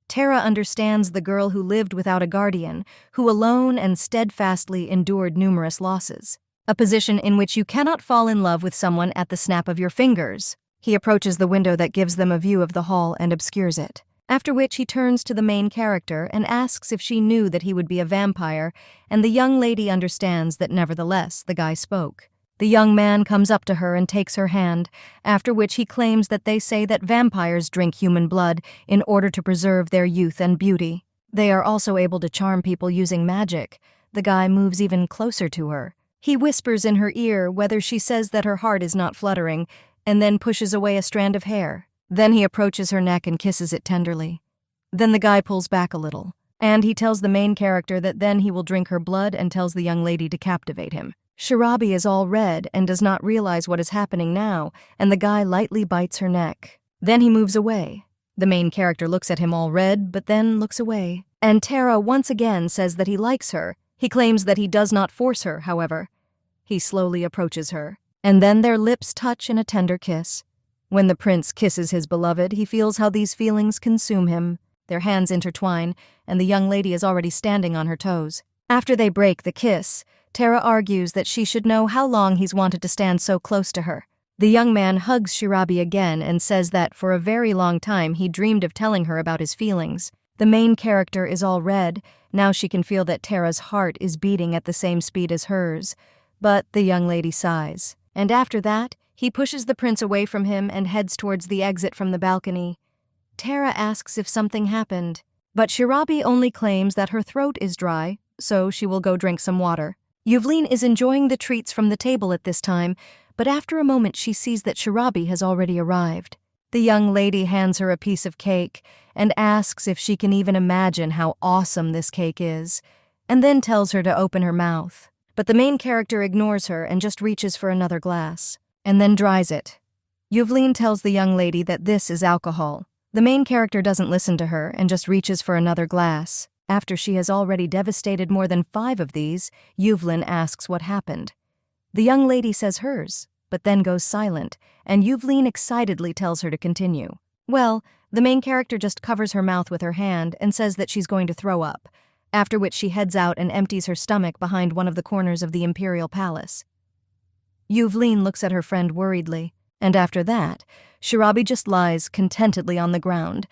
Tara understands the girl who lived without a guardian, who alone and steadfastly endured numerous losses. A position in which you cannot fall in love with someone at the snap of your fingers. He approaches the window that gives them a view of the hall and obscures it. After which he turns to the main character and asks if she knew that he would be a vampire, and the young lady understands that nevertheless the guy spoke. The young man comes up to her and takes her hand, after which he claims that they say that vampires drink human blood in order to preserve their youth and beauty. They are also able to charm people using magic. The guy moves even closer to her. He whispers in her ear whether she says that her heart is not fluttering, and then pushes away a strand of hair. Then he approaches her neck and kisses it tenderly. Then the guy pulls back a little, and he tells the main character that then he will drink her blood and tells the young lady to captivate him. Shirabi is all red and does not realize what is happening now, and the guy lightly bites her neck. Then he moves away. The main character looks at him all red, but then looks away. And Tara once again says that he likes her. He claims that he does not force her, however. He slowly approaches her, and then their lips touch in a tender kiss. When the prince kisses his beloved, he feels how these feelings consume him. Their hands intertwine, and the young lady is already standing on her toes. After they break the kiss, Tara argues that she should know how long he's wanted to stand so close to her. The young man hugs Shirabi again and says that for a very long time he dreamed of telling her about his feelings. The main character is all red. Now she can feel that Tara's heart is beating at the same speed as hers. But the young lady sighs. And after that, he pushes the prince away from him and heads towards the exit from the balcony. Tara asks if something happened, but Shirabi only claims that her throat is dry, so she will go drink some water. Yuvlin is enjoying the treats from the table at this time, but after a moment she sees that Shirabi has already arrived. The young lady hands her a piece of cake and asks if she can even imagine how awesome this cake is, and then tells her to open her mouth. But the main character ignores her and just reaches for another glass, and then dries it. Yuvlin tells the young lady that this is alcohol. The main character doesn't listen to her and just reaches for another glass. After she has already devastated more than 5 of these, Yuvlin asks what happened. The young lady says hers, but then goes silent, and Yuvlin excitedly tells her to continue. Well, the main character just covers her mouth with her hand and says that she's going to throw up, after which she heads out and empties her stomach behind one of the corners of the imperial palace. Yuvlin looks at her friend worriedly, and after that, Shirabi just lies contentedly on the ground.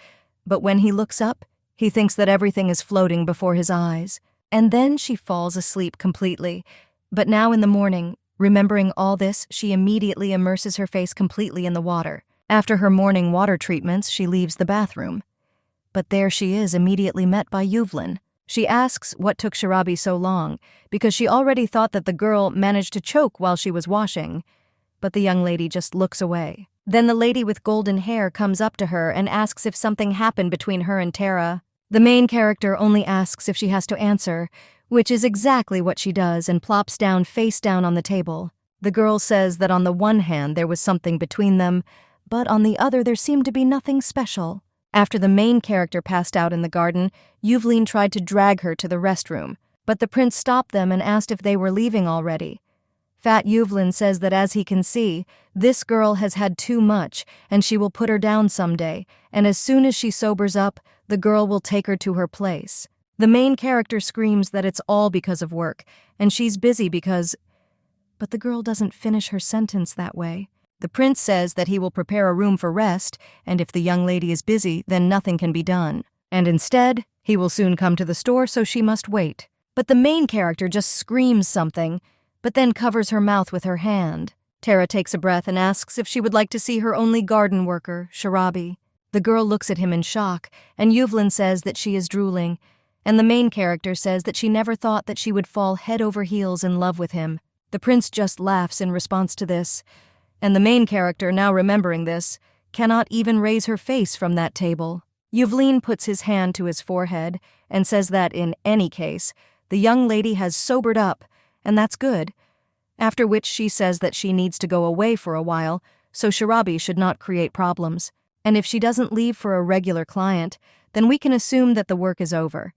But when he looks up, he thinks that everything is floating before his eyes, and then she falls asleep completely. But now in the morning, remembering all this, she immediately immerses her face completely in the water. After her morning water treatments, she leaves the bathroom. But there she is, immediately met by Yuvlin. She asks what took Shirabi so long, because she already thought that the girl managed to choke while she was washing. But the young lady just looks away. Then the lady with golden hair comes up to her and asks if something happened between her and Tara. The main character only asks if she has to answer, which is exactly what she does, and plops down face down on the table. The girl says that on the one hand there was something between them, but on the other there seemed to be nothing special. After the main character passed out in the garden, Yuvlin tried to drag her to the restroom, but the prince stopped them and asked if they were leaving already. Fat Yuvlin says that as he can see, this girl has had too much and she will put her down someday, and as soon as she sobers up, the girl will take her to her place. The main character screams that it's all because of work, and she's busy because... But the girl doesn't finish her sentence that way. The prince says that he will prepare a room for rest, and if the young lady is busy, then nothing can be done. And instead, he will soon come to the store, so she must wait. But the main character just screams something, but then covers her mouth with her hand. Tara takes a breath and asks if she would like to see her only garden worker, Shirabi. The girl looks at him in shock, and Yuvlin says that she is drooling, and the main character says that she never thought that she would fall head over heels in love with him. The prince just laughs in response to this, and the main character, now remembering this, cannot even raise her face from that table. Yuvlin puts his hand to his forehead and says that, in any case, the young lady has sobered up, and that's good. After which she says that she needs to go away for a while, so Shirabi should not create problems. And if she doesn't leave for a regular client, then we can assume that the work is over.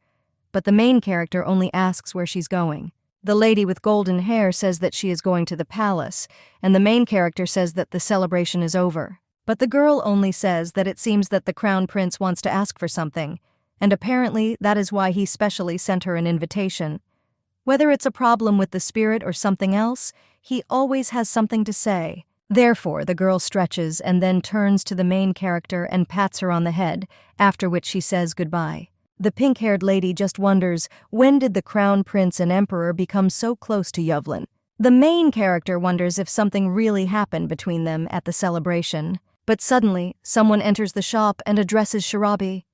But the main character only asks where she's going. The lady with golden hair says that she is going to the palace, and the main character says that the celebration is over. But the girl only says that it seems that the crown prince wants to ask for something, and apparently that is why he specially sent her an invitation. Whether it's a problem with the spirit or something else, he always has something to say. Therefore, the girl stretches and then turns to the main character and pats her on the head, after which she says goodbye. The pink-haired lady just wonders, when did the crown prince and emperor become so close to Yuvlin? The main character wonders if something really happened between them at the celebration. But suddenly, someone enters the shop and addresses Shirabi.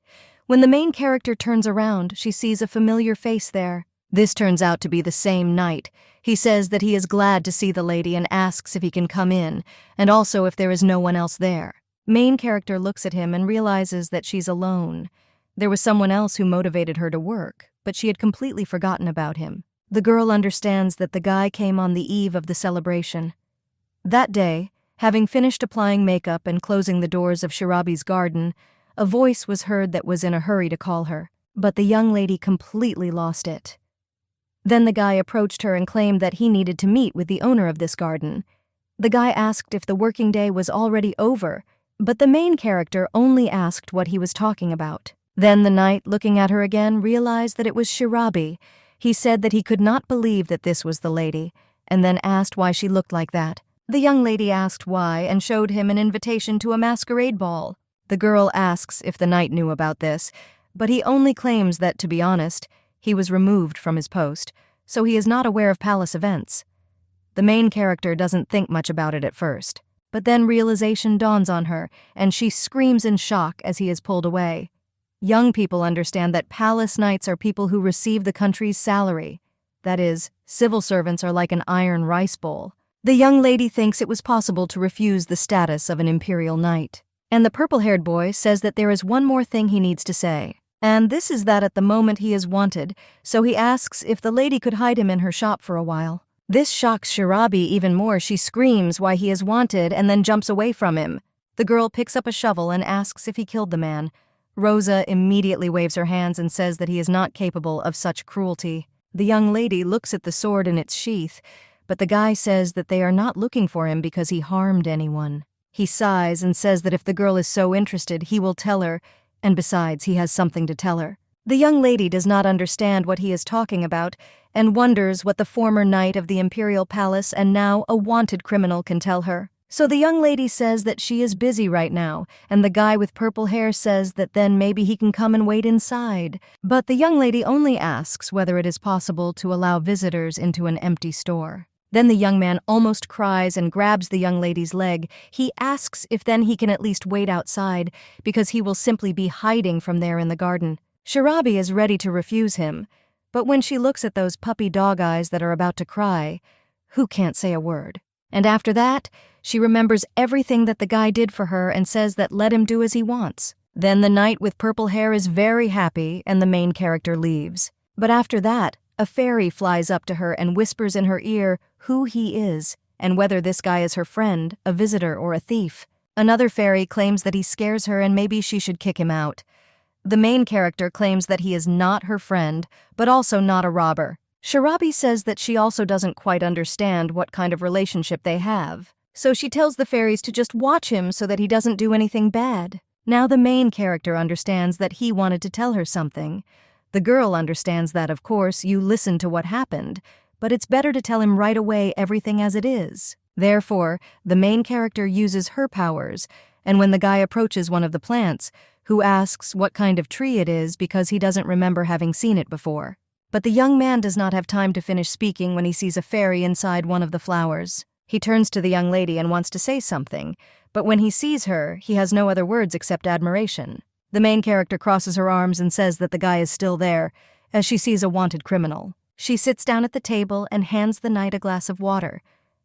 When the main character turns around, she sees a familiar face there. This turns out to be the same knight. He says that he is glad to see the lady and asks if he can come in, and also if there is no one else there. Main character looks at him and realizes that she's alone. There was someone else who motivated her to work, but she had completely forgotten about him. The girl understands that the guy came on the eve of the celebration. That day, having finished applying makeup and closing the doors of Shirabi's garden, a voice was heard that was in a hurry to call her, but the young lady completely lost it. Then the guy approached her and claimed that he needed to meet with the owner of this garden. The guy asked if the working day was already over, but the main character only asked what he was talking about. Then the knight, looking at her again, realized that it was Shirabi. He said that he could not believe that this was the lady, and then asked why she looked like that. The young lady asked why and showed him an invitation to a masquerade ball. The girl asks if the knight knew about this, but he only claims that, to be honest, he was removed from his post, so he is not aware of palace events. The main character doesn't think much about it at first, but then realization dawns on her, and she screams in shock as he is pulled away. Young people understand that palace knights are people who receive the country's salary. That is, civil servants are like an iron rice bowl. The young lady thinks it was possible to refuse the status of an imperial knight. And the purple-haired boy says that there is one more thing he needs to say. And this is that at the moment he is wanted, so he asks if the lady could hide him in her shop for a while. This shocks Shirabi even more. She screams why he is wanted and then jumps away from him. The girl picks up a shovel and asks if he killed the man. Rosa immediately waves her hands and says that he is not capable of such cruelty. The young lady looks at the sword in its sheath, but the guy says that they are not looking for him because he harmed anyone. He sighs and says that if the girl is so interested, he will tell her, and besides, he has something to tell her. The young lady does not understand what he is talking about and wonders what the former knight of the imperial palace and now a wanted criminal can tell her. So the young lady says that she is busy right now, and the guy with purple hair says that then maybe he can come and wait inside. But the young lady only asks whether it is possible to allow visitors into an empty store. Then the young man almost cries and grabs the young lady's leg. He asks if then he can at least wait outside, because he will simply be hiding from there in the garden. Shirabi is ready to refuse him, but when she looks at those puppy dog eyes that are about to cry, who can't say a word? And after that, she remembers everything that the guy did for her and says that let him do as he wants. Then the knight with purple hair is very happy and the main character leaves. But after that, a fairy flies up to her and whispers in her ear who he is and whether this guy is her friend, a visitor, or a thief. Another fairy claims that he scares her and maybe she should kick him out. The main character claims that he is not her friend, but also not a robber. Shirabi says that she also doesn't quite understand what kind of relationship they have. So she tells the fairies to just watch him so that he doesn't do anything bad. Now the main character understands that he wanted to tell her something. The girl understands that, of course, you listen to what happened, but it's better to tell him right away everything as it is. Therefore, the main character uses her powers, and when the guy approaches one of the plants, who asks what kind of tree it is because he doesn't remember having seen it before. But the young man does not have time to finish speaking when he sees a fairy inside one of the flowers. He turns to the young lady and wants to say something, but when he sees her, he has no other words except admiration. The main character crosses her arms and says that the guy is still there, as she sees a wanted criminal. She sits down at the table and hands the knight a glass of water,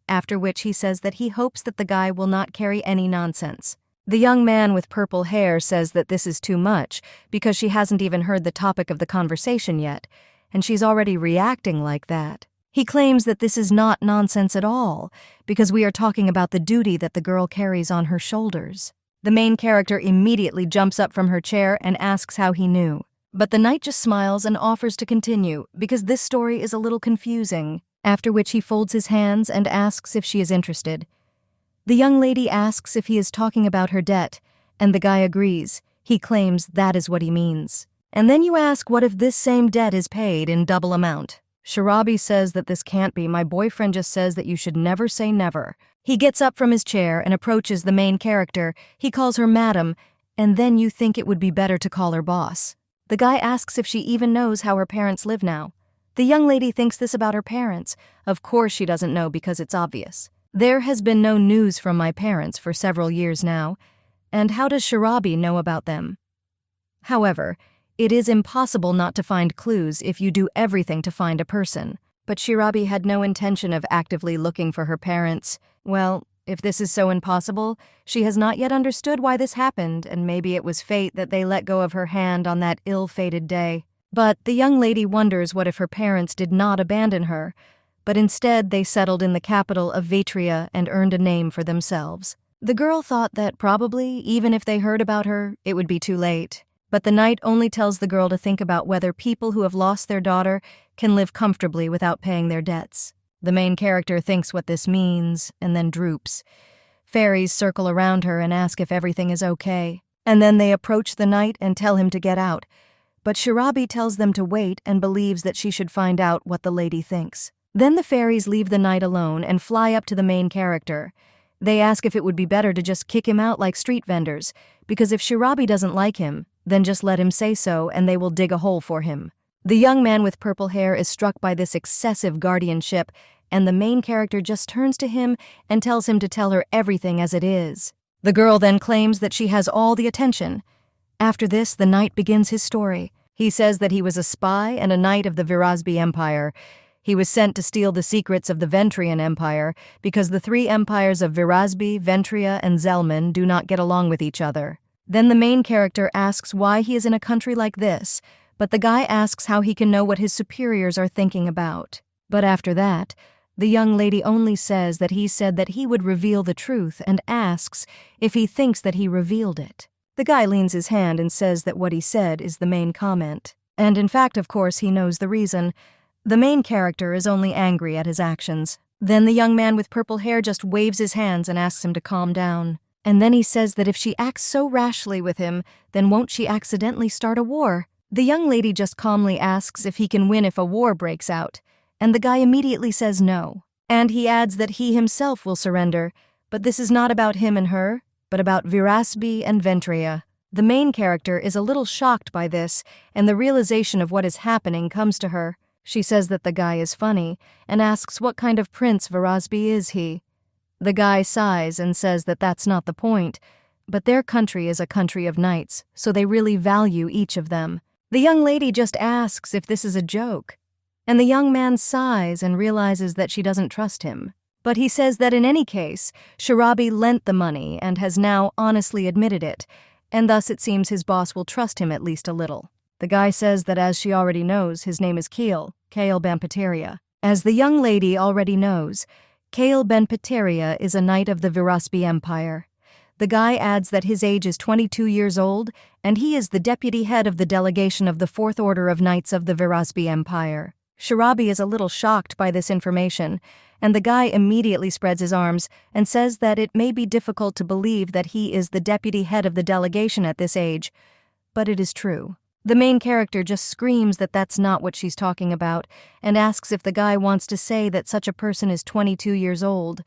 after which he says that he hopes that the guy will not carry any nonsense. The young man with purple hair says that this is too much because she hasn't even heard the topic of the conversation yet, and she's already reacting like that. He claims that this is not nonsense at all, because we are talking about the duty that the girl carries on her shoulders. The main character immediately jumps up from her chair and asks how he knew. But the knight just smiles and offers to continue, because this story is a little confusing, after which he folds his hands and asks if she is interested. The young lady asks if he is talking about her debt, and the guy agrees. He claims that is what he means. And then you ask what if this same debt is paid in double amount. Shirabi says that this can't be. My boyfriend just says that you should never say never. He gets up from his chair and approaches the main character. He calls her madam, and then you think it would be better to call her boss. The guy asks if she even knows how her parents live now. The young lady thinks this about her parents. Of course she doesn't know because it's obvious. There has been no news from my parents for several years now, and how does Shirabi know about them? However, it is impossible not to find clues if you do everything to find a person. But Shirabi had no intention of actively looking for her parents. Well, if this is so impossible, she has not yet understood why this happened, and maybe it was fate that they let go of her hand on that ill-fated day. But the young lady wonders what if her parents did not abandon her, but instead they settled in the capital of Vatria and earned a name for themselves. The girl thought that probably, even if they heard about her, it would be too late. But the knight only tells the girl to think about whether people who have lost their daughter can live comfortably without paying their debts. The main character thinks what this means, and then droops. Fairies circle around her and ask if everything is okay. And then they approach the knight and tell him to get out. But Shirabi tells them to wait and believes that she should find out what the lady thinks. Then the fairies leave the knight alone and fly up to the main character. They ask if it would be better to just kick him out like street vendors, because if Shirabi doesn't like him, then just let him say so and they will dig a hole for him. The young man with purple hair is struck by this excessive guardianship, and the main character just turns to him and tells him to tell her everything as it is. The girl then claims that she has all the attention. After this, the knight begins his story. He says that he was a spy and a knight of the Virasbi Empire. He was sent to steal the secrets of the Ventrian Empire because the three empires of Virasbi, Ventria, and Zelman do not get along with each other. Then the main character asks why he is in a country like this, but the guy asks how he can know what his superiors are thinking about. But after that, the young lady only says that he said that he would reveal the truth and asks if he thinks that he revealed it. The guy leans his hand and says that what he said is the main comment. And in fact, of course, he knows the reason. The main character is only angry at his actions. Then the young man with purple hair just waves his hands and asks him to calm down. And then he says that if she acts so rashly with him, then won't she accidentally start a war? The young lady just calmly asks if he can win if a war breaks out, and the guy immediately says no. And he adds that he himself will surrender, but this is not about him and her, but about Virasbi and Ventria. The main character is a little shocked by this, and the realization of what is happening comes to her. She says that the guy is funny, and asks what kind of prince Virasbi is he. The guy sighs and says that that's not the point, but their country is a country of knights, so they really value each of them. The young lady just asks if this is a joke, and the young man sighs and realizes that she doesn't trust him. But he says that in any case, Shirabi lent the money and has now honestly admitted it, and thus it seems his boss will trust him at least a little. The guy says that as she already knows, his name is Kael Ben-Pateria. As the young lady already knows, Kael Ben-Pateria is a knight of the Virasbi Empire. The guy adds that his age is 22 years old, and he is the deputy head of the delegation of the Fourth Order of Knights of the Virasbi Empire. Shirabi is a little shocked by this information, and the guy immediately spreads his arms and says that it may be difficult to believe that he is the deputy head of the delegation at this age, but it is true. The main character just screams that that's not what she's talking about, and asks if the guy wants to say that such a person is 22 years old.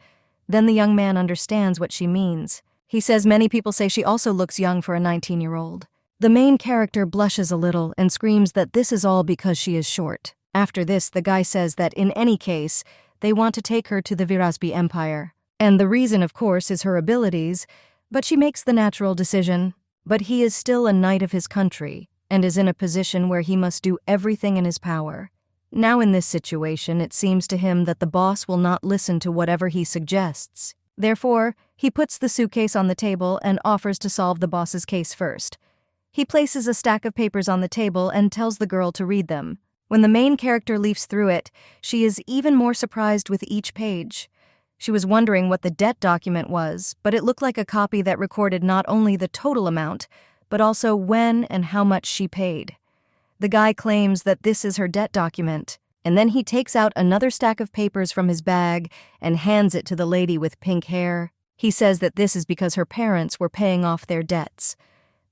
Then the young man understands what she means. He says many people say she also looks young for a 19-year-old. The main character blushes a little and screams that this is all because she is short. After this, the guy says that in any case, they want to take her to the Virasbi Empire. And the reason, of course, is her abilities, but she makes the natural decision. But he is still a knight of his country, and is in a position where he must do everything in his power. Now in this situation, it seems to him that the boss will not listen to whatever he suggests. Therefore, he puts the suitcase on the table and offers to solve the boss's case first. He places a stack of papers on the table and tells the girl to read them. When the main character leafs through it, she is even more surprised with each page. She was wondering what the debt document was, but it looked like a copy that recorded not only the total amount, but also when and how much she paid. The guy claims that this is her debt document, and then he takes out another stack of papers from his bag and hands it to the lady with pink hair. He says that this is because her parents were paying off their debts.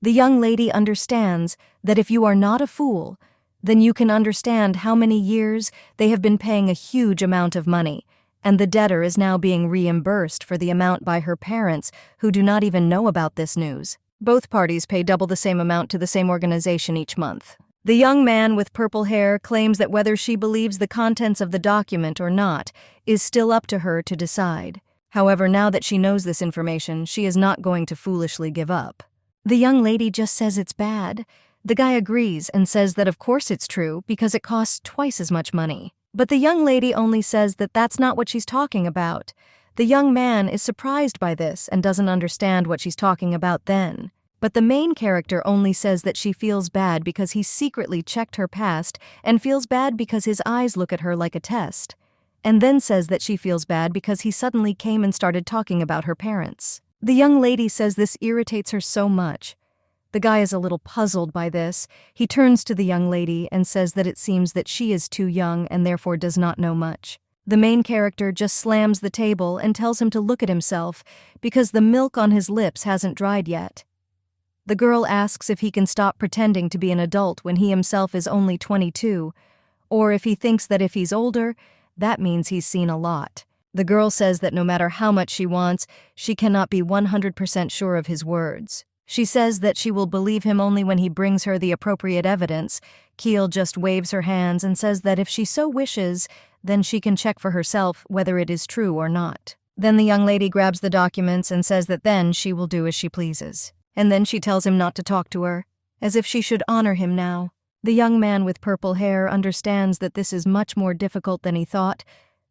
The young lady understands that if you are not a fool, then you can understand how many years they have been paying a huge amount of money, and the debtor is now being reimbursed for the amount by her parents who do not even know about this news. Both parties pay double the same amount to the same organization each month. The young man with purple hair claims that whether she believes the contents of the document or not is still up to her to decide. However, now that she knows this information, she is not going to foolishly give up. The young lady just says it's bad. The guy agrees and says that of course it's true because it costs twice as much money. But the young lady only says that that's not what she's talking about. The young man is surprised by this and doesn't understand what she's talking about then. But the main character only says that she feels bad because he secretly checked her past and feels bad because his eyes look at her like a test. And then says that she feels bad because he suddenly came and started talking about her parents. The young lady says this irritates her so much. The guy is a little puzzled by this. He turns to the young lady and says that it seems that she is too young and therefore does not know much. The main character just slams the table and tells him to look at himself because the milk on his lips hasn't dried yet. The girl asks if he can stop pretending to be an adult when he himself is only 22, or if he thinks that if he's older, that means he's seen a lot. The girl says that no matter how much she wants, she cannot be 100% sure of his words. She says that she will believe him only when he brings her the appropriate evidence. Keel just waves her hands and says that if she so wishes, then she can check for herself whether it is true or not. Then the young lady grabs the documents and says that then she will do as she pleases. And then she tells him not to talk to her, as if she should honor him now. The young man with purple hair understands that this is much more difficult than he thought,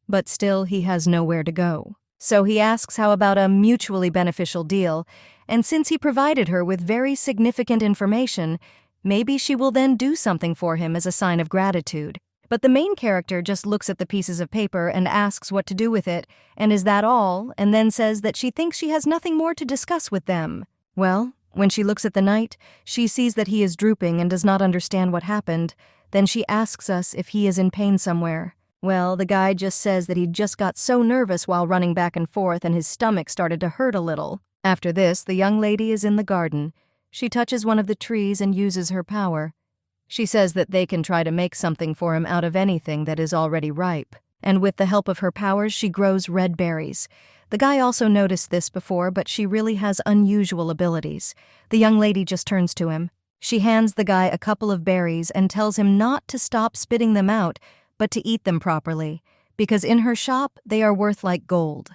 but still he has nowhere to go. So he asks how about a mutually beneficial deal, and since he provided her with very significant information, maybe she will then do something for him as a sign of gratitude. But the main character just looks at the pieces of paper and asks what to do with it, and is that all, and then says that she thinks she has nothing more to discuss with them. Well, when she looks at the knight, she sees that he is drooping and does not understand what happened. Then she asks us if he is in pain somewhere. Well, the guy just says that he just got so nervous while running back and forth and his stomach started to hurt a little. After this, the young lady is in the garden. She touches one of the trees and uses her power. She says that they can try to make something for him out of anything that is already ripe. And with the help of her powers, she grows red berries. The guy also noticed this before, but she really has unusual abilities. The young lady just turns to him. She hands the guy a couple of berries and tells him not to stop spitting them out, but to eat them properly, because in her shop they are worth like gold.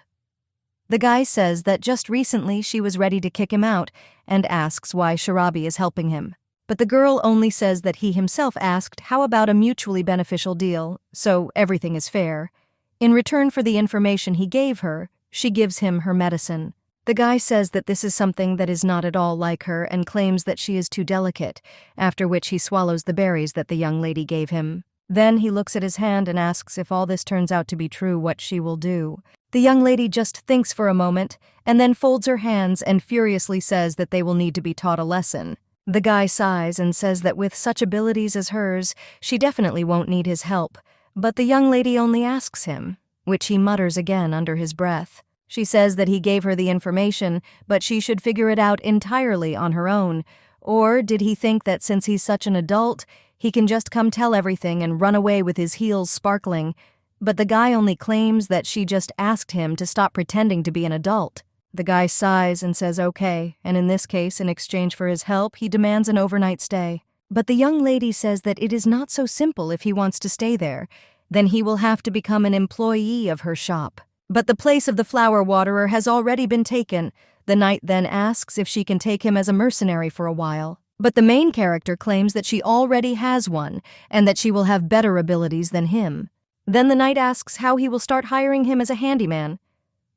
The guy says that just recently she was ready to kick him out and asks why Sharabi is helping him. But the girl only says that he himself asked how about a mutually beneficial deal, so everything is fair. In return for the information he gave her, she gives him her medicine. The guy says that this is something that is not at all like her and claims that she is too delicate, after which he swallows the berries that the young lady gave him. Then he looks at his hand and asks if all this turns out to be true, what she will do. The young lady just thinks for a moment and then folds her hands and furiously says that they will need to be taught a lesson. The guy sighs and says that with such abilities as hers, she definitely won't need his help, but the young lady only asks him, which he mutters again under his breath. She says that he gave her the information, but she should figure it out entirely on her own, or did he think that since he's such an adult, he can just come tell everything and run away with his heels sparkling? But the guy only claims that she just asked him to stop pretending to be an adult. The guy sighs and says okay, and in this case, in exchange for his help, he demands an overnight stay. But the young lady says that it is not so simple if he wants to stay there. Then he will have to become an employee of her shop. But the place of the flower waterer has already been taken. The knight then asks if she can take him as a mercenary for a while. But the main character claims that she already has one, and that she will have better abilities than him. Then the knight asks how he will start hiring him as a handyman.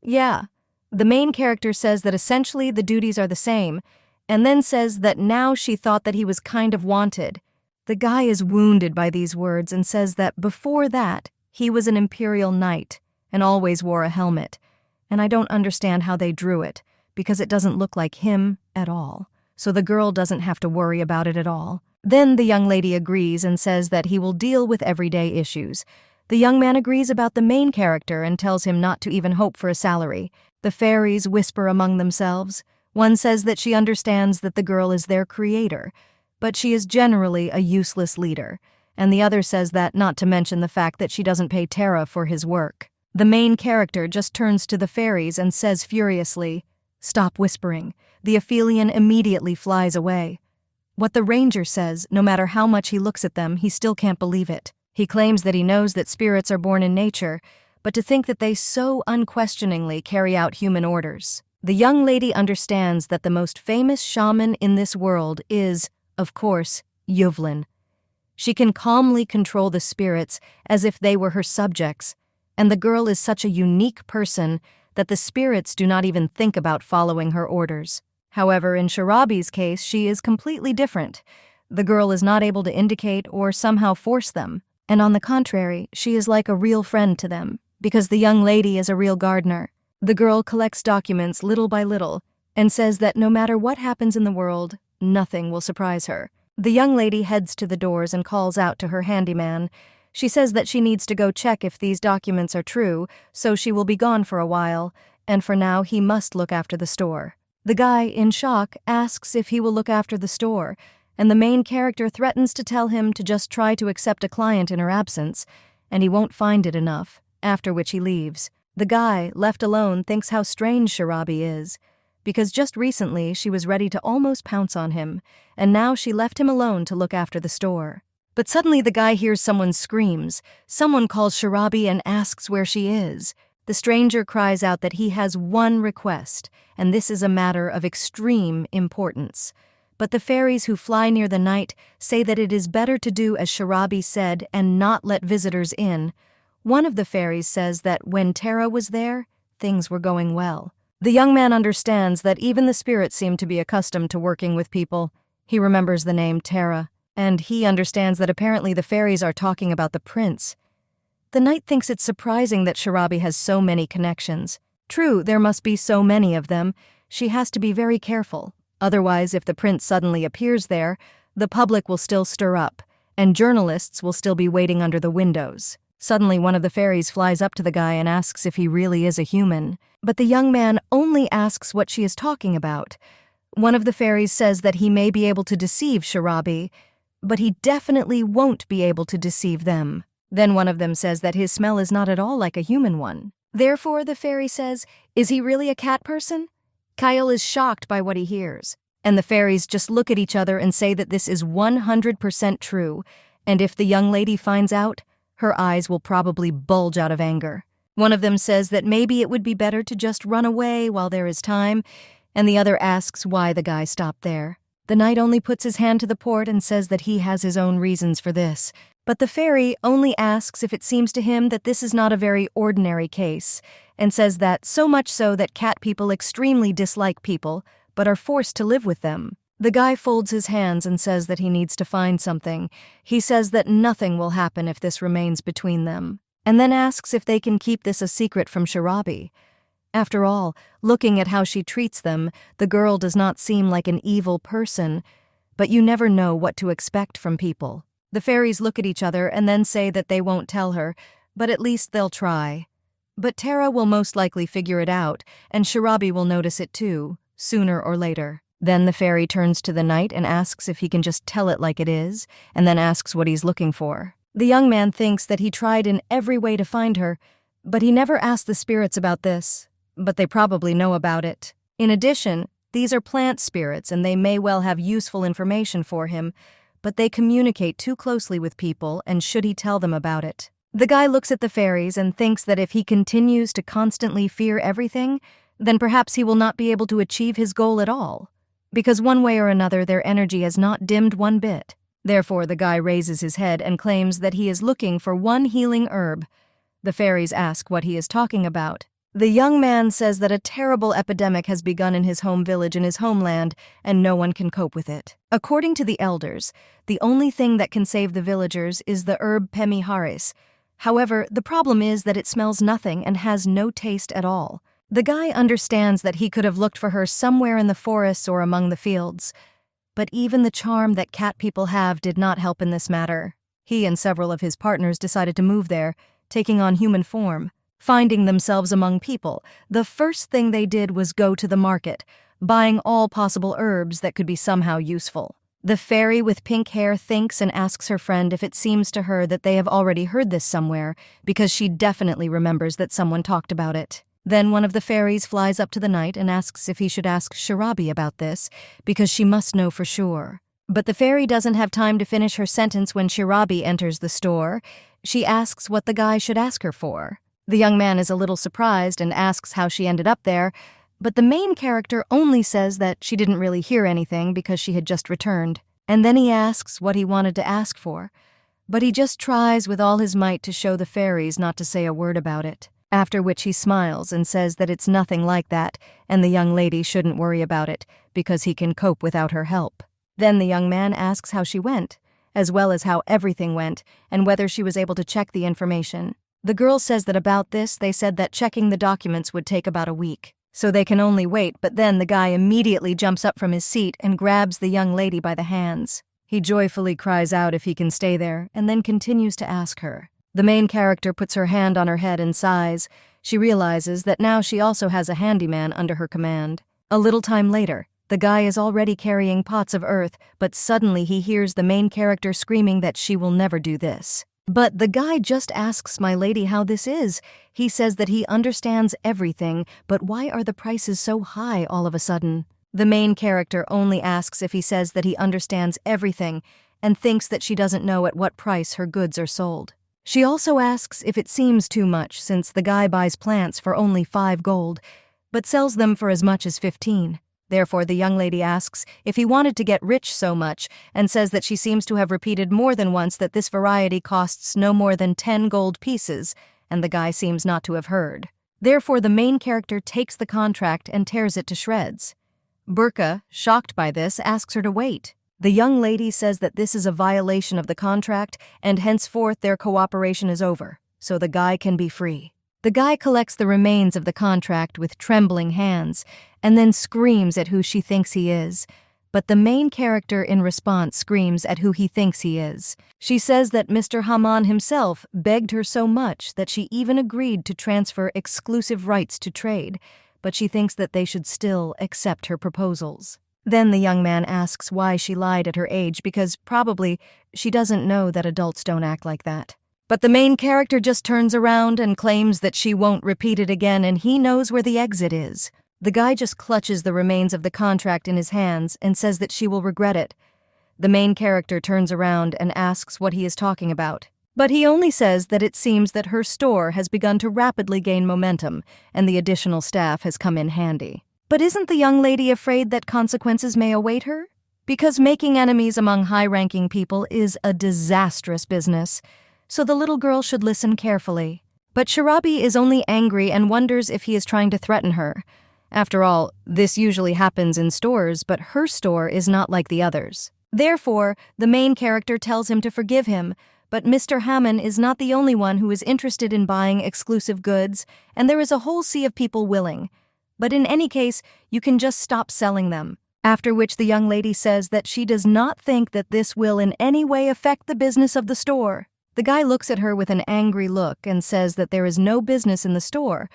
Yeah. The main character says that essentially the duties are the same, and then says that now she thought that he was kind of wanted. The guy is wounded by these words and says that before that, he was an imperial knight and always wore a helmet, and I don't understand how they drew it, because it doesn't look like him at all, so the girl doesn't have to worry about it at all. Then the young lady agrees and says that he will deal with everyday issues. The young man agrees about the main character and tells him not to even hope for a salary. The fairies whisper among themselves. One says that she understands that the girl is their creator, but she is generally a useless leader, and the other says that not to mention the fact that she doesn't pay Terra for his work. The main character just turns to the fairies and says furiously, "Stop whispering." The Aphelion immediately flies away. What the ranger says, no matter how much he looks at them, he still can't believe it. He claims that he knows that spirits are born in nature, but to think that they so unquestioningly carry out human orders. The young lady understands that the most famous shaman in this world is, of course, Yuvlin. She can calmly control the spirits as if they were her subjects, and the girl is such a unique person that the spirits do not even think about following her orders. However, in Sharabi's case, she is completely different. The girl is not able to indicate or somehow force them, and on the contrary, she is like a real friend to them, because the young lady is a real gardener. The girl collects documents little by little and says that no matter what happens in the world, nothing will surprise her. The young lady heads to the doors and calls out to her handyman. She says that she needs to go check if these documents are true, so she will be gone for a while, and for now he must look after the store. The guy, in shock, asks if he will look after the store, and the main character threatens to tell him to just try to accept a client in her absence, and he won't find it enough, after which he leaves. The guy, left alone, thinks how strange Sharabi is, because just recently she was ready to almost pounce on him, and now she left him alone to look after the store. But suddenly the guy hears someone screams. Someone calls Sharabi and asks where she is. The stranger cries out that he has one request, and this is a matter of extreme importance. But the fairies who fly near the night say that it is better to do as Sharabi said and not let visitors in. One of the fairies says that when Tara was there, things were going well. The young man understands that even the spirits seem to be accustomed to working with people. He remembers the name Tara, and he understands that apparently the fairies are talking about the prince. The knight thinks it's surprising that Sharabi has so many connections. True, there must be so many of them. She has to be very careful. Otherwise, if the prince suddenly appears there, the public will still stir up, and journalists will still be waiting under the windows. Suddenly, one of the fairies flies up to the guy and asks if he really is a human. But the young man only asks what she is talking about. One of the fairies says that he may be able to deceive Sharabi, but he definitely won't be able to deceive them. Then one of them says that his smell is not at all like a human one. Therefore, the fairy says, is he really a cat person? Kyle is shocked by what he hears, and the fairies just look at each other and say that this is 100% true, and if the young lady finds out, her eyes will probably bulge out of anger. One of them says that maybe it would be better to just run away while there is time, and the other asks why the guy stopped there. The knight only puts his hand to the port and says that he has his own reasons for this, but the fairy only asks if it seems to him that this is not a very ordinary case, and says that so much so that cat people extremely dislike people, but are forced to live with them. The guy folds his hands and says that he needs to find something. He says that nothing will happen if this remains between them, and then asks if they can keep this a secret from Sharabi. After all, looking at how she treats them, the girl does not seem like an evil person, but you never know what to expect from people. The fairies look at each other and then say that they won't tell her, but at least they'll try. But Tara will most likely figure it out, and Sharabi will notice it too, sooner or later. Then the fairy turns to the knight and asks if he can just tell it like it is, and then asks what he's looking for. The young man thinks that he tried in every way to find her, but he never asked the spirits about this, but they probably know about it. In addition, these are plant spirits and they may well have useful information for him, but they communicate too closely with people, and should he tell them about it? The guy looks at the fairies and thinks that if he continues to constantly fear everything, then perhaps he will not be able to achieve his goal at all, because one way or another their energy has not dimmed one bit. Therefore, the guy raises his head and claims that he is looking for one healing herb. The fairies ask what he is talking about. The young man says that a terrible epidemic has begun in his home village in his homeland, and no one can cope with it. According to the elders, the only thing that can save the villagers is the herb Pemiharis. However, the problem is that it smells nothing and has no taste at all. The guy understands that he could have looked for her somewhere in the forests or among the fields, but even the charm that cat people have did not help in this matter. He and several of his partners decided to move there, taking on human form. Finding themselves among people, the first thing they did was go to the market, buying all possible herbs that could be somehow useful. The fairy with pink hair thinks and asks her friend if it seems to her that they have already heard this somewhere, because she definitely remembers that someone talked about it. Then one of the fairies flies up to the knight and asks if he should ask Sharabi about this, because she must know for sure. But the fairy doesn't have time to finish her sentence when Shirabi enters the store. She asks what the guy should ask her for. The young man is a little surprised and asks how she ended up there, but the main character only says that she didn't really hear anything because she had just returned. And then he asks what he wanted to ask for, but he just tries with all his might to show the fairies not to say a word about it, after which he smiles and says that it's nothing like that and the young lady shouldn't worry about it because he can cope without her help. Then the young man asks how she went, as well as how everything went and whether she was able to check the information. The girl says that about this they said that checking the documents would take about a week, so they can only wait, but then the guy immediately jumps up from his seat and grabs the young lady by the hands. He joyfully cries out if he can stay there and then continues to ask her. The main character puts her hand on her head and sighs. She realizes that now she also has a handyman under her command. A little time later, the guy is already carrying pots of earth, but suddenly he hears the main character screaming that she will never do this. But the guy just asks my lady how this is. He says that he understands everything, but why are the prices so high all of a sudden? The main character only asks if he says that he understands everything and thinks that she doesn't know at what price her goods are sold. She also asks if it seems too much since the guy buys plants for only 5 gold, but sells them for as much as 15. Therefore, the young lady asks if he wanted to get rich so much and says that she seems to have repeated more than once that this variety costs no more than 10 gold pieces, and the guy seems not to have heard. Therefore, the main character takes the contract and tears it to shreds. Burka, shocked by this, asks her to wait. The young lady says that this is a violation of the contract and henceforth their cooperation is over, so the guy can be free. The guy collects the remains of the contract with trembling hands and then screams at who she thinks he is, but the main character in response screams at who he thinks he is. She says that Mr. Haman himself begged her so much that she even agreed to transfer exclusive rights to trade, but she thinks that they should still accept her proposals. Then the young man asks why she lied at her age because probably she doesn't know that adults don't act like that. But the main character just turns around and claims that she won't repeat it again and he knows where the exit is. The guy just clutches the remains of the contract in his hands and says that she will regret it. The main character turns around and asks what he is talking about. But he only says that it seems that her store has begun to rapidly gain momentum and the additional staff has come in handy. But isn't the young lady afraid that consequences may await her? Because making enemies among high-ranking people is a disastrous business, so the little girl should listen carefully. But Shirabi is only angry and wonders if he is trying to threaten her. After all, this usually happens in stores, but her store is not like the others. Therefore, the main character tells him to forgive him, but Mr. Hammond is not the only one who is interested in buying exclusive goods, and there is a whole sea of people willing. But in any case, you can just stop selling them. After which the young lady says that she does not think that this will in any way affect the business of the store. The guy looks at her with an angry look and says that there is no business in the store.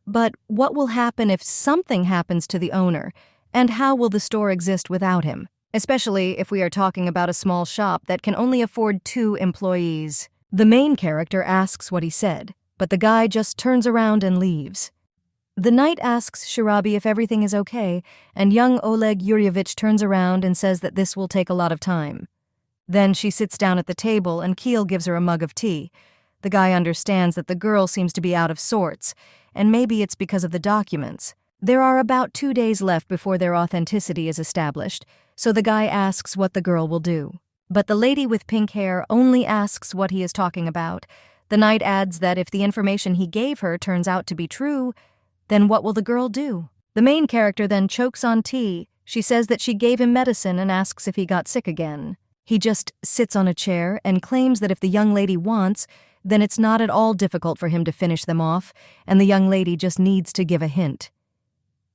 But what will happen if something happens to the owner? And how will the store exist without him? Especially if we are talking about a small shop that can only afford 2 employees. The main character asks what he said, but the guy just turns around and leaves. The knight asks Shirabi if everything is okay, and young Oleg Yuryevich turns around and says that this will take a lot of time. Then she sits down at the table and Keel gives her a mug of tea. The guy understands that the girl seems to be out of sorts, and maybe it's because of the documents. There are about 2 days left before their authenticity is established, so the guy asks what the girl will do. But the lady with pink hair only asks what he is talking about. The knight adds that if the information he gave her turns out to be true, then what will the girl do? The main character then chokes on tea. She says that she gave him medicine and asks if he got sick again. He just sits on a chair and claims that if the young lady wants, then it's not at all difficult for him to finish them off, and the young lady just needs to give a hint.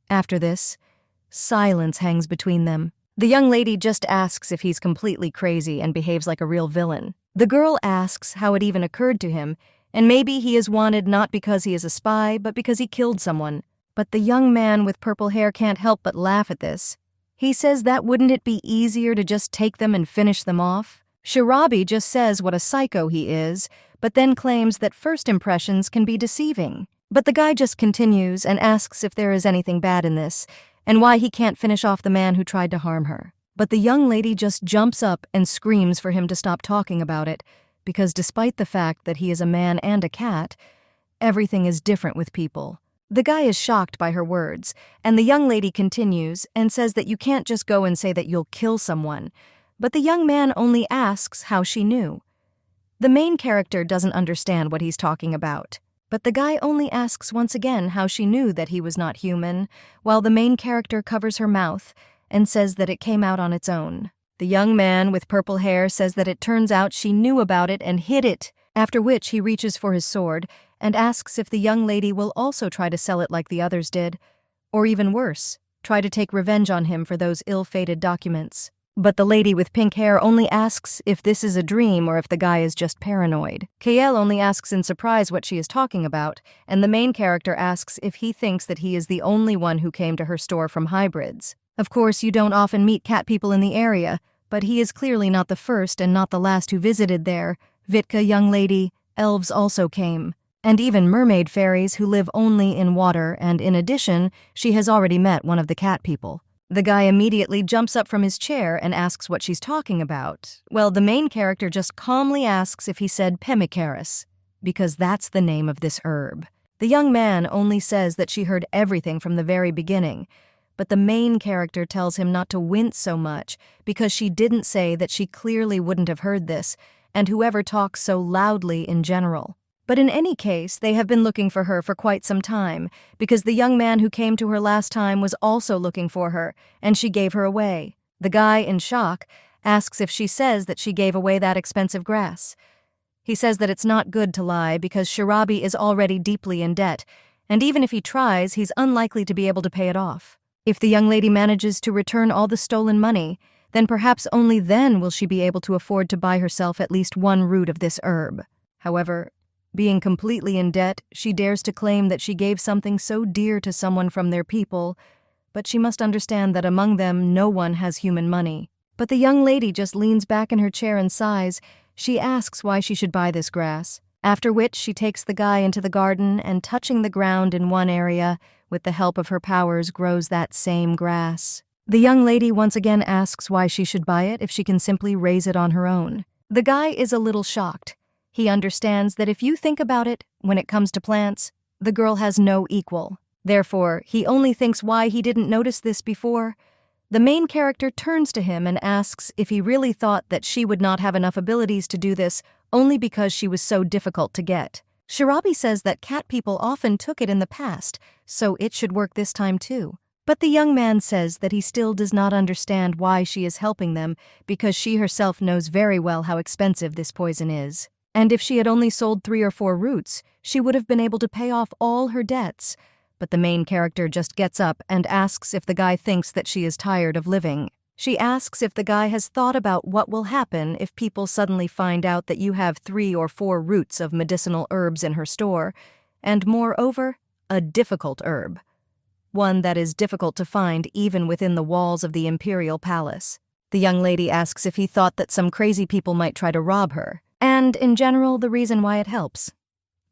After this, silence hangs between them. The young lady just asks if he's completely crazy and behaves like a real villain. The girl asks how it even occurred to him, and maybe he is wanted not because he is a spy, but because he killed someone. But the young man with purple hair can't help but laugh at this. He says that wouldn't it be easier to just take them and finish them off? Shirabi just says what a psycho he is, but then claims that first impressions can be deceiving. But the guy just continues and asks if there is anything bad in this, and why he can't finish off the man who tried to harm her. But the young lady just jumps up and screams for him to stop talking about it, because despite the fact that he is a man and a cat, everything is different with people. The guy is shocked by her words, and the young lady continues and says that you can't just go and say that you'll kill someone, but the young man only asks how she knew. The main character doesn't understand what he's talking about, but the guy only asks once again how she knew that he was not human, while the main character covers her mouth and says that it came out on its own. The young man with purple hair says that it turns out she knew about it and hid it, after which he reaches for his sword and asks if the young lady will also try to sell it like the others did, or even worse, try to take revenge on him for those ill-fated documents. But the lady with pink hair only asks if this is a dream or if the guy is just paranoid. Kael only asks in surprise what she is talking about, and the main character asks if he thinks that he is the only one who came to her store from hybrids. Of course, you don't often meet cat people in the area, but he is clearly not the first and not the last who visited there. Vitka, young lady, elves also came, and even mermaid fairies who live only in water, and in addition, she has already met one of the cat people. The guy immediately jumps up from his chair and asks what she's talking about. Well, the main character just calmly asks if he said pemmicaris, because that's the name of this herb. The young man only says that she heard everything from the very beginning, but the main character tells him not to wince so much because she didn't say that she clearly wouldn't have heard this, and whoever talks so loudly in general. But in any case, they have been looking for her for quite some time, because the young man who came to her last time was also looking for her, and she gave her away. The guy, in shock, asks if she says that she gave away that expensive grass. He says that it's not good to lie because Shirabi is already deeply in debt, and even if he tries, he's unlikely to be able to pay it off. If the young lady manages to return all the stolen money, then perhaps only then will she be able to afford to buy herself at least one root of this herb. However, being completely in debt, she dares to claim that she gave something so dear to someone from their people, but she must understand that among them no one has human money. But the young lady just leans back in her chair and sighs. She asks why she should buy this grass, after which she takes the guy into the garden and, touching the ground in one area, with the help of her powers, grows that same grass. The young lady once again asks why she should buy it if she can simply raise it on her own. The guy is a little shocked. He understands that if you think about it, when it comes to plants, the girl has no equal. Therefore, he only thinks why he didn't notice this before. The main character turns to him and asks if he really thought that she would not have enough abilities to do this only because she was so difficult to get. Shirabi says that cat people often took it in the past, so it should work this time too. But the young man says that he still does not understand why she is helping them because she herself knows very well how expensive this poison is. And if she had only sold 3 or 4 roots, she would have been able to pay off all her debts. But the main character just gets up and asks if the guy thinks that she is tired of living. She asks if the guy has thought about what will happen if people suddenly find out that you have 3 or 4 roots of medicinal herbs in her store, and moreover, a difficult herb. One that is difficult to find even within the walls of the imperial palace. The young lady asks if he thought that some crazy people might try to rob her, and, in general, the reason why it helps.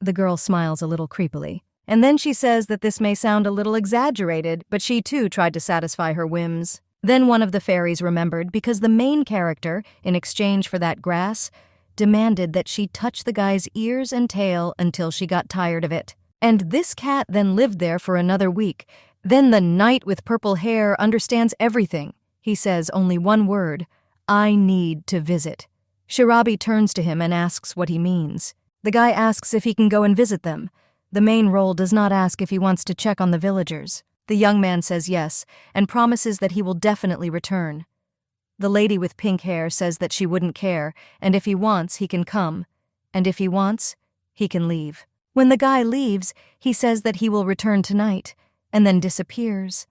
The girl smiles a little creepily, and then she says that this may sound a little exaggerated, but she too tried to satisfy her whims. Then one of the fairies remembered because the main character, in exchange for that grass, demanded that she touch the guy's ears and tail until she got tired of it. And this cat then lived there for another week. Then the knight with purple hair understands everything. He says only one word: "I need to visit." Shirabi turns to him and asks what he means. The guy asks if he can go and visit them. The main role does not ask if he wants to check on the villagers. The young man says yes, and promises that he will definitely return. The lady with pink hair says that she wouldn't care, and if he wants, he can come. And if he wants, he can leave. When the guy leaves, he says that he will return tonight, and then disappears.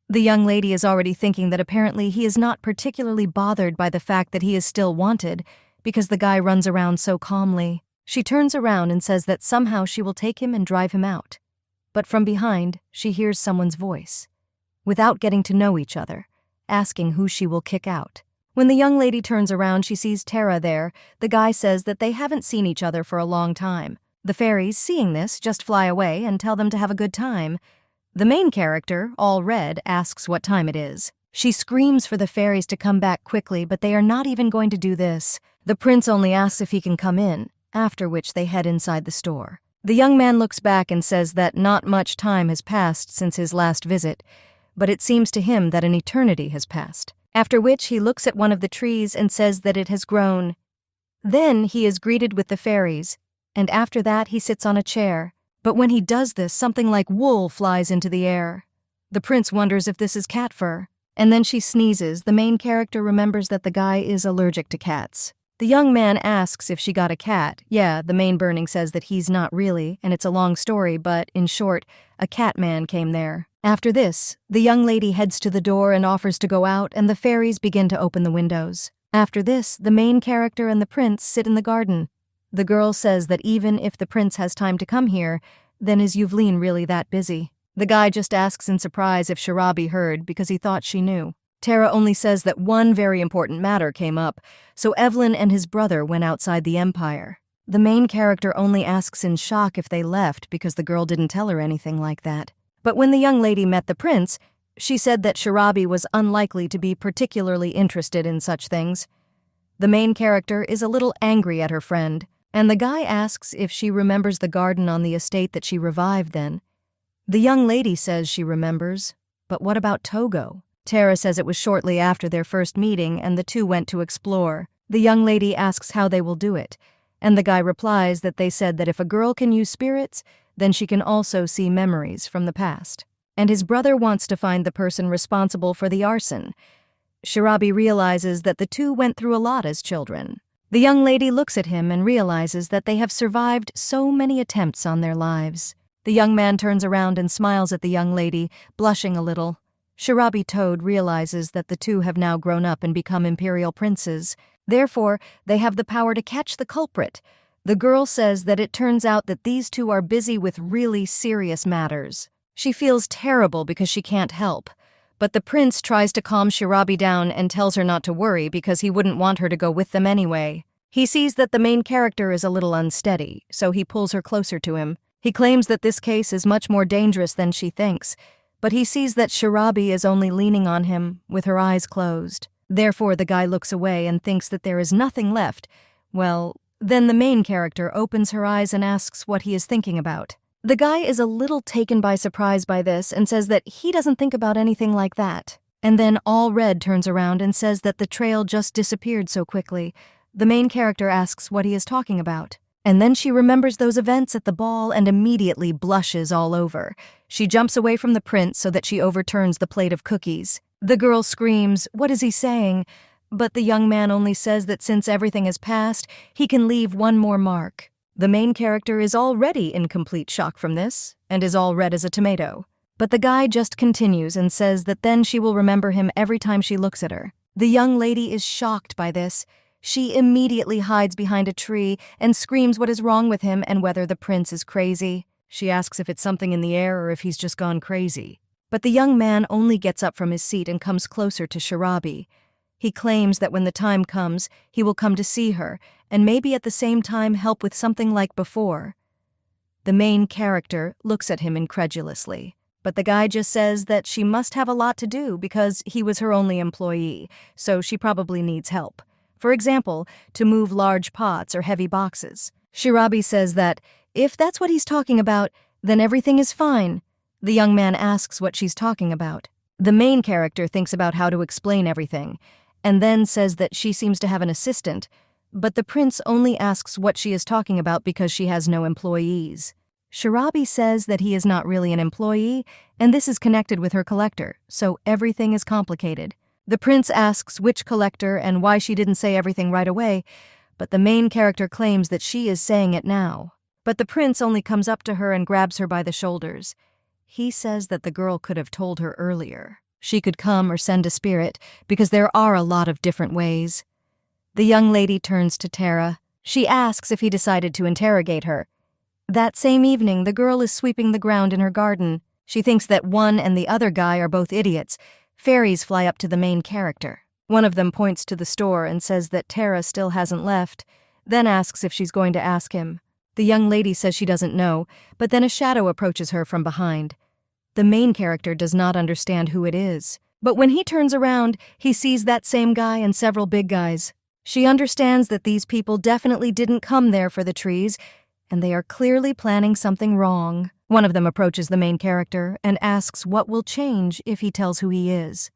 The young lady is already thinking that apparently he is not particularly bothered by the fact that he is still wanted, because the guy runs around so calmly. She turns around and says that somehow she will take him and drive him out. But from behind, she hears someone's voice, without getting to know each other, asking who she will kick out. When the young lady turns around, she sees Tara there. The guy says that they haven't seen each other for a long time. The fairies, seeing this, just fly away and tell them to have a good time. The main character, all red, asks what time it is. She screams for the fairies to come back quickly, but they are not even going to do this. The prince only asks if he can come in, after which they head inside the store. The young man looks back and says that not much time has passed since his last visit, but it seems to him that an eternity has passed. After which he looks at one of the trees and says that it has grown. Then he is greeted with the fairies, and after that he sits on a chair. But when he does this, something like wool flies into the air. The prince wonders if this is cat fur, and then she sneezes. The main character remembers that the guy is allergic to cats. The young man asks if she got a cat. Yeah, the main burning says that he's not really, and it's a long story, but in short, a cat man came there. After this, the young lady heads to the door and offers to go out, and the fairies begin to open the windows. After this, the main character and the prince sit in the garden. The girl says that even if the prince has time to come here, then is Yuvlin really that busy? The guy just asks in surprise if Sharabi heard because he thought she knew. Tara only says that one very important matter came up, so Evelyn and his brother went outside the Empire. The main character only asks in shock if they left because the girl didn't tell her anything like that. But when the young lady met the prince, she said that Sharabi was unlikely to be particularly interested in such things. The main character is a little angry at her friend, and the guy asks if she remembers the garden on the estate that she revived then. The young lady says she remembers, but what about Togo? Tara says it was shortly after their first meeting and the two went to explore. The young lady asks how they will do it, and the guy replies that they said that if a girl can use spirits, then she can also see memories from the past. And his brother wants to find the person responsible for the arson. Sharabi realizes that the two went through a lot as children. The young lady looks at him and realizes that they have survived so many attempts on their lives. The young man turns around and smiles at the young lady, blushing a little. Sharabi Toad realizes that the two have now grown up and become imperial princes. Therefore, they have the power to catch the culprit. The girl says that it turns out that these two are busy with really serious matters. She feels terrible because she can't help. But the prince tries to calm Sharabi down and tells her not to worry because he wouldn't want her to go with them anyway. He sees that the main character is a little unsteady, so he pulls her closer to him. He claims that this case is much more dangerous than she thinks, but he sees that Sharabi is only leaning on him with her eyes closed. Therefore, the guy looks away and thinks that there is nothing left. Well, then the main character opens her eyes and asks what he is thinking about. The guy is a little taken by surprise by this and says that he doesn't think about anything like that. And then All Red turns around and says that the trail just disappeared so quickly. The main character asks what he is talking about. And then she remembers those events at the ball and immediately blushes all over. She jumps away from the prince so that she overturns the plate of cookies. The girl screams, "What is he saying?" But the young man only says that since everything has passed, he can leave one more mark. The main character is already in complete shock from this, and is all red as a tomato. But the guy just continues and says that then she will remember him every time she looks at her. The young lady is shocked by this. She immediately hides behind a tree and screams what is wrong with him and whether the prince is crazy. She asks if it's something in the air or if he's just gone crazy. But the young man only gets up from his seat and comes closer to Sharabi. He claims that when the time comes, he will come to see her, and maybe at the same time help with something like before. The main character looks at him incredulously, but the guy just says that she must have a lot to do because he was her only employee, so she probably needs help. For example, to move large pots or heavy boxes. Sharabi says that if that's what he's talking about, then everything is fine. The young man asks what she's talking about. The main character thinks about how to explain everything, and then says that she seems to have an assistant, but the prince only asks what she is talking about because she has no employees. Sharabi says that he is not really an employee, and this is connected with her collector, so everything is complicated. The prince asks which collector and why she didn't say everything right away, but the main character claims that she is saying it now. But the prince only comes up to her and grabs her by the shoulders. He says that the girl could have told her earlier. She could come or send a spirit, because there are a lot of different ways. The young lady turns to Tara. She asks if he decided to interrogate her. That same evening, the girl is sweeping the ground in her garden. She thinks that one and the other guy are both idiots. Fairies fly up to the main character. One of them points to the store and says that Tara still hasn't left, then asks if she's going to ask him. The young lady says she doesn't know, but then a shadow approaches her from behind. The main character does not understand who it is. But when he turns around, he sees that same guy and several big guys. She understands that these people definitely didn't come there for the trees, and they are clearly planning something wrong. One of them approaches the main character and asks what will change if he tells who he is.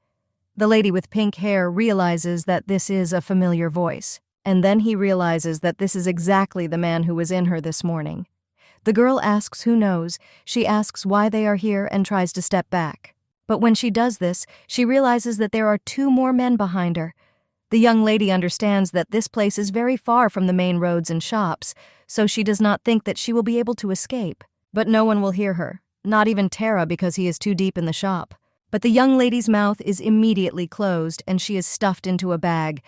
The lady with pink hair realizes that this is a familiar voice, and then he realizes that this is exactly the man who was in her this morning. The girl asks who knows, she asks why they are here and tries to step back. But when she does this, she realizes that there are 2 more men behind her. The young lady understands that this place is very far from the main roads and shops, so she does not think that she will be able to escape. But no one will hear her, not even Tara because he is too deep in the shop. But the young lady's mouth is immediately closed and she is stuffed into a bag.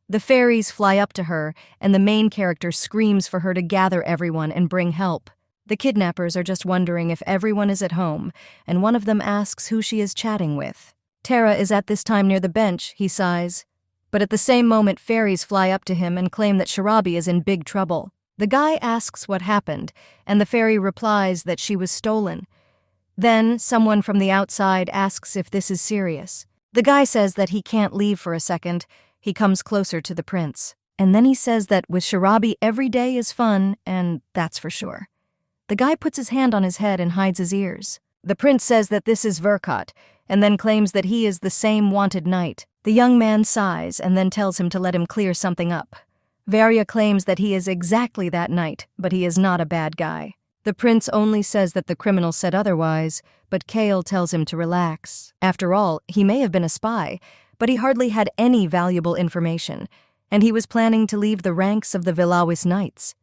The fairies fly up to her and the main character screams for her to gather everyone and bring help. The kidnappers are just wondering if everyone is at home, and one of them asks who she is chatting with. Tara is at this time near the bench, he sighs. But at the same moment, fairies fly up to him and claim that Sharabi is in big trouble. The guy asks what happened, and the fairy replies that she was stolen. Then, someone from the outside asks if this is serious. The guy says that he can't leave for a second. He comes closer to the prince. And then he says that with Sharabi every day is fun, and that's for sure. The guy puts his hand on his head and hides his ears. The prince says that this is Verkot, and then claims that he is the same wanted knight. The young man sighs and then tells him to let him clear something up. Varya claims that he is exactly that knight, but he is not a bad guy. The prince only says that the criminal said otherwise, but Kale tells him to relax. After all, he may have been a spy, but he hardly had any valuable information, and he was planning to leave the ranks of the Vilawis Knights.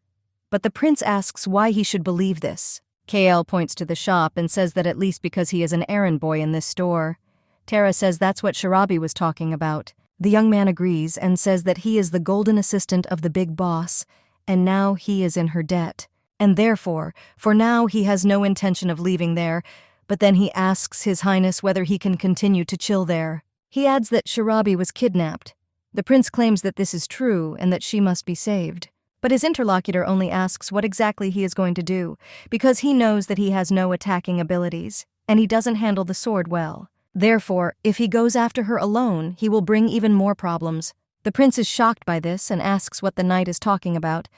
But the prince asks why he should believe this. Kale points to the shop and says that at least because he is an errand boy in this store. Tara says that's what Sharabi was talking about. The young man agrees and says that he is the golden assistant of the big boss, and now he is in her debt. And therefore, for now he has no intention of leaving there, but then he asks His Highness whether he can continue to chill there. He adds that Sharabi was kidnapped. The prince claims that this is true and that she must be saved. But his interlocutor only asks what exactly he is going to do, because he knows that he has no attacking abilities, and he doesn't handle the sword well. Therefore, if he goes after her alone, he will bring even more problems. The prince is shocked by this and asks what the knight is talking about,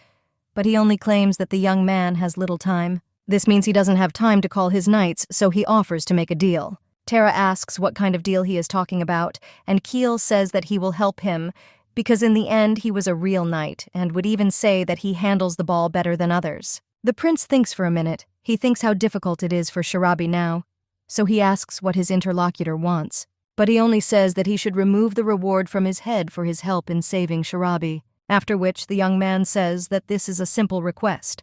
but he only claims that the young man has little time. This means he doesn't have time to call his knights, so he offers to make a deal. Tara asks what kind of deal he is talking about, and Keel says that he will help him, because in the end he was a real knight, and would even say that he handles the ball better than others. The prince thinks for a minute. He thinks how difficult it is for Sharabi now, so he asks what his interlocutor wants. But he only says that he should remove the reward from his head for his help in saving Sharabi, after which the young man says that this is a simple request.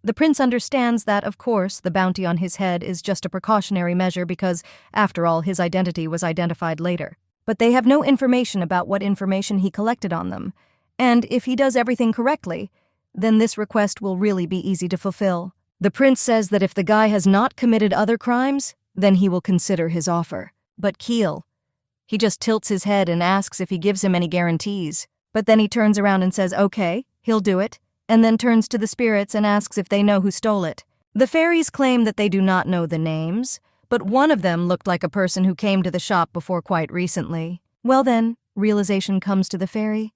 The prince understands that, of course, the bounty on his head is just a precautionary measure because, after all, his identity was identified later. But they have no information about what information he collected on them, and if he does everything correctly, then this request will really be easy to fulfill. The prince says that if the guy has not committed other crimes, then he will consider his offer. But Keel, he just tilts his head and asks if he gives him any guarantees. But then he turns around and says, okay, he'll do it, and then turns to the spirits and asks if they know who stole it. The fairies claim that they do not know the names, but one of them looked like a person who came to the shop before quite recently. Well then, realization comes to the fairy,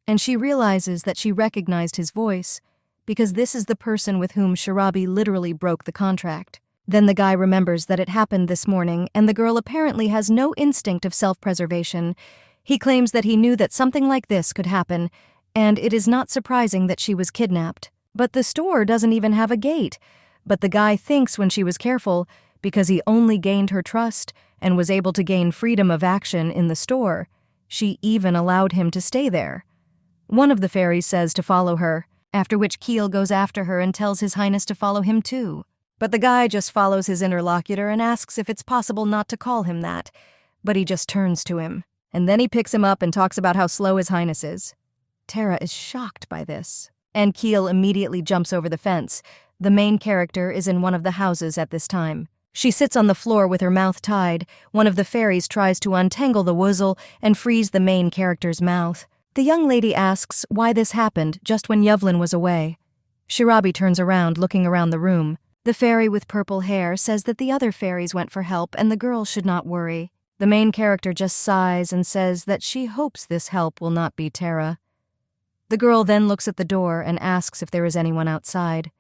and she realizes that she recognized his voice, because this is the person with whom Sharabi literally broke the contract. Then the guy remembers that it happened this morning, and the girl apparently has no instinct of self-preservation. He claims that he knew that something like this could happen, and it is not surprising that she was kidnapped. But the store doesn't even have a gate. But the guy thinks when she was careful, because he only gained her trust and was able to gain freedom of action in the store, she even allowed him to stay there. One of the fairies says to follow her, after which Keel goes after her and tells His Highness to follow him too. But the guy just follows his interlocutor and asks if it's possible not to call him that, but he just turns to him. And then he picks him up and talks about how slow His Highness is. Tara is shocked by this, and Keel immediately jumps over the fence. The main character is in one of the houses at this time. She sits on the floor with her mouth tied. One of the fairies tries to untangle the wuzzle and frees the main character's mouth. The young lady asks why this happened just when Yevlin was away. Shirabi turns around, looking around the room. The fairy with purple hair says that the other fairies went for help and the girl should not worry. The The main character just sighs and says that she hopes this help will not be Tara. The girl then looks at the door and asks if there is anyone outside.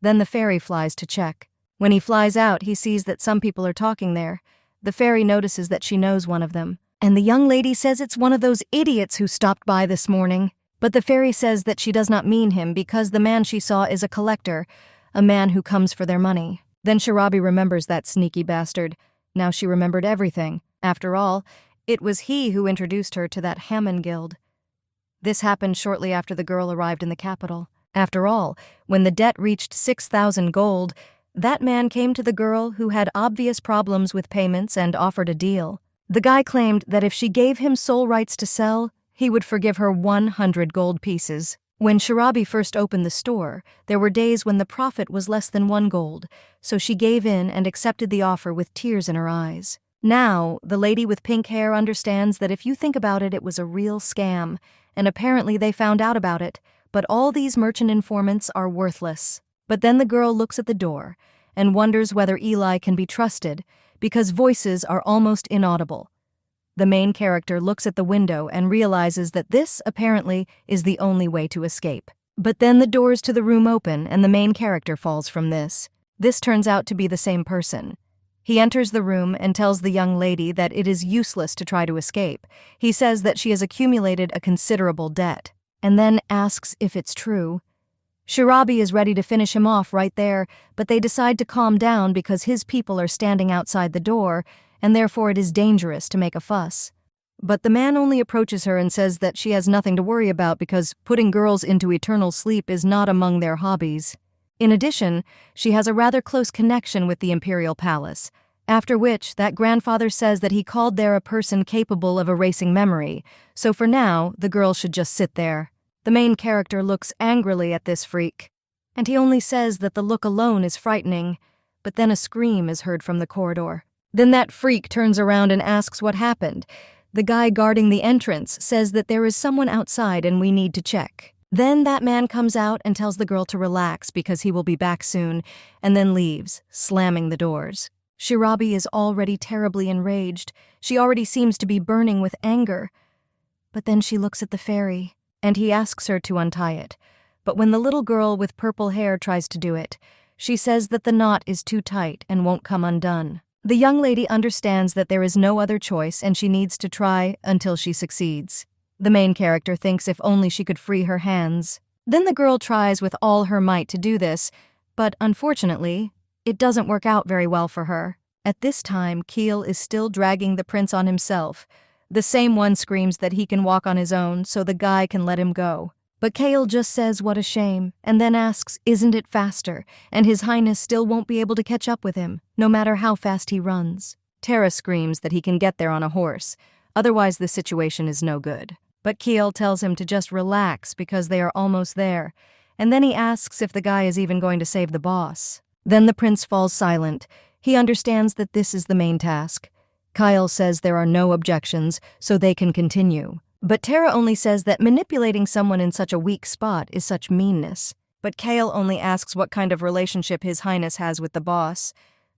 Then the fairy flies to check. When he flies out, he sees that some people are talking there. The fairy notices that she knows one of them, and the young lady says it's one of those idiots who stopped by this morning. But the fairy says that she does not mean him because the man she saw is a collector, a man who comes for their money. Then Shirabi remembers that sneaky bastard. Now she remembered everything. After all, it was he who introduced her to that Hammond guild. This happened shortly after the girl arrived in the capital. After all, when the debt reached 6,000 gold, that man came to the girl who had obvious problems with payments and offered a deal. The guy claimed that if she gave him sole rights to sell, he would forgive her 100 gold pieces. When Shirabi first opened the store, there were days when the profit was less than 1 gold, so she gave in and accepted the offer with tears in her eyes. Now, the lady with pink hair understands that if you think about it, it was a real scam, and apparently they found out about it, but all these merchant informants are worthless. But then the girl looks at the door and wonders whether Eli can be trusted, because voices are almost inaudible. The main character looks at the window and realizes that this, apparently, is the only way to escape. But then the doors to the room open and the main character falls from this. This turns out to be the same person. He enters the room and tells the young lady that it is useless to try to escape. He says that she has accumulated a considerable debt, and then asks if it's true. Shirabi is ready to finish him off right there, but they decide to calm down because his people are standing outside the door, and therefore it is dangerous to make a fuss. But the man only approaches her and says that she has nothing to worry about because putting girls into eternal sleep is not among their hobbies. In addition, she has a rather close connection with the imperial palace, after which that grandfather says that he called there a person capable of erasing memory, so for now, the girl should just sit there. The main character looks angrily at this freak, and he only says that the look alone is frightening, but then a scream is heard from the corridor. Then that freak turns around and asks what happened. The guy guarding the entrance says that there is someone outside and we need to check. Then that man comes out and tells the girl to relax because he will be back soon, and then leaves, slamming the doors. Shirabi is already terribly enraged. She already seems to be burning with anger. But then she looks at the fairy, and he asks her to untie it. But when the little girl with purple hair tries to do it, she says that the knot is too tight and won't come undone. The young lady understands that there is no other choice and she needs to try until she succeeds. The main character thinks if only she could free her hands. Then the girl tries with all her might to do this, but unfortunately, it doesn't work out very well for her. At this time, Keel is still dragging the prince on himself. The same one screams that he can walk on his own so the guy can let him go. But Kale just says what a shame, and then asks, isn't it faster? And His Highness still won't be able to catch up with him, no matter how fast he runs. Tara screams that he can get there on a horse, otherwise the situation is no good. But Keel tells him to just relax because they are almost there, and then he asks if the guy is even going to save the boss. Then the prince falls silent. He understands that this is the main task. Kyle says there are no objections, so they can continue. But Tara only says that manipulating someone in such a weak spot is such meanness. But Kale only asks what kind of relationship His Highness has with the boss.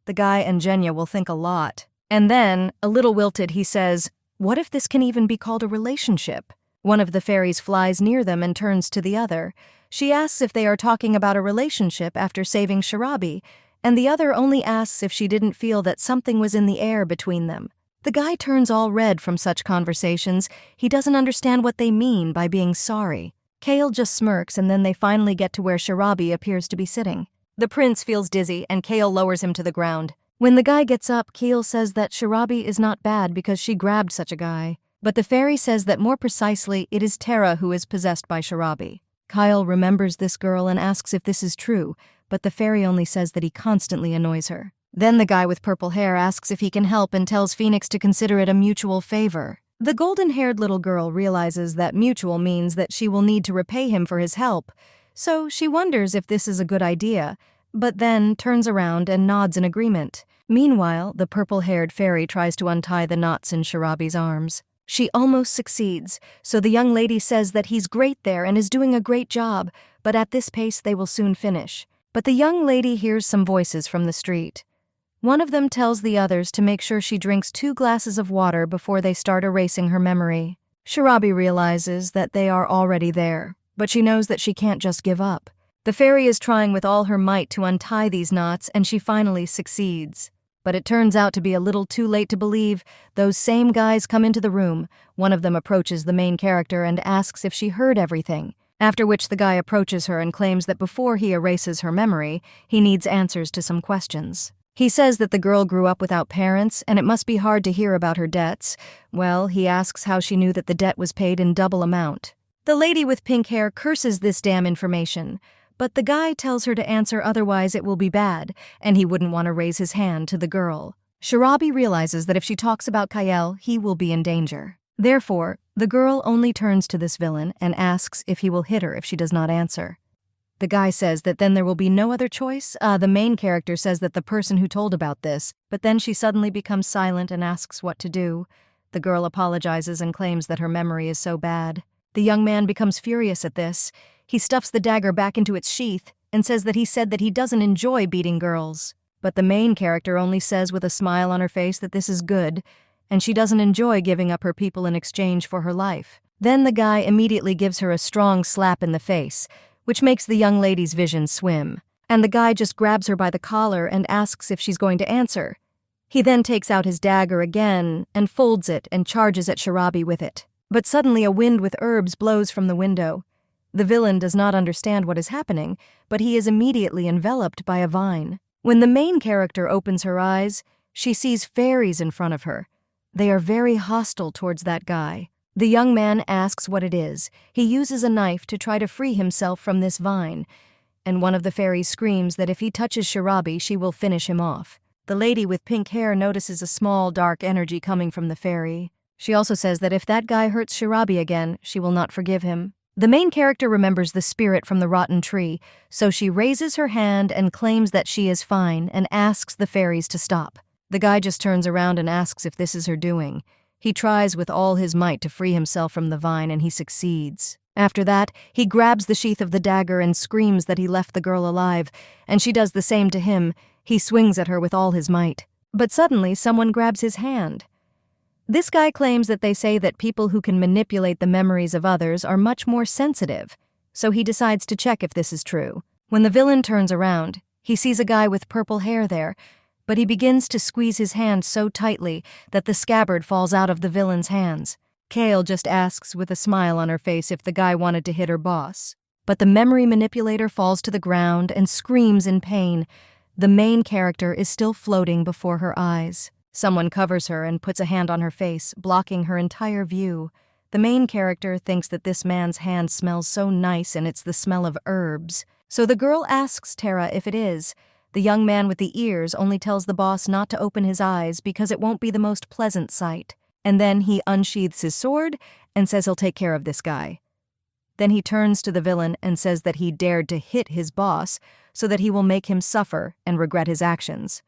The guy and Jenya will think a lot. And then, a little wilted, he says, what if this can even be called a relationship? One of the fairies flies near them and turns to the other. She asks if they are talking about a relationship after saving Shirabi, and the other only asks if she didn't feel that something was in the air between them. The guy turns all red from such conversations. He doesn't understand what they mean by being sorry. Kale just smirks and then they finally get to where Shirabi appears to be sitting. The prince feels dizzy and Kale lowers him to the ground. When the guy gets up, Kale says that Shirabi is not bad because she grabbed such a guy. But the fairy says that more precisely, it is Tara who is possessed by Shirabi. Kyle remembers this girl and asks if this is true, but the fairy only says that he constantly annoys her. Then the guy with purple hair asks if he can help and tells Phoenix to consider it a mutual favor. The golden-haired little girl realizes that mutual means that she will need to repay him for his help, so she wonders if this is a good idea, but then turns around and nods in agreement. Meanwhile, the purple-haired fairy tries to untie the knots in Shirabi's arms. She almost succeeds, so the young lady says that he's great there and is doing a great job, but at this pace they will soon finish. But the young lady hears some voices from the street. One of them tells the others to make sure she drinks 2 glasses of water before they start erasing her memory. Shirabi realizes that they are already there, but she knows that she can't just give up. The fairy is trying with all her might to untie these knots, and she finally succeeds. But it turns out to be a little too late to believe. Those same guys come into the room. One of them approaches the main character and asks if she heard everything, after which the guy approaches her and claims that before he erases her memory, he needs answers to some questions. He says that the girl grew up without parents, and it must be hard to hear about her debts. Well, he asks how she knew that the debt was paid in double amount. The lady with pink hair curses this damn information, but the guy tells her to answer otherwise it will be bad, and he wouldn't want to raise his hand to the girl. Shirabi realizes that if she talks about Kyle, he will be in danger. Therefore, the girl only turns to this villain and asks if he will hit her if she does not answer. The guy says that then there will be no other choice. The main character says that the person who told about this, but then she suddenly becomes silent and asks what to do. The girl apologizes and claims that her memory is so bad. The young man becomes furious at this. He stuffs the dagger back into its sheath and says that he said that he doesn't enjoy beating girls. But the main character only says with a smile on her face that this is good, and she doesn't enjoy giving up her people in exchange for her life. Then the guy immediately gives her a strong slap in the face, which makes the young lady's vision swim. And the guy just grabs her by the collar and asks if she's going to answer. He then takes out his dagger again and folds it and charges at Shirabi with it. But suddenly a wind with herbs blows from the window. The villain does not understand what is happening, but he is immediately enveloped by a vine. When the main character opens her eyes, she sees fairies in front of her. They are very hostile towards that guy. The young man asks what it is. He uses a knife to try to free himself from this vine, and one of the fairies screams that if he touches Shirabi, she will finish him off. The lady with pink hair notices a small, dark energy coming from the fairy. She also says that if that guy hurts Shirabi again, she will not forgive him. The main character remembers the spirit from the rotten tree, so she raises her hand and claims that she is fine and asks the fairies to stop. The guy just turns around and asks if this is her doing. He tries with all his might to free himself from the vine, and he succeeds. After that, he grabs the sheath of the dagger and screams that he left the girl alive, and she does the same to him. He swings at her with all his might. But suddenly, someone grabs his hand. This guy claims that they say that people who can manipulate the memories of others are much more sensitive, so he decides to check if this is true. When the villain turns around, he sees a guy with purple hair there, but he begins to squeeze his hand so tightly that the scabbard falls out of the villain's hands. Kale just asks with a smile on her face if the guy wanted to hit her boss. But the memory manipulator falls to the ground and screams in pain. The main character is still floating before her eyes. Someone covers her and puts a hand on her face, blocking her entire view. The main character thinks that this man's hand smells so nice and it's the smell of herbs. So the girl asks Tara if it is. The young man with the ears only tells the boss not to open his eyes because it won't be the most pleasant sight. And then he unsheathes his sword and says he'll take care of this guy. Then he turns to the villain and says that he dared to hit his boss so that he will make him suffer and regret his actions.